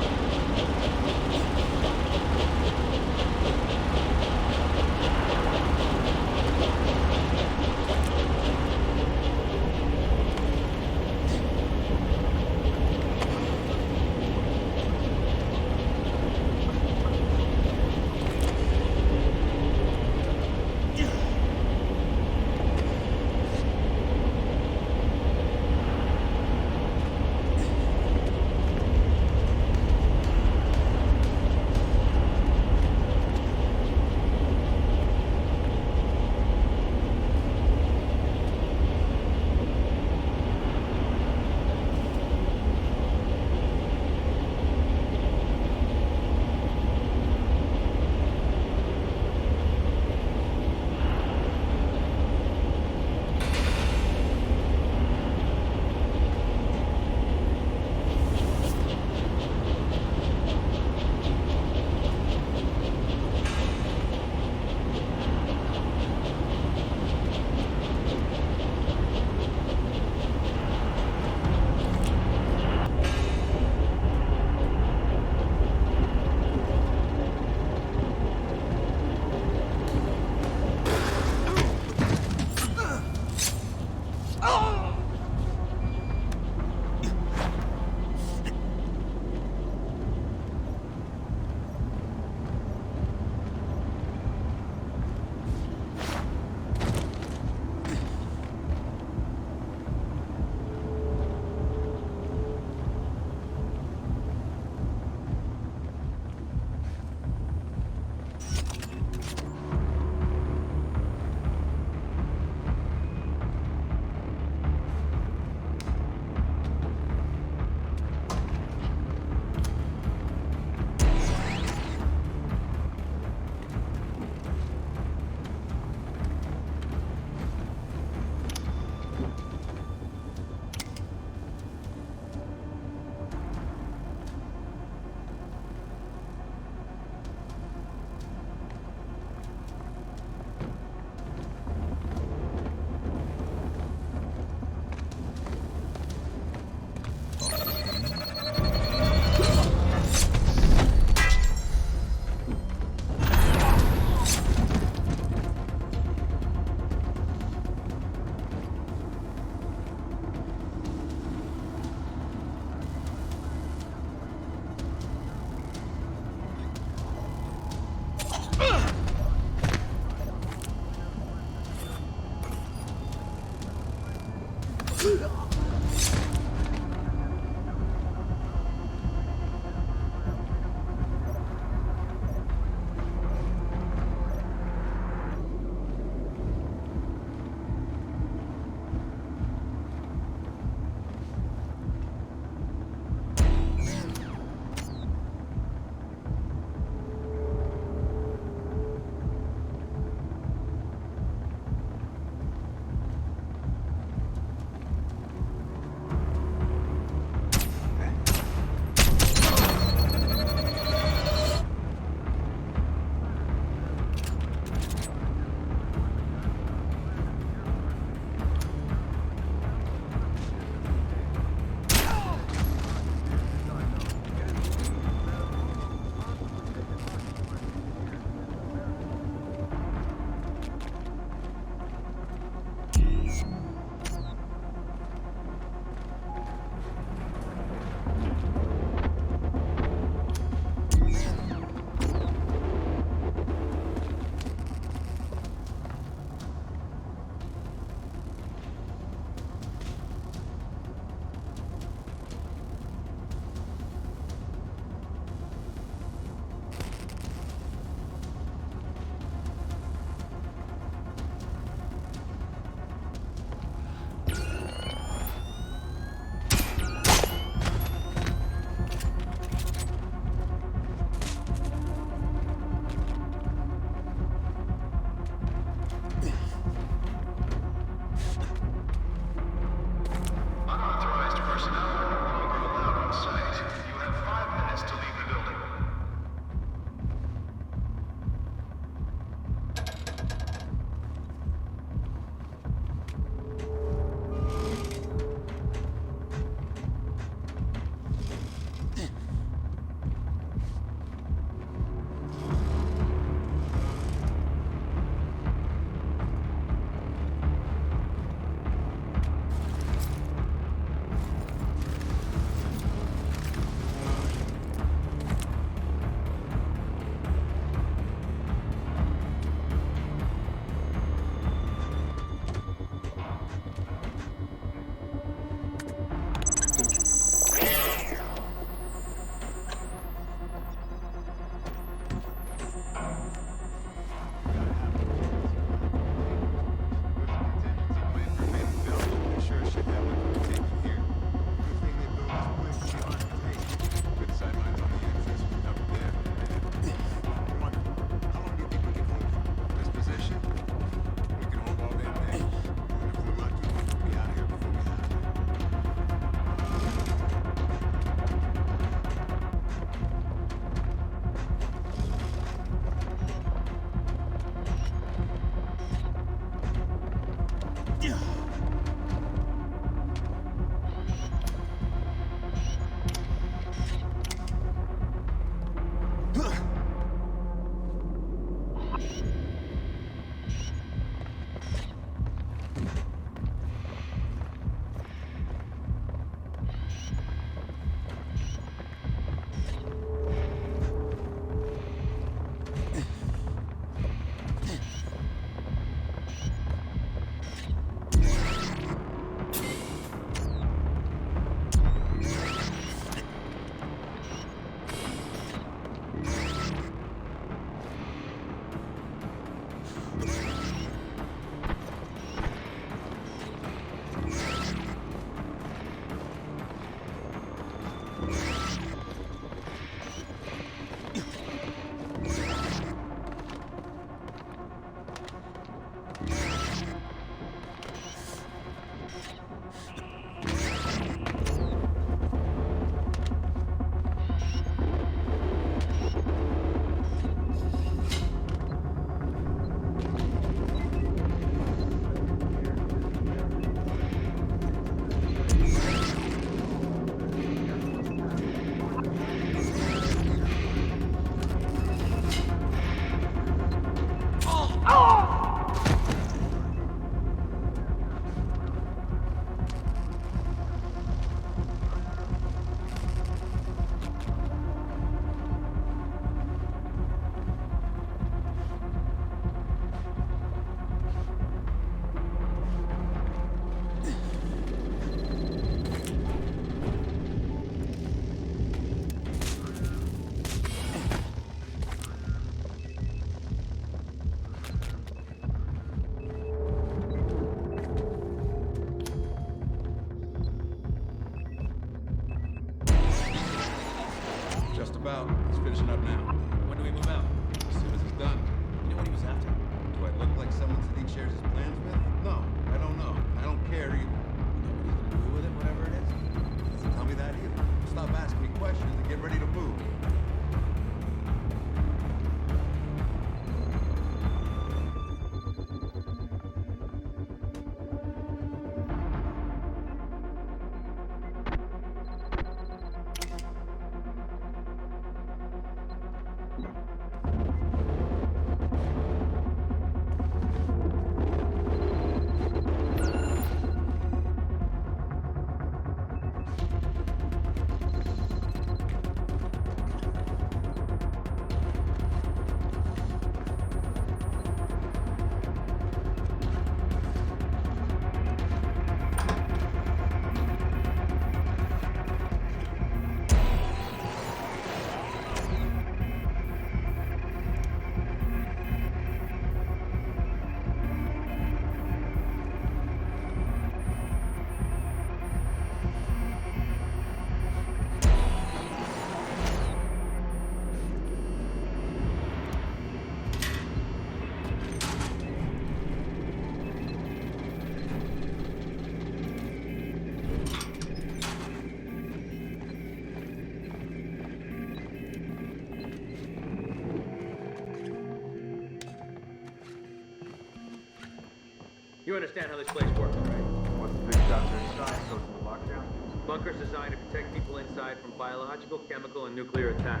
understand how this place works, right? Once the big shots are inside, goes into lockdown. Bunker's designed to protect people inside from biological, chemical, and nuclear attack.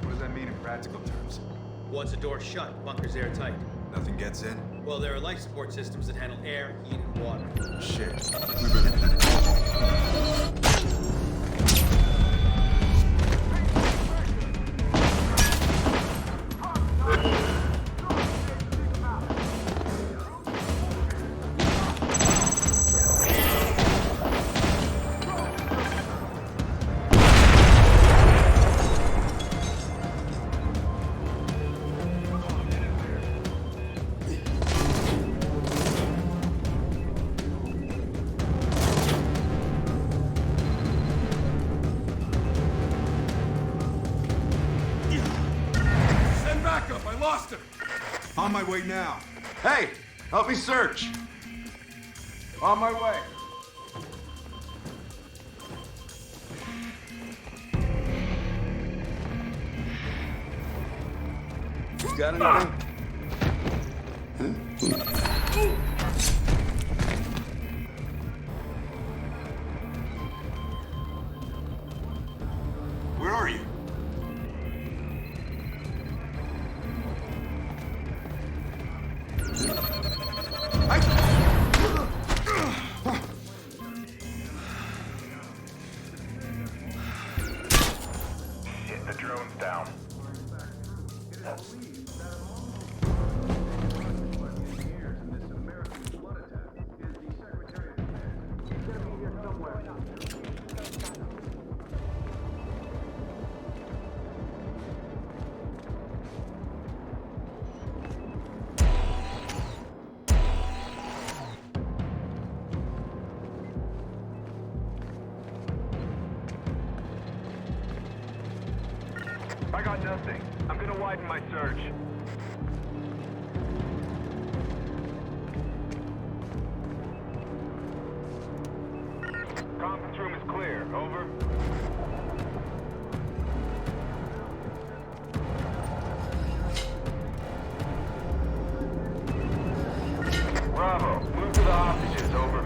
What does that mean in practical terms? Once the door's shut, bunker's airtight. Nothing gets in? Well, there are life support systems that handle air, heat, and water. Shit. We better... On my way now. Hey! Help me search! On my way. You got anything? Where are you? Shit, the drone's down. I got nothing. I'm gonna widen my search. Conference room is clear. Over. Bravo. Move to the hostages. Over.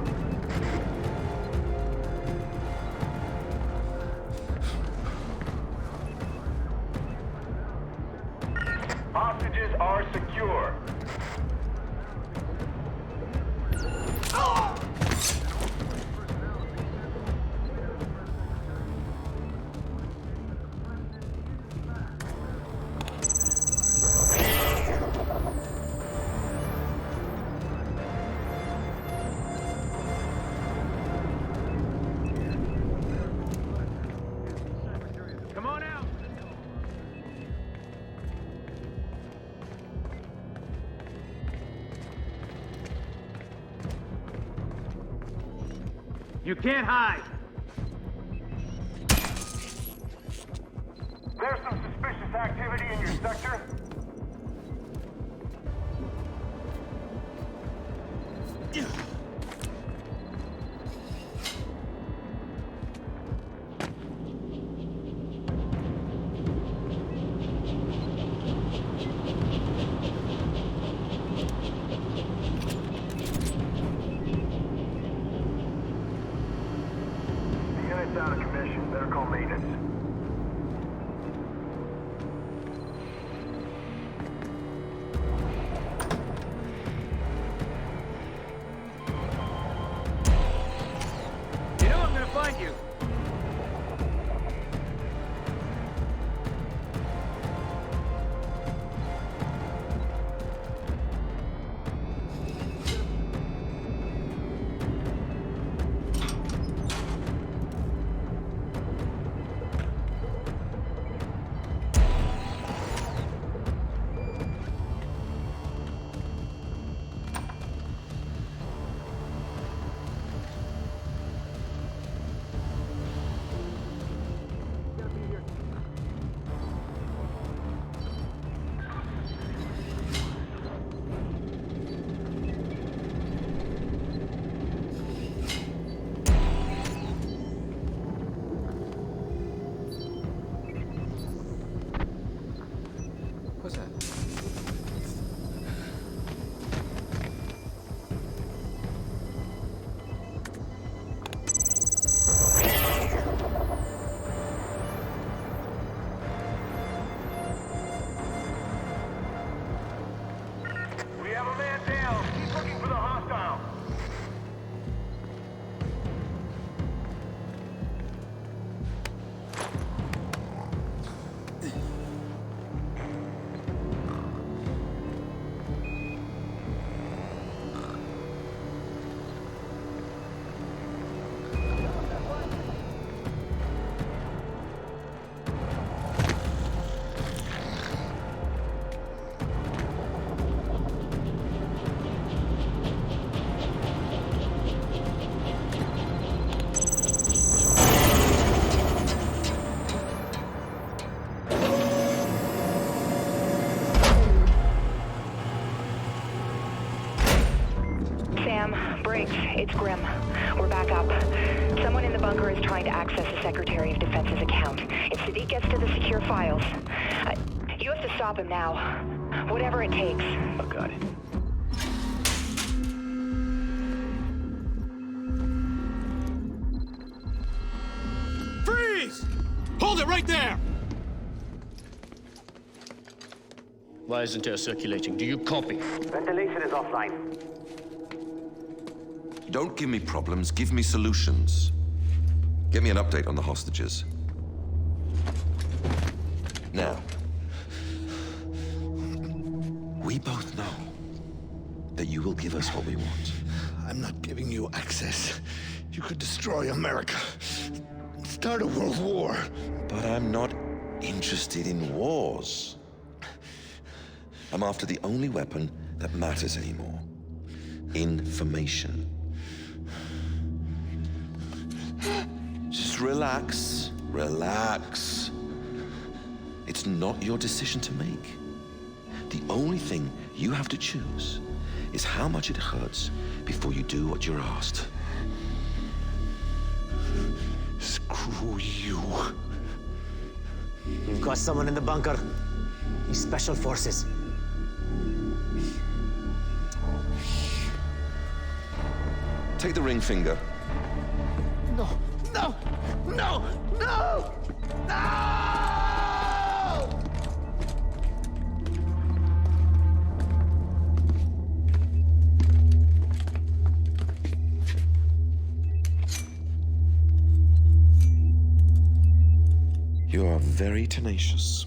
Hostages are secure. Come on out. You can't hide. There's some suspicious activity in your sector. The unit's out of commission. Better call maintenance. You know I'm gonna find you. It's Grim. We're back up. Someone in the bunker is trying to access the Secretary of Defense's account. If Sadiq gets to the secure files, you have to stop him now. Whatever it takes. I got it. Freeze! Hold it right there! Why isn't air circulating? Do you copy? Ventilation is offline. Don't give me problems, give me solutions. Get me an update on the hostages. Now, we both know that you will give us what we want. I'm not giving you access. You could destroy America. Start a world war. But I'm not interested in wars. I'm after the only weapon that matters anymore. Information. Just relax. Relax. It's not your decision to make. The only thing you have to choose is how much it hurts before you do what you're asked. Screw you. We've got someone in the bunker. He's special forces. Take the ring finger. No, no, no, no, no! You are very tenacious.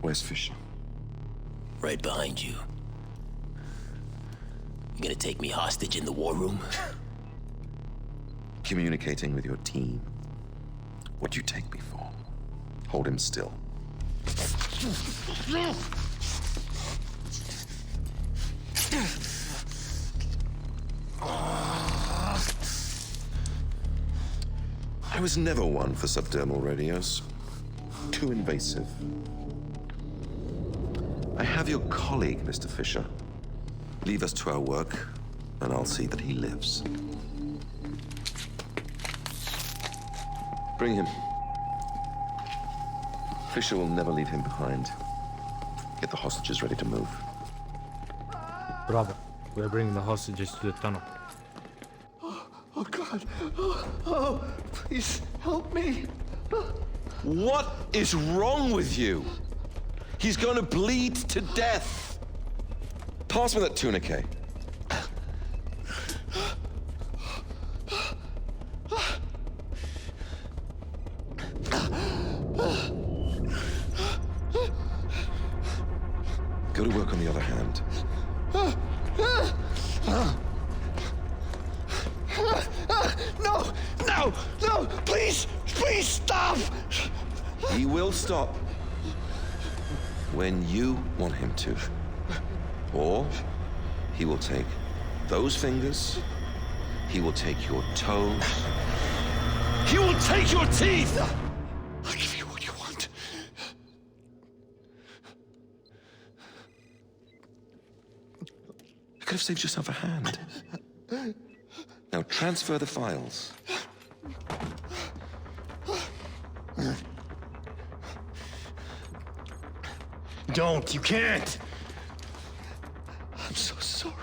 Where's Fisher? Right behind you. You gonna take me hostage in the war room? Communicating with your team. What do you take me for? Hold him still. I was never one for subdermal radios. Too invasive. I have your colleague, Mr. Fisher. Leave us to our work, and I'll see that he lives. Bring him. Fisher will never leave him behind. Get the hostages ready to move. Bravo. We're bringing the hostages to the tunnel. Oh, God. Oh, please help me. What is wrong with you? He's going to bleed to death. Pass me that tourniquet. Go to work on the other hand. No, no, no, please, please stop. He will stop when you want him to. Or he will take those fingers, he will take your toes, he will take your teeth! I'll give you what you want. You could have saved yourself a hand. Now transfer the files. Don't, you can't. I'm so sorry.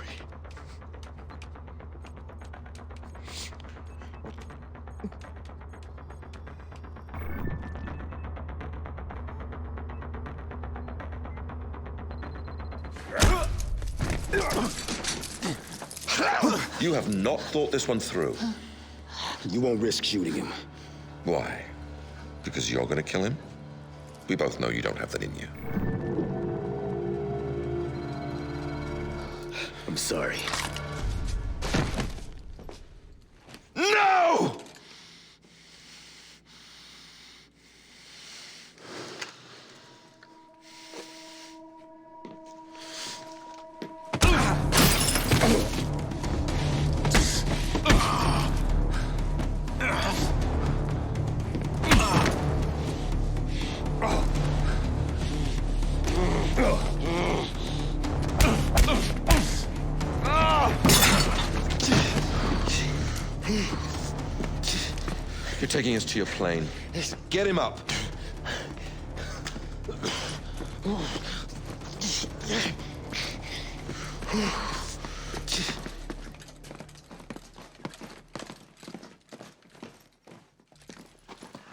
You have not thought this one through. You won't risk shooting him. Why? Because you're gonna kill him? We both know you don't have that in you. I'm sorry. No! You're taking us to your plane. Get him up.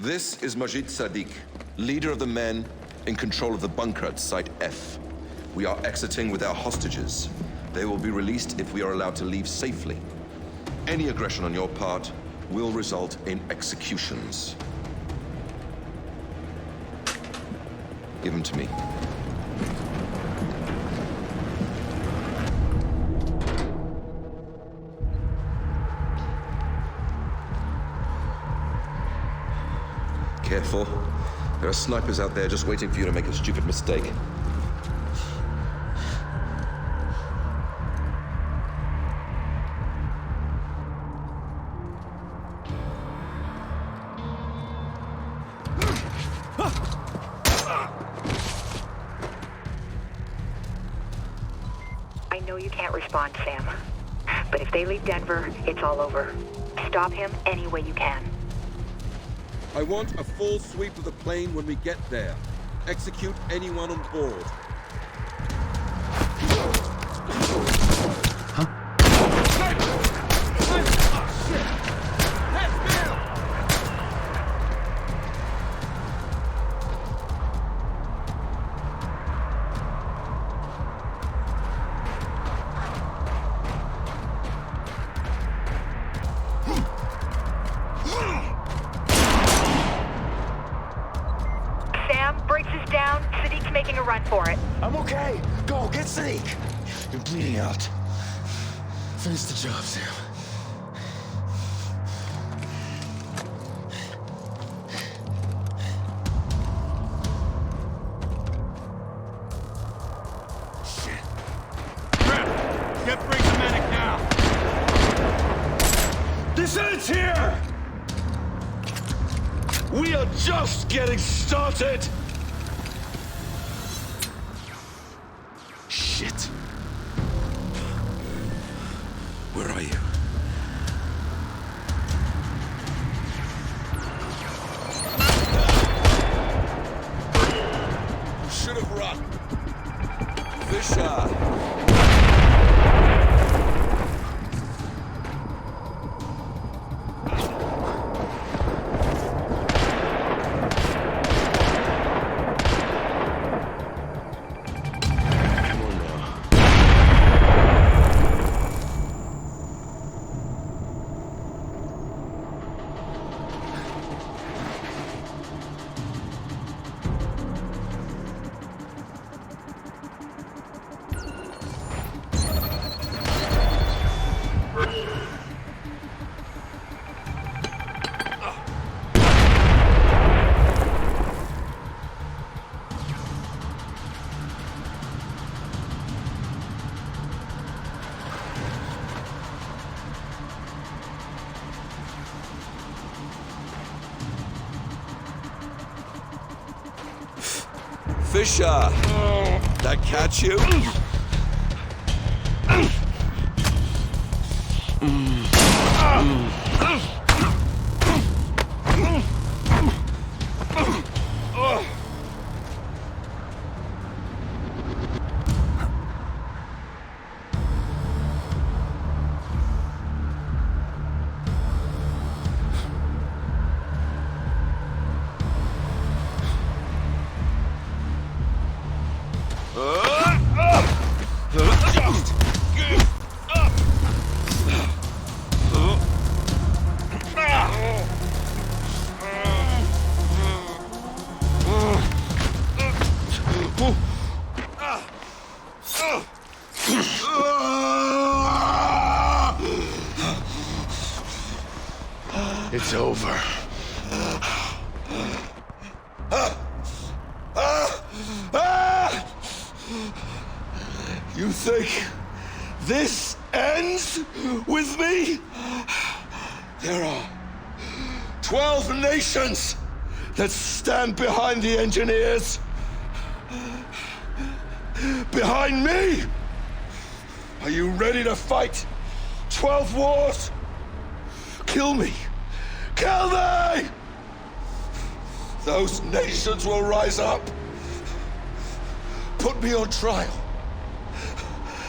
This is Majid Sadiq, leader of the men in control of the bunker at Site F. We are exiting with our hostages. They will be released if we are allowed to leave safely. Any aggression on your part will result in executions. Give them to me. Careful. There are snipers out there just waiting for you to make a stupid mistake. I know you can't respond, Sam. But if they leave Denver, it's all over. Stop him any way you can. I want a full sweep of the plane when we get there. Execute anyone on board. Making a run for it. I'm okay. Go, get Sadiq. You're bleeding out. Finish the job, Sam. Get bring the medic now! Descent's here! We are just getting started! Shit. Where are you? You should have run. Fisher! Fisher! That catch you? It's over. You think this ends with me? There are 12 nations that stand behind the engineers. Behind me! Are you ready to fight 12 wars? Kill me. Kill me! Those nations will rise up, put me on trial,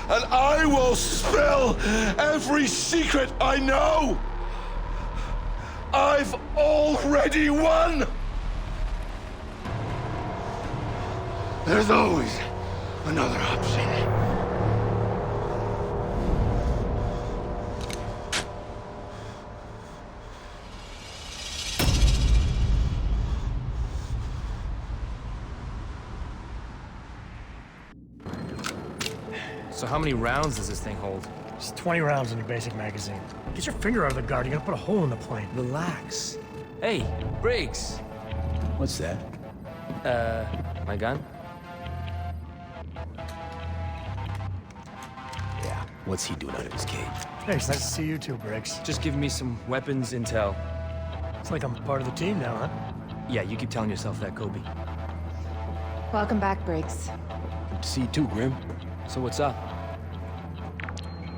and I will spill every secret I know. I've already won! There's always another option. So how many rounds does this thing hold? It's 20 rounds in your basic magazine. Get your finger out of the guard, you're gonna put a hole in the plane. Relax. Hey, Briggs. What's that? My gun? Yeah, what's he doing out of his cage? Hey, it's nice to see you too, Briggs. Just give me some weapons intel. It's like I'm part of the team now, huh? Yeah, you keep telling yourself that, Kobe. Welcome back, Briggs. Good to see you too, Grim. So what's up?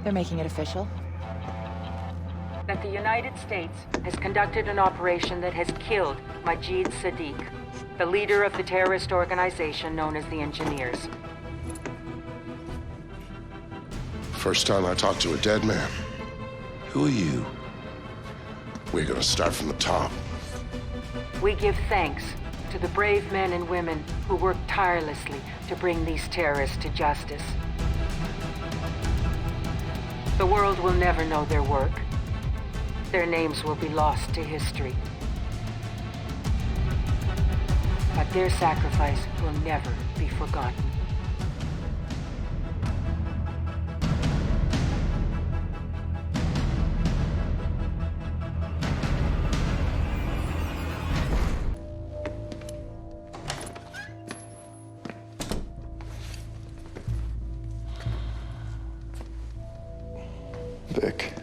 They're making it official. That the United States has conducted an operation that has killed Micheal Sadiq, the leader of the terrorist organization known as the Engineers. First time I talked to a dead man. Who are you? We're gonna start from the top. We give thanks to the brave men and women who work tirelessly to bring these terrorists to justice. The world will never know their work. Their names will be lost to history. But their sacrifice will never be forgotten. Vic.